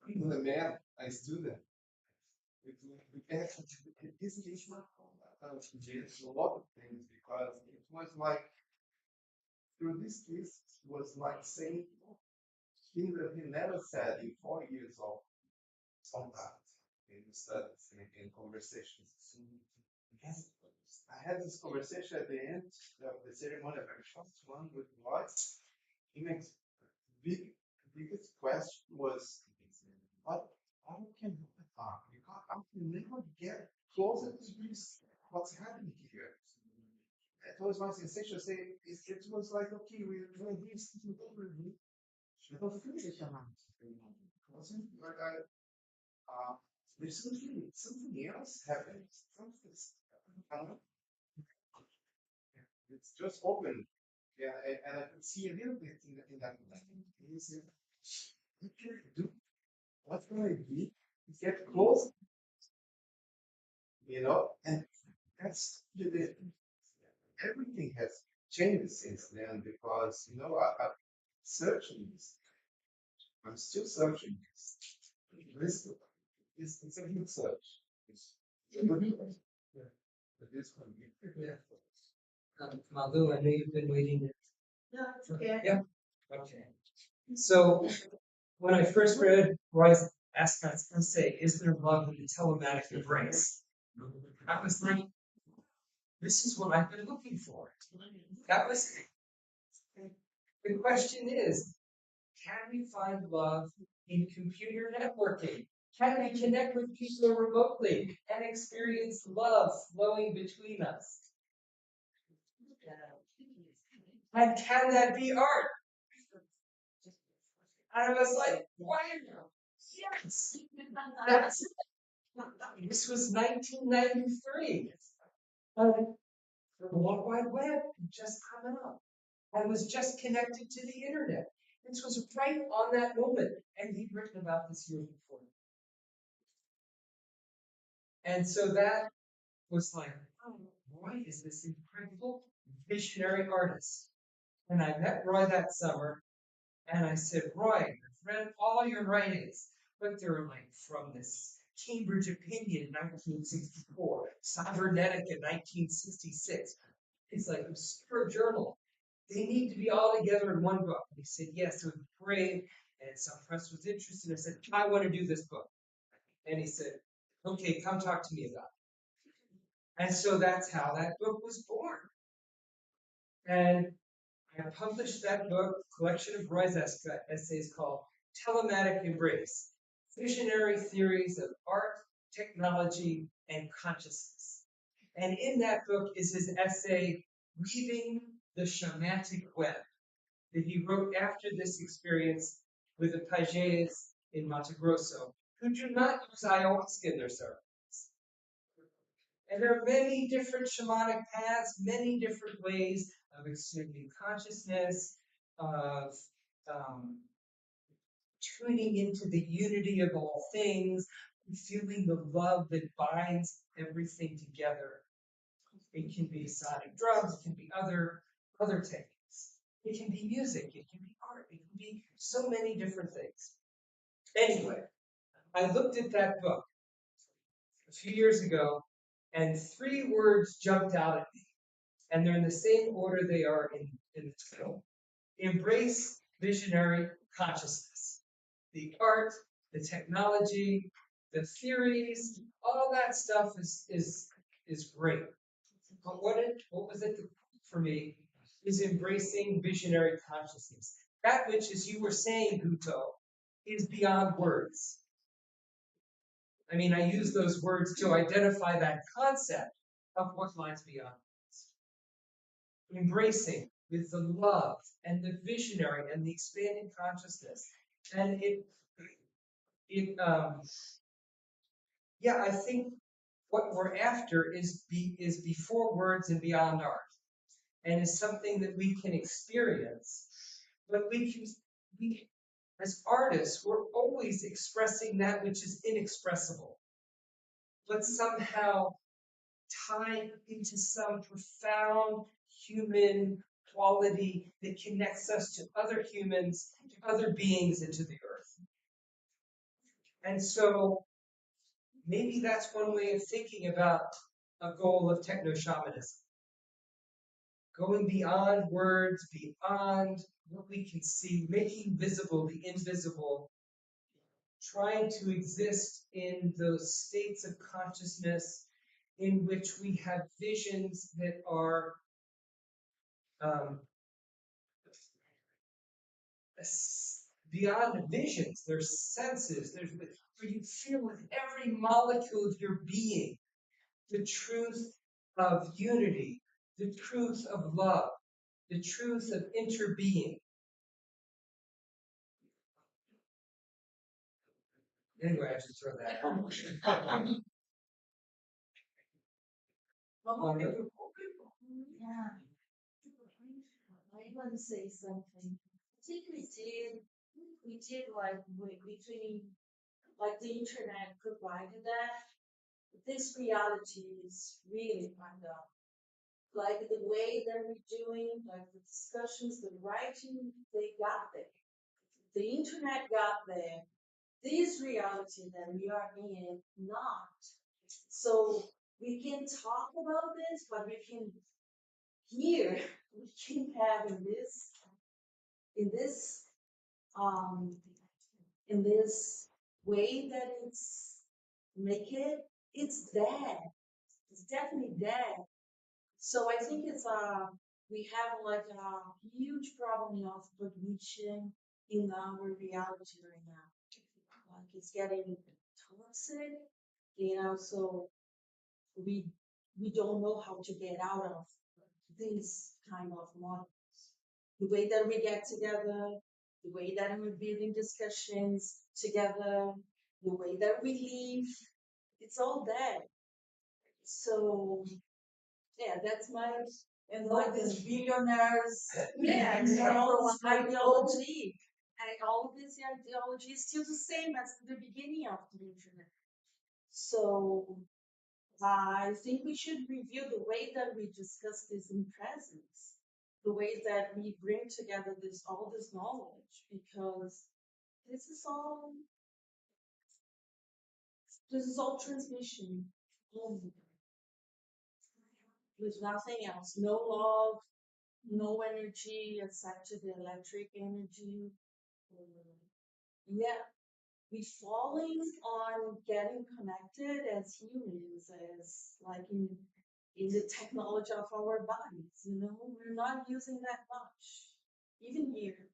the man, a student, it this case changed a lot of things, because it was like, through this case, it was like saying things that he never said in 4 years of contact in studies in conversations. Yes, I had this conversation at the end of the ceremony, a very short one with Rod. He makes biggest question was, what can you talk? Because I can never get closer to this, what's happening here. It was my sensation. Say it was like, okay, we're doing this over here. I don't feel it wasn't like there's something else happening. It's just open. Yeah, and I could see a little bit in that. What can I do? What can I do? Get close. And that's everything has changed since then, because I'm searching this. I'm still searching this. It's a huge search. Malu, I know you've been waiting. No, it's okay. Yeah. Okay. So when I first read Roy's Ascot's essay, Is There Love in the Telematic Embrace? I was like, this is what I've been looking for. That was the question is, can we find love in computer networking? Can we connect with people remotely and experience love flowing between us? And can that be art? And I was like, wow, yes, that's it. This was 1993. The World Wide Web had just come out. I was just connected to the internet. This was right on that moment. And he'd written about this years before. And so that was like, oh, Roy is this incredible visionary artist. And I met Roy that summer, and I said, Roy, I've read all your writings, but they're like from this Cambridge Opinion 1964, Cybernetica 1966. It's like a super journal. They need to be all together in one book. And he said, yes, it would be great. And some press was interested. I said, I want to do this book. And he said, okay, come talk to me about it. And so that's how that book was born. And I published that book, collection of Roy's essays called Telematic Embrace, Visionary Theories of Art, Technology, and Consciousness. And in that book is his essay, Weaving the Shamanic Web, that he wrote after this experience with the Pages in Mato Grosso, who do not use ayahuasca in their ceremonies. And there are many different shamanic paths, many different ways of extending consciousness, of tuning into the unity of all things, feeling the love that binds everything together. It can be sonic drugs, it can be other techniques. It can be music, it can be art, it can be so many different things. Anyway, I looked at that book a few years ago, and 3 words jumped out at me. And they're in the same order they are in the title. Embrace visionary consciousness. The art, the technology, the theories, all that stuff is great. But what was it for me is embracing visionary consciousness. That which, as you were saying, Guto, is beyond words. I mean, I use those words to identify that concept of what lies beyond words. Embracing with the love and the visionary and the expanding consciousness. And I think what we're after is before words and beyond art, and is something that we can experience. But we as artists, we're always expressing that which is inexpressible, but somehow tied into some profound human quality that connects us to other humans, to other beings, and to the earth. And so maybe that's one way of thinking about a goal of techno-xamanism. Going beyond words, beyond what we can see, making visible the invisible, trying to exist in those states of consciousness in which we have visions that are beyond visions. There's senses. There's where you feel with every molecule of your being the truth of unity, the truth of love, the truth of interbeing. Anyway, I should throw that out. Yeah. I want to say something. I think we did like between like the internet provided that. This reality is really kind of like the way that we're doing, like the discussions, the writing, they got there. The internet got there. This reality that we are in, not. So we can talk about this, but we can hear, we can have in this in this way that it's make it, it's dead. It's definitely dead. So I think we have like a huge problem of cognition in our reality right now. Like it's getting toxic, so we don't know how to get out of this kind of models. The way that we get together, the way that we're building discussions together, the way that we live, it's all there. So yeah, that's my And all these billionaires. yeah, and all this ideology. And all of this ideology is still the same as the beginning of the internet. So I think we should review the way that we discuss this in presence, the way that we bring together all this knowledge, because this is all transmission. There's nothing else. No love, no energy except to the electric energy. Yeah, we're falling on getting connected as humans, as like in the technology of our bodies. We're not using that much, even here,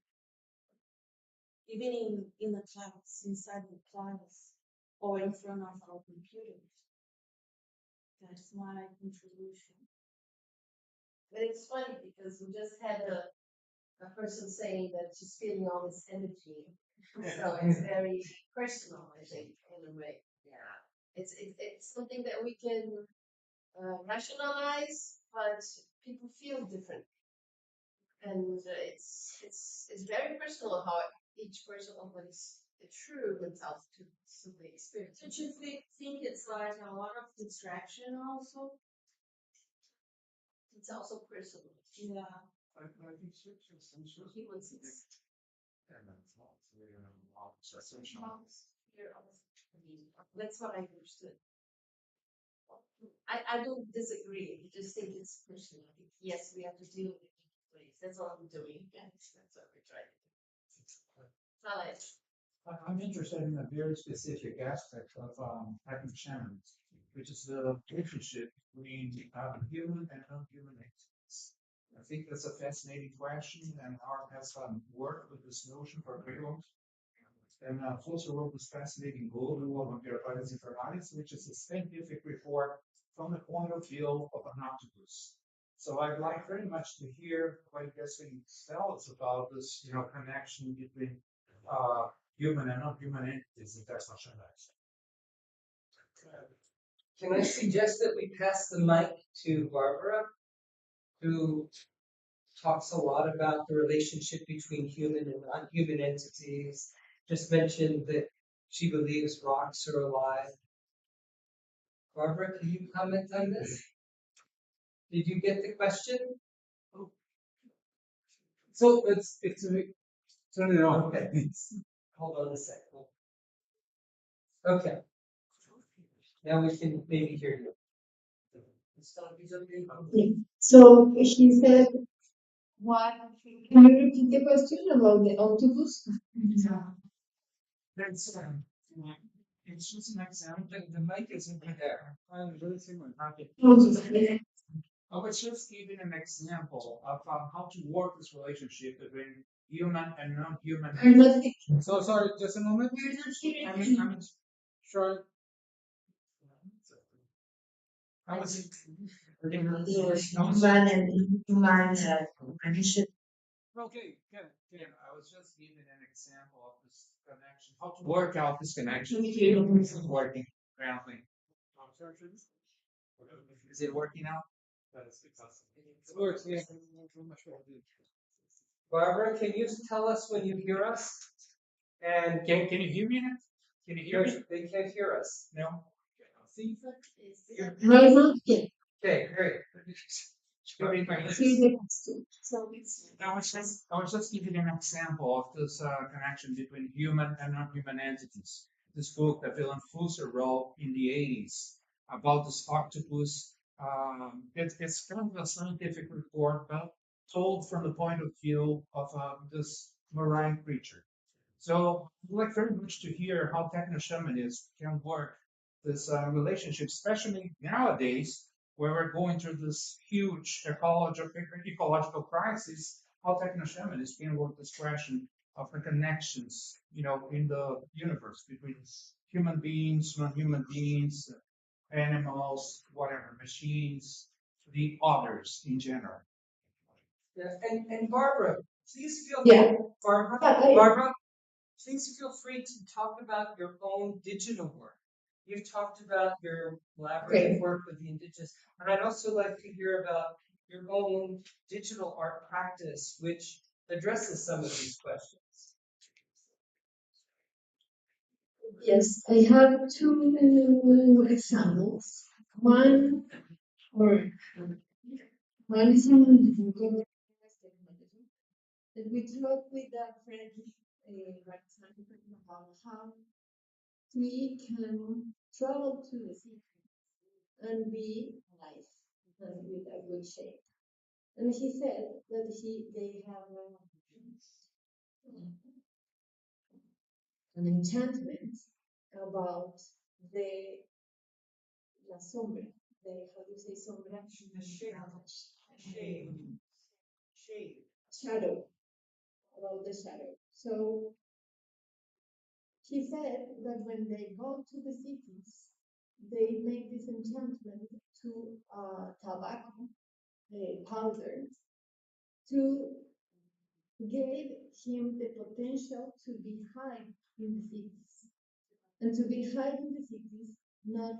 even in the class, inside the class, or in front of our computers. That's my contribution. But it's funny because we just had a person saying that she's feeling all this energy. So it's very personal, I think, in a way. Yeah. It's something that we can rationalize, but people feel different. And it's very personal how each person opens the true themselves to the experience. Don't you think it's like a lot of distraction also? It's also personal. Yeah. I think Humans, that's what I understood. I don't disagree. I just think it's personal. I think, yes, we have to deal with it. Please. That's what I'm doing. Yes, that's what we're trying to do. Knowledge. I'm interested in a very specific aspect of Tecno-xamanism, which is the relationship between human and non-human entities. I think that's a fascinating question, and Art has worked with this notion for a very long time. And also wrote this fascinating book on Rituais Informatics, which is a scientific report from the point of view of an octopus. So I'd like very much to hear what you guys can tell us about this, connection between human and non-human entities in Tecno-xamanism. Can I suggest that we pass the mic to Barbara, who talks a lot about the relationship between human and non-human entities? Just mentioned that she believes rocks are alive. Barbara, can you comment on this? Did you get the question? So it's turn it on. Okay. Hold on a second. Okay. Now we can maybe hear you. So she said, "Why? Can you repeat the question about the octopus?" That's it's just an example. The mic isn't there. I'm really similar. I was just giving an example of how to work this relationship between human and non-human. So sorry, just a moment. I'm sure. I was. Human and human relationship. Okay, good. I was just giving an example of this connection. How to work out this connection. Working apparently. Is it working out? It works, yeah. Barbara, can you tell us when you hear us? And Can you hear me? Can you hear me? they can't hear us. No. Right now, yeah. Okay, great. I was just giving an example of this connection between human and non-human entities. This book that Willem Flusser wrote in the 80s about this octopus. It's kind of a scientific report, but told from the point of view of this marine creature. So I'd like very much to hear how techno-shamanists can work this relationship, especially nowadays where we're going through this huge ecological crisis, how techno-shamanists can work this question of the connections, in the universe between human beings, non-human beings, animals, whatever, machines, the others in general. Yeah, and Barbara, please feel Yeah. Barbara, please feel free to talk about your own digital work. You've talked about your collaborative work with the indigenous, and I'd also like to hear about your own digital art practice, which addresses some of these questions. Yes, I have two examples. One is on that we talked with a friend about how we can travel to the city and be alive and with a good shape. And he said that they have an enchantment about the la sombra, how do you say sombra? Shadow, about the shadow. So he said that when they go to the cities, they make this enchantment to tobacco powder to give him the potential to be high in the cities. And to be high in the cities, not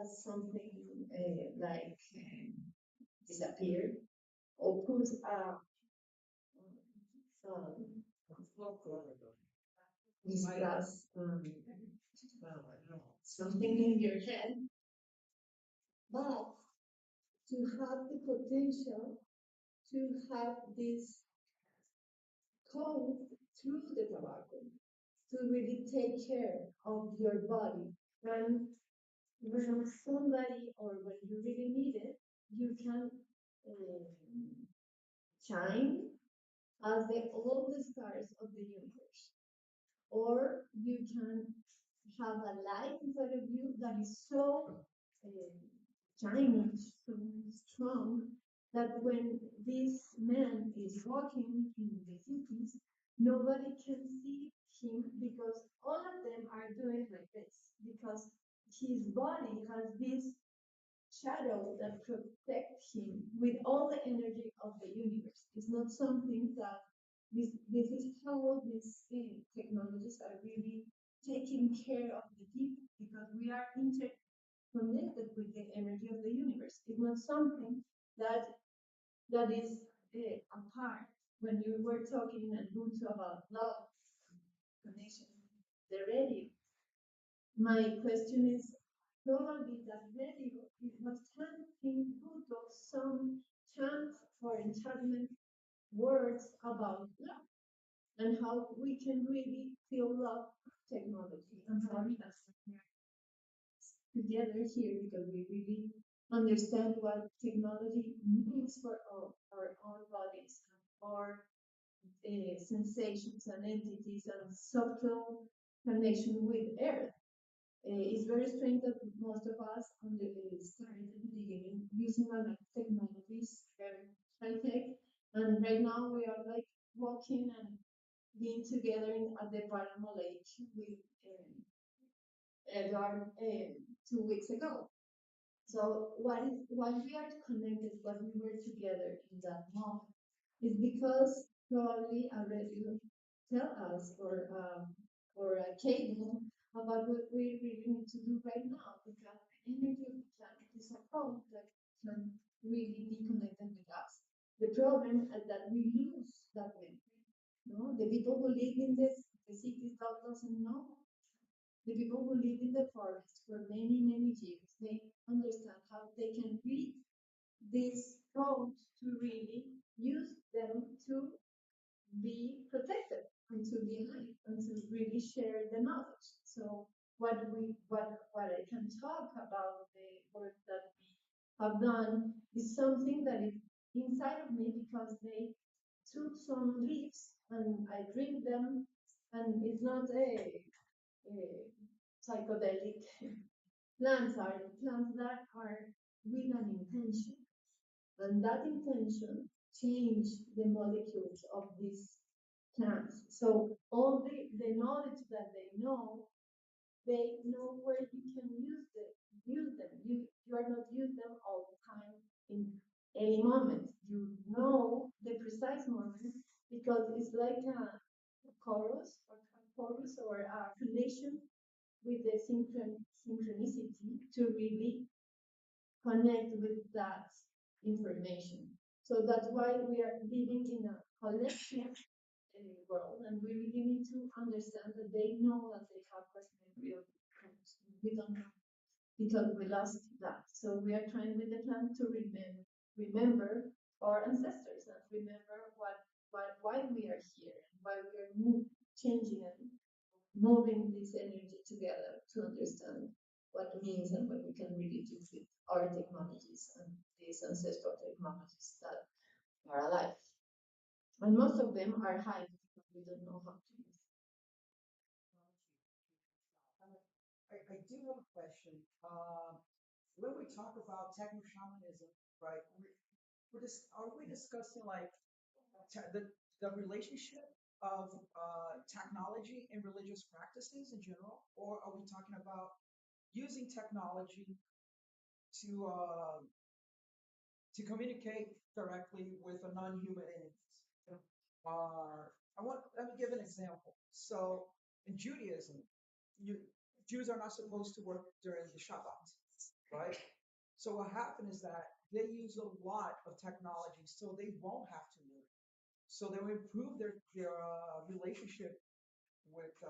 as something like disappear or put something in your head, but to have the potential to have this code through the tobacco to really take care of your body. And when somebody or when you really need it, you can shine as all the stars of the universe. Or you can have a light inside of you that is so shining, so strong, that when this man is walking in the cities, nobody can see him because all of them are doing like this, because his body has this shadow that protects him with all the energy of the universe. It's not something that this is how these technologies are really taking care of the people, because we are interconnected with the energy of the universe. It's not something that is apart. When you were talking at Guto about love, connection, the radio. My question is probably that radio is not chanting Guto some chant or enchantment words about love and how we can really feel love technology and how that's together here because we really understand what technology means for our own bodies and our sensations and entities and subtle connection with earth. It's very strange that most of us started at the beginning using a lot of technologies, very high tech, and right now we are like walking and being together at the Paramo Lake with Edward 2 weeks ago. So why we are connected, why we were together in that moment, is because probably a radio tell us or a cable about what we really need to do right now, because the energy of the planet is a code that can really be connected with us. The problem is that we lose that energy. No, the people who live in the cities doesn't know. The people who live in the forest for many, many years, they understand how they can read these codes to really use them to be protected and to be alive and to really share the knowledge. So what I can talk about the work that we have done is something that is inside of me because they took some leaves and I drink them And it's not a psychedelic plants are plants that are with an intention. And that intention change the molecules of these plants. So all the knowledge that they know where you can use them. You are not use them all the time in any moment. You know the precise moment because it's like a chorus or a connection with the synchronicity to really connect with that information. So that's why we are living in a collective world, and we really need to understand that they know that they have that memory of crimes. We don't know because we lost that. So we are trying with the plan to remember our ancestors and remember why we are here and why we are changing and moving this energy together to understand what it means and what we can really do with our technologies and these ancestral technologies that are alive. And most of them are hidden because we don't know how to use them. I do have a question. When we talk about techno-shamanism, right, are we discussing like the relationship of technology and religious practices in general, or are we talking about using technology to communicate directly with a non-human entity? Let me give an example. So in Judaism, Jews are not supposed to work during the Shabbat, right? So what happened is that they use a lot of technology so they won't have to move. So they will improve their relationship with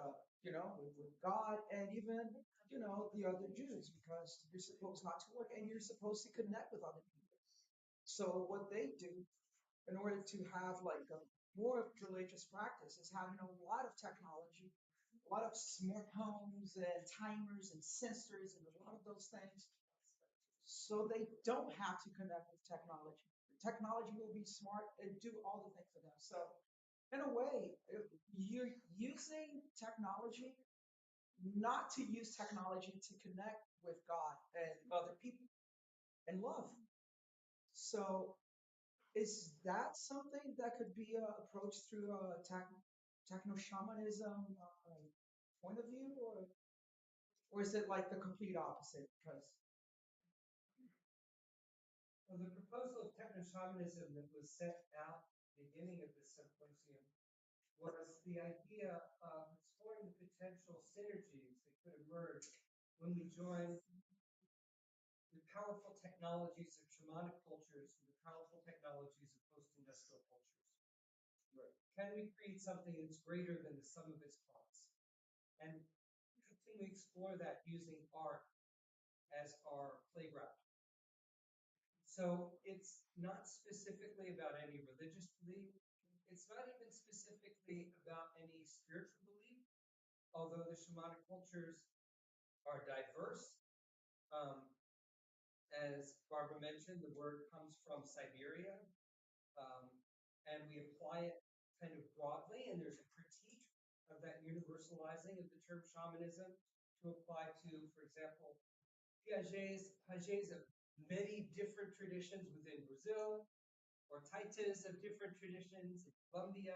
with God and even the other Jews, because you're supposed not to work and you're supposed to connect with other people. So what they do in order to have like a more religious practice is having a lot of technology, a lot of smart homes and timers and sensors and a lot of those things, so they don't have to connect with technology. Technology will be smart and do all the things for them. So in a way, you're using technology not to use technology to connect with God and other people and love. So is that something that could be approached through a techno-shamanism point of view, or is it like the complete opposite? Because well, the proposal of techno-shamanism that was set out at the beginning of the symposium was the idea of exploring the potential synergies that could emerge when we join the powerful technologies of shamanic cultures with the powerful technologies of post-industrial cultures. Right. Can we create something that's greater than the sum of its parts? And can we explore that using art as our playground? So it's not specifically about any religious belief. It's not even specifically about any spiritual belief, although the shamanic cultures are diverse. As Barbara mentioned, the word comes from Siberia, and we apply it kind of broadly, and there's a critique of that universalizing of the term shamanism to apply to, for example, Pajés of many different traditions within Brazil, or Taitas of different traditions in Colombia,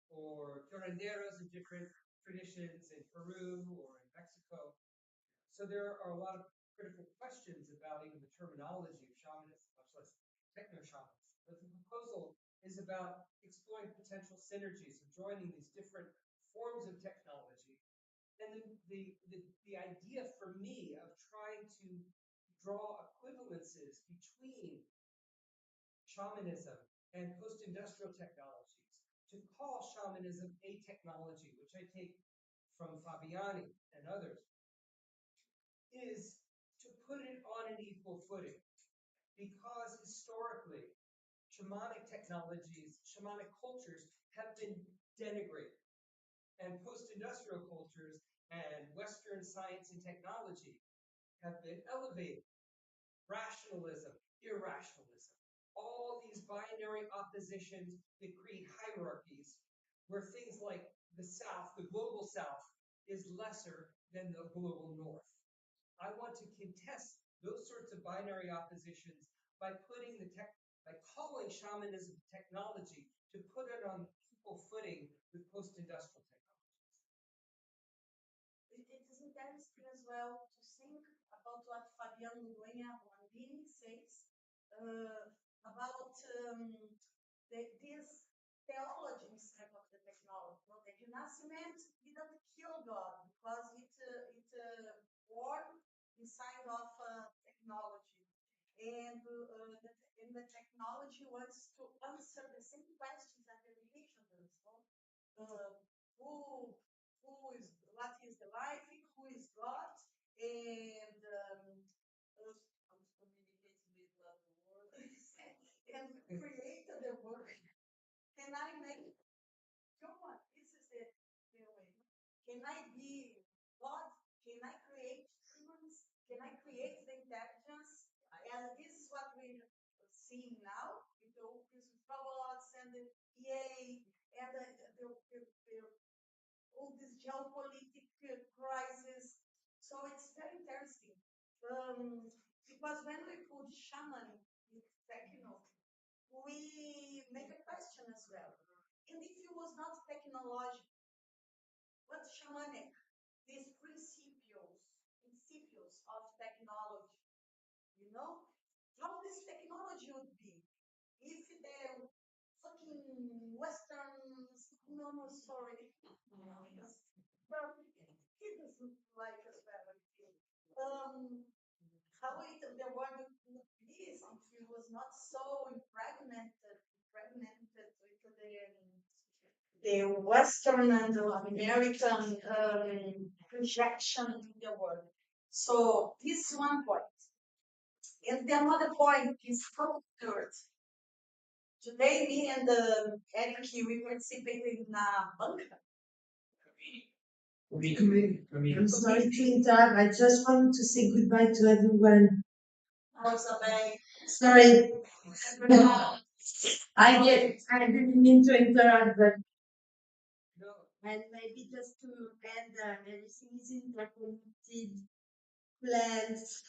or curanderos of different traditions in Peru or in Mexico. So there are a lot of critical questions about even the terminology of shamanism, much less techno-shamanism. But the proposal is about exploring potential synergies of joining these different forms of technology. And the idea for me of trying to draw equivalences between shamanism and post-industrial technologies, to call shamanism a technology, which I take from Fabiane and others, is to put it on an equal footing. Because historically, shamanic technologies, shamanic cultures have been denigrated. And post-industrial cultures and Western science and technology have been elevated. Rationalism, irrationalism, all these binary oppositions that create hierarchies where things like the South, the global South, is lesser than the global North. I want to contest those sorts of binary oppositions by calling shamanism technology, to put it on equal footing with post-industrial technologies. It is interesting as well to think about what Fabiane Borges says about this theology inside of the technology. No, the Renascement didn't kill God because it born inside of technology, and the technology wants to answer the same questions that the religion does. No? What is the life? Who is God? And I'm communicating with the world and created the world. Can I make? Come on, this is the way. Can I be God? Can I create humans? Can I create the intelligence? And this is what we're seeing now with the robots and the EA and all this geopolitical crisis. So it's very interesting. Because when we put shaman with techno, we make a question as well. And if it was not technological, what shamanic, these principles of technology, you know, how this technology would be if the fucking Western, no, sorry, he doesn't like us well, I think. How the world would be if it was not so impregnated with the Western and the American projection in the world. So this is one point. And the another point is culture. Today, me and Eric, we participated in a banca. I'm sorry to interrupt. I just want to say goodbye to everyone. Isabelle. Sorry. I didn't mean to interrupt, but and maybe just to end, everything is interconnected. Plants,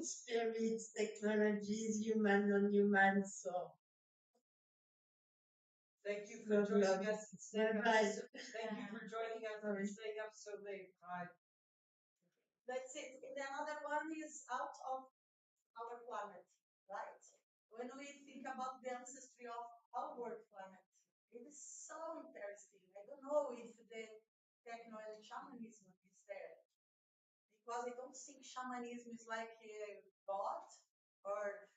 spirits, technologies, human, non-human. So thank you for joining us. Bye-bye. Thank you for joining us and staying up so late. Bye. That's it. And another one is out of our planet, right? When we think about the ancestry of our planet, it is so interesting. I don't know if the techno and shamanism is there, because I don't think shamanism is like a god or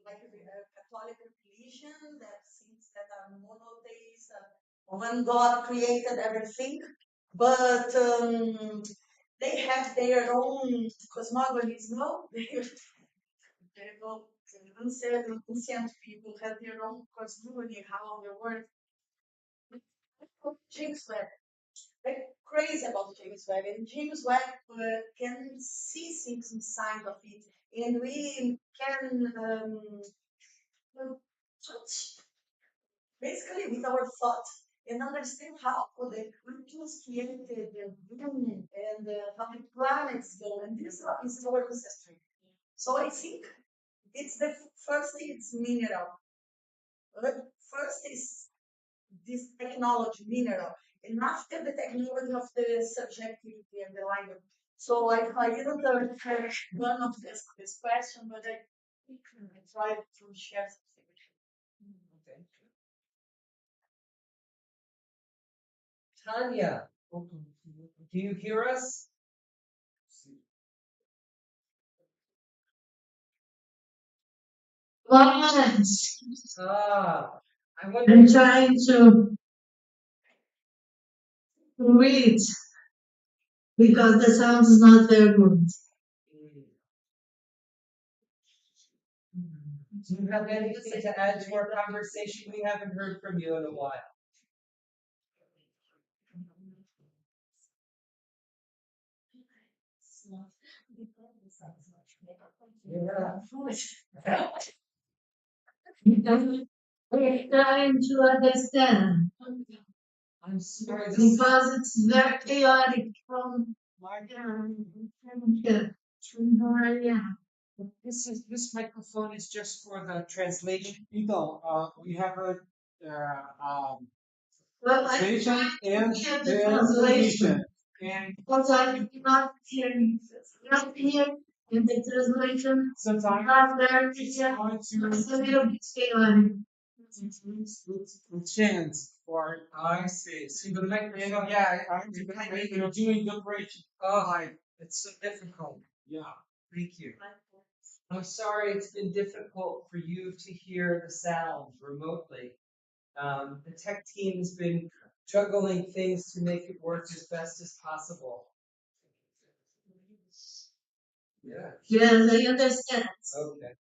like a Catholic religion that thinks that are monotheist, one God created everything, but they have their own cosmogonies, no? Ancient people have their own cosmogony, how they work. James Webb. They're crazy about James Webb, and James Webb can see things inside of it, and we can touch basically with our thought and understand how the creatures created and how the planets go, and this is our ancestry. So I think it's the first thing, it's mineral. First is this technology, mineral, and after the technology of the subjectivity and the language. So I didn't answer one of this question, but I tried to share something with you. Thank you. Tanya, do you hear us? Yes. I'm trying to read because the sound is not very good. Do you have anything to add to our conversation? We haven't heard from you in a while. We're trying to understand. I'm sorry. Because it's very chaotic from This microphone is just for the translation. Então, we have a well, I translation and hear the translation. translation. Because I cannot hear you. Not here in the translation. Sometimes Not there. it's Yeah. going to It's a little bit chaotic. chance for I see. See the microphone. you're doing the breaking. Oh, it's so difficult. Yeah. Thank you. I'm sorry it's been difficult for you to hear the sound remotely. The tech team has been juggling things to make it work as best as possible. Yeah. Yes, I understand. Okay.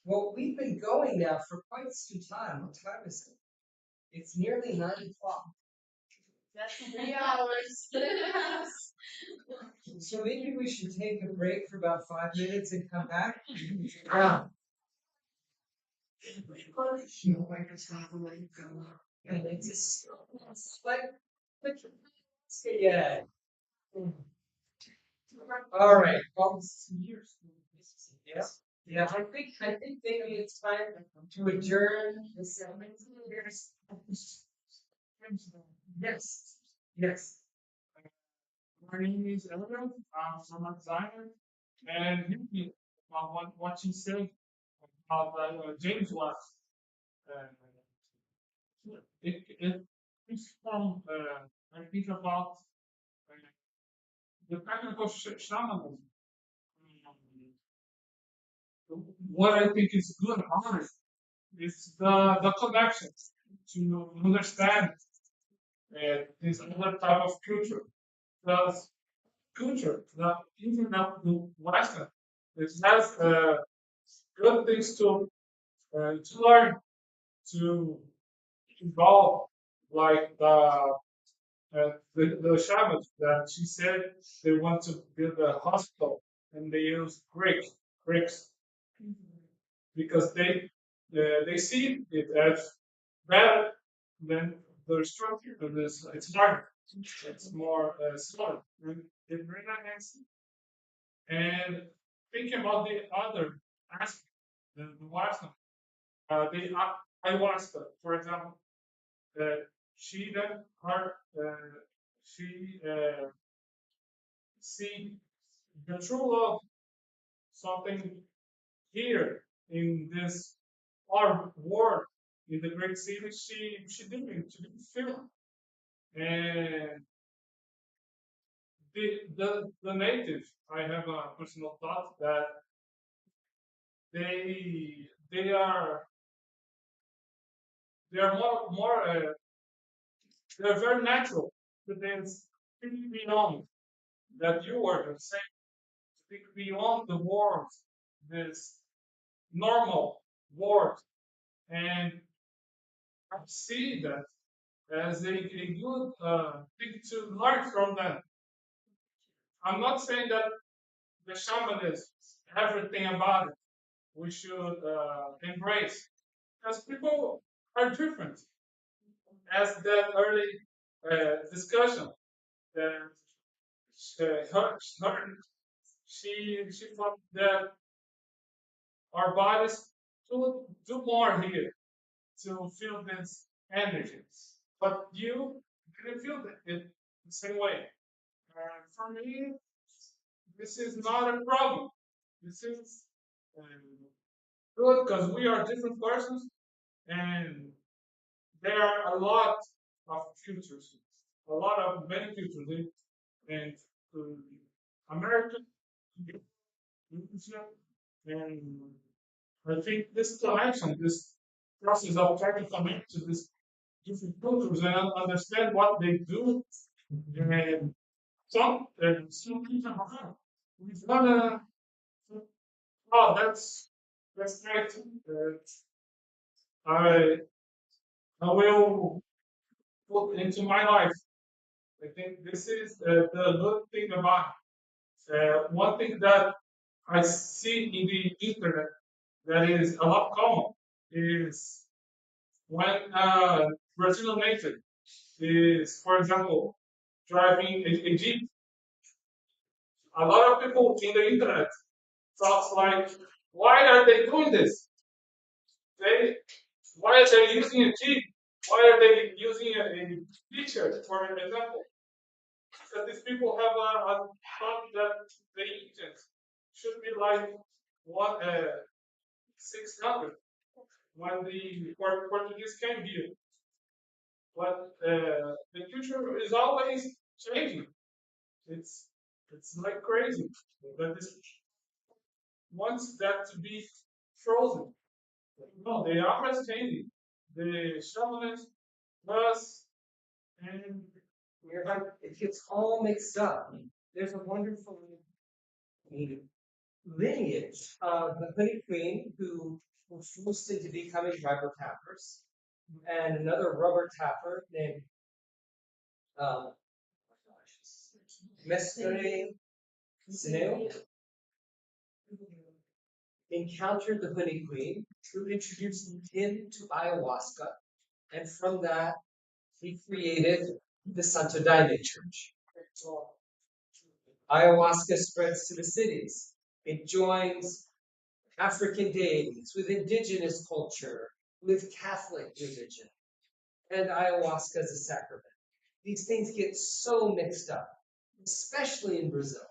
Well, we've been going now for quite some time. What time is it? It's nearly 9 o'clock. That's 3 hours. So maybe we should take a break for about 5 minutes and come back. Yeah. Yeah. All right. Well, yeah. Yeah. I think maybe it's time to adjourn the segment. Yes. Yes. My name is Edward. I'm a designer, and what you said about James was it is from I think about the technical shamanism. What I think is good about it is the connection to understand this other type of culture. The culture, even the Western, it has good things to learn, to evolve, like the shamans that she said they want to build a hospital and they use bricks because they see it as better than the structure of this. It's harder. It's more solid. And it really nice. And thinking about the other aspect, the Western, the ayahuasca, for example, she then her she see the true love something here in this our world in the great city she didn't feel and the native I have a personal thought that they are more they're very natural but then think beyond that you were the same think beyond the world this normal world and I see that as a good thing to learn from them. I'm not saying that the shaman is everything about it. We should embrace because people are different. As that early discussion, that she thought that our bodies should do more here to feel this energy, but you didn't feel it the same way. For me, this is not a problem. This is good because we are different persons, and there are a lot of cultures, a lot of many cultures in America, Asia, and I think this connection, this process of trying to connect to these different cultures and understand what they do, and some people are we've got a oh that's great. I I will put into my life. I think this is the good thing about one thing that I see in the internet that is a lot common is when Brazilian native is, for example, driving a Jeep. A lot of people in the internet thoughts like, why are they doing this? Why are they using a Jeep? Why are they using a picture, for an example? Because these people have a thought that the agents should be like 600 when the Portuguese came here. But the future is always changing. It's like crazy. But this wants that to be frozen. No, they are always changing. The shamans, us, and You're like, it gets all mixed up. There's a wonderful lineage of the honey queen who forced into becoming rubber tappers, and another rubber tapper named Mestre Sineo encountered the honey queen, who introduced him to ayahuasca, and from that he created the Santo Daime Church. Ayahuasca spreads to the cities. It joins African deities with indigenous culture, with Catholic religion, and ayahuasca is a sacrament. These things get so mixed up, especially in Brazil.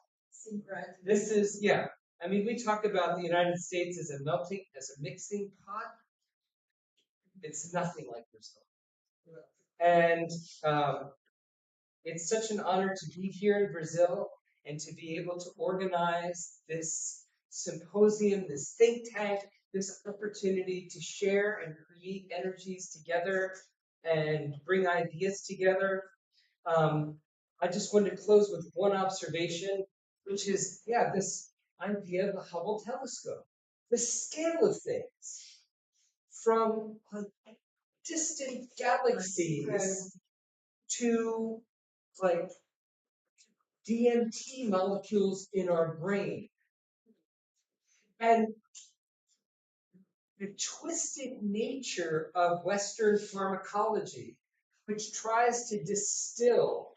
This is, yeah. I mean, we talk about the United States as a mixing pot. It's nothing like Brazil. And it's such an honor to be here in Brazil and to be able to organize this symposium, this think tank, this opportunity to share and create energies together and bring ideas together. I just wanted to close with one observation, which is, this idea of the Hubble telescope, the scale of things from distant galaxies to like DMT molecules in our brain. And the twisted nature of Western pharmacology, which tries to distill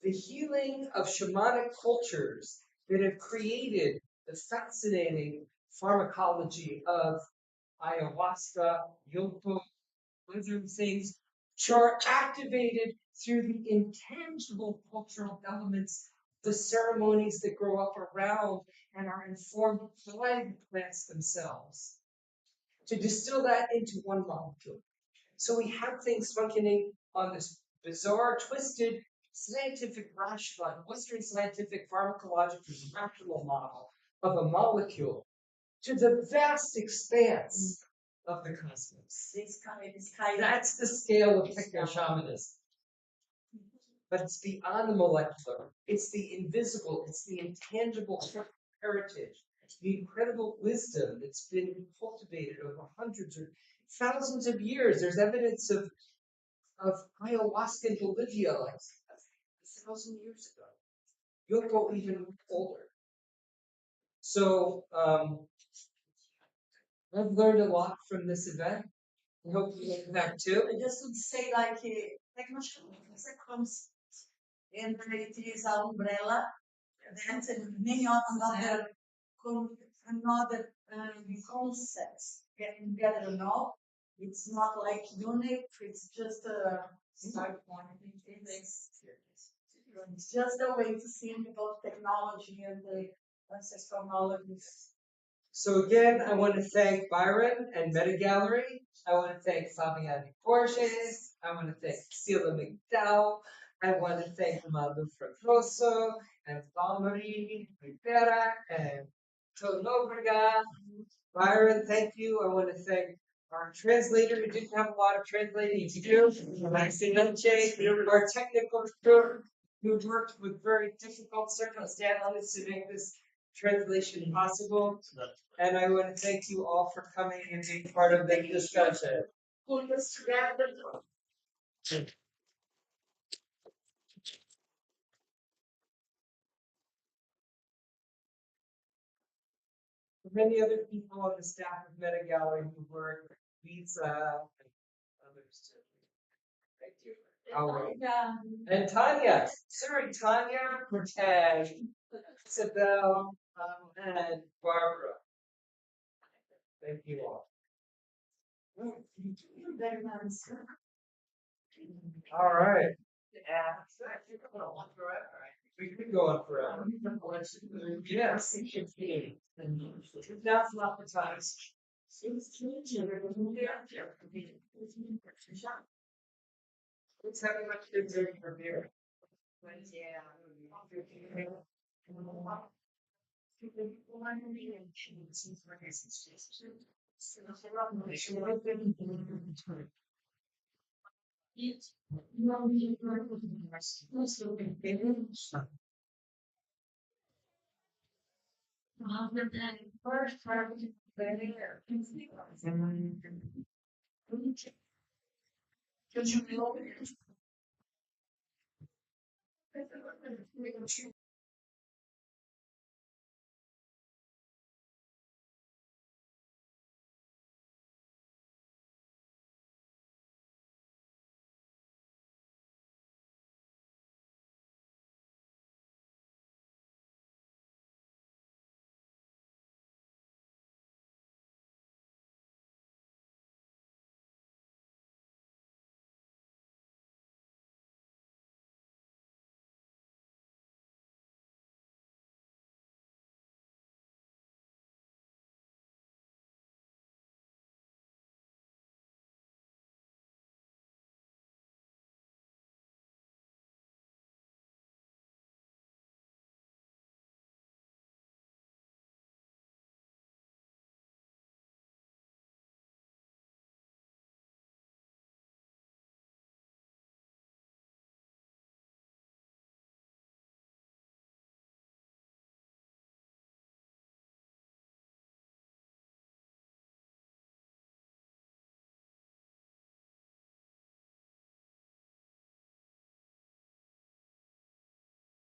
the healing of shamanic cultures that have created the fascinating pharmacology of ayahuasca, yopo, other things, which are activated through the intangible cultural elements, the ceremonies that grow up around and are informed by the plants themselves, to distill that into one molecule. So we have things functioning on this bizarre, twisted, scientific rational, Western scientific pharmacological rational model of a molecule to the vast expanse of the cosmos. That's the scale of techno-xamanism. But it's beyond the molecular. It's the invisible. It's the intangible heritage. The incredible wisdom that's been cultivated over hundreds or thousands of years. There's evidence of ayahuasca in Bolivia like 1,000 years ago. Yoko even older. So I've learned a lot from this event. I hope you get that too. I just would say like Tecno-xamanismo comes and it is an umbrella that many other concepts getting together now. It's not like unique, it's just a start point. It's just a way to think about technology and the ancestral knowledge. So again, I want to thank Byron and Meta Gallery. I want to thank Fabiane Borges. I want to thank Cila McDowell. I want to thank Malu Fragoso and Walmeiri Ribeiro and Guto Nobrega. Byron, thank you. I want to thank our translator who didn't have a lot of translating to do, our technical crew who worked with very difficult circumstances to make this translation possible. And I want to thank you all for coming and being part of the discussion. Many other people on the staff of Meta Gallery who work, Lisa and others too. Thank you. All right. Yeah. And Tanya, sorry, Tania, and Isabelle, and Barbara. Thank you all. All right. We could go on forever. Yes. That's not the time. Let's have a much good from here.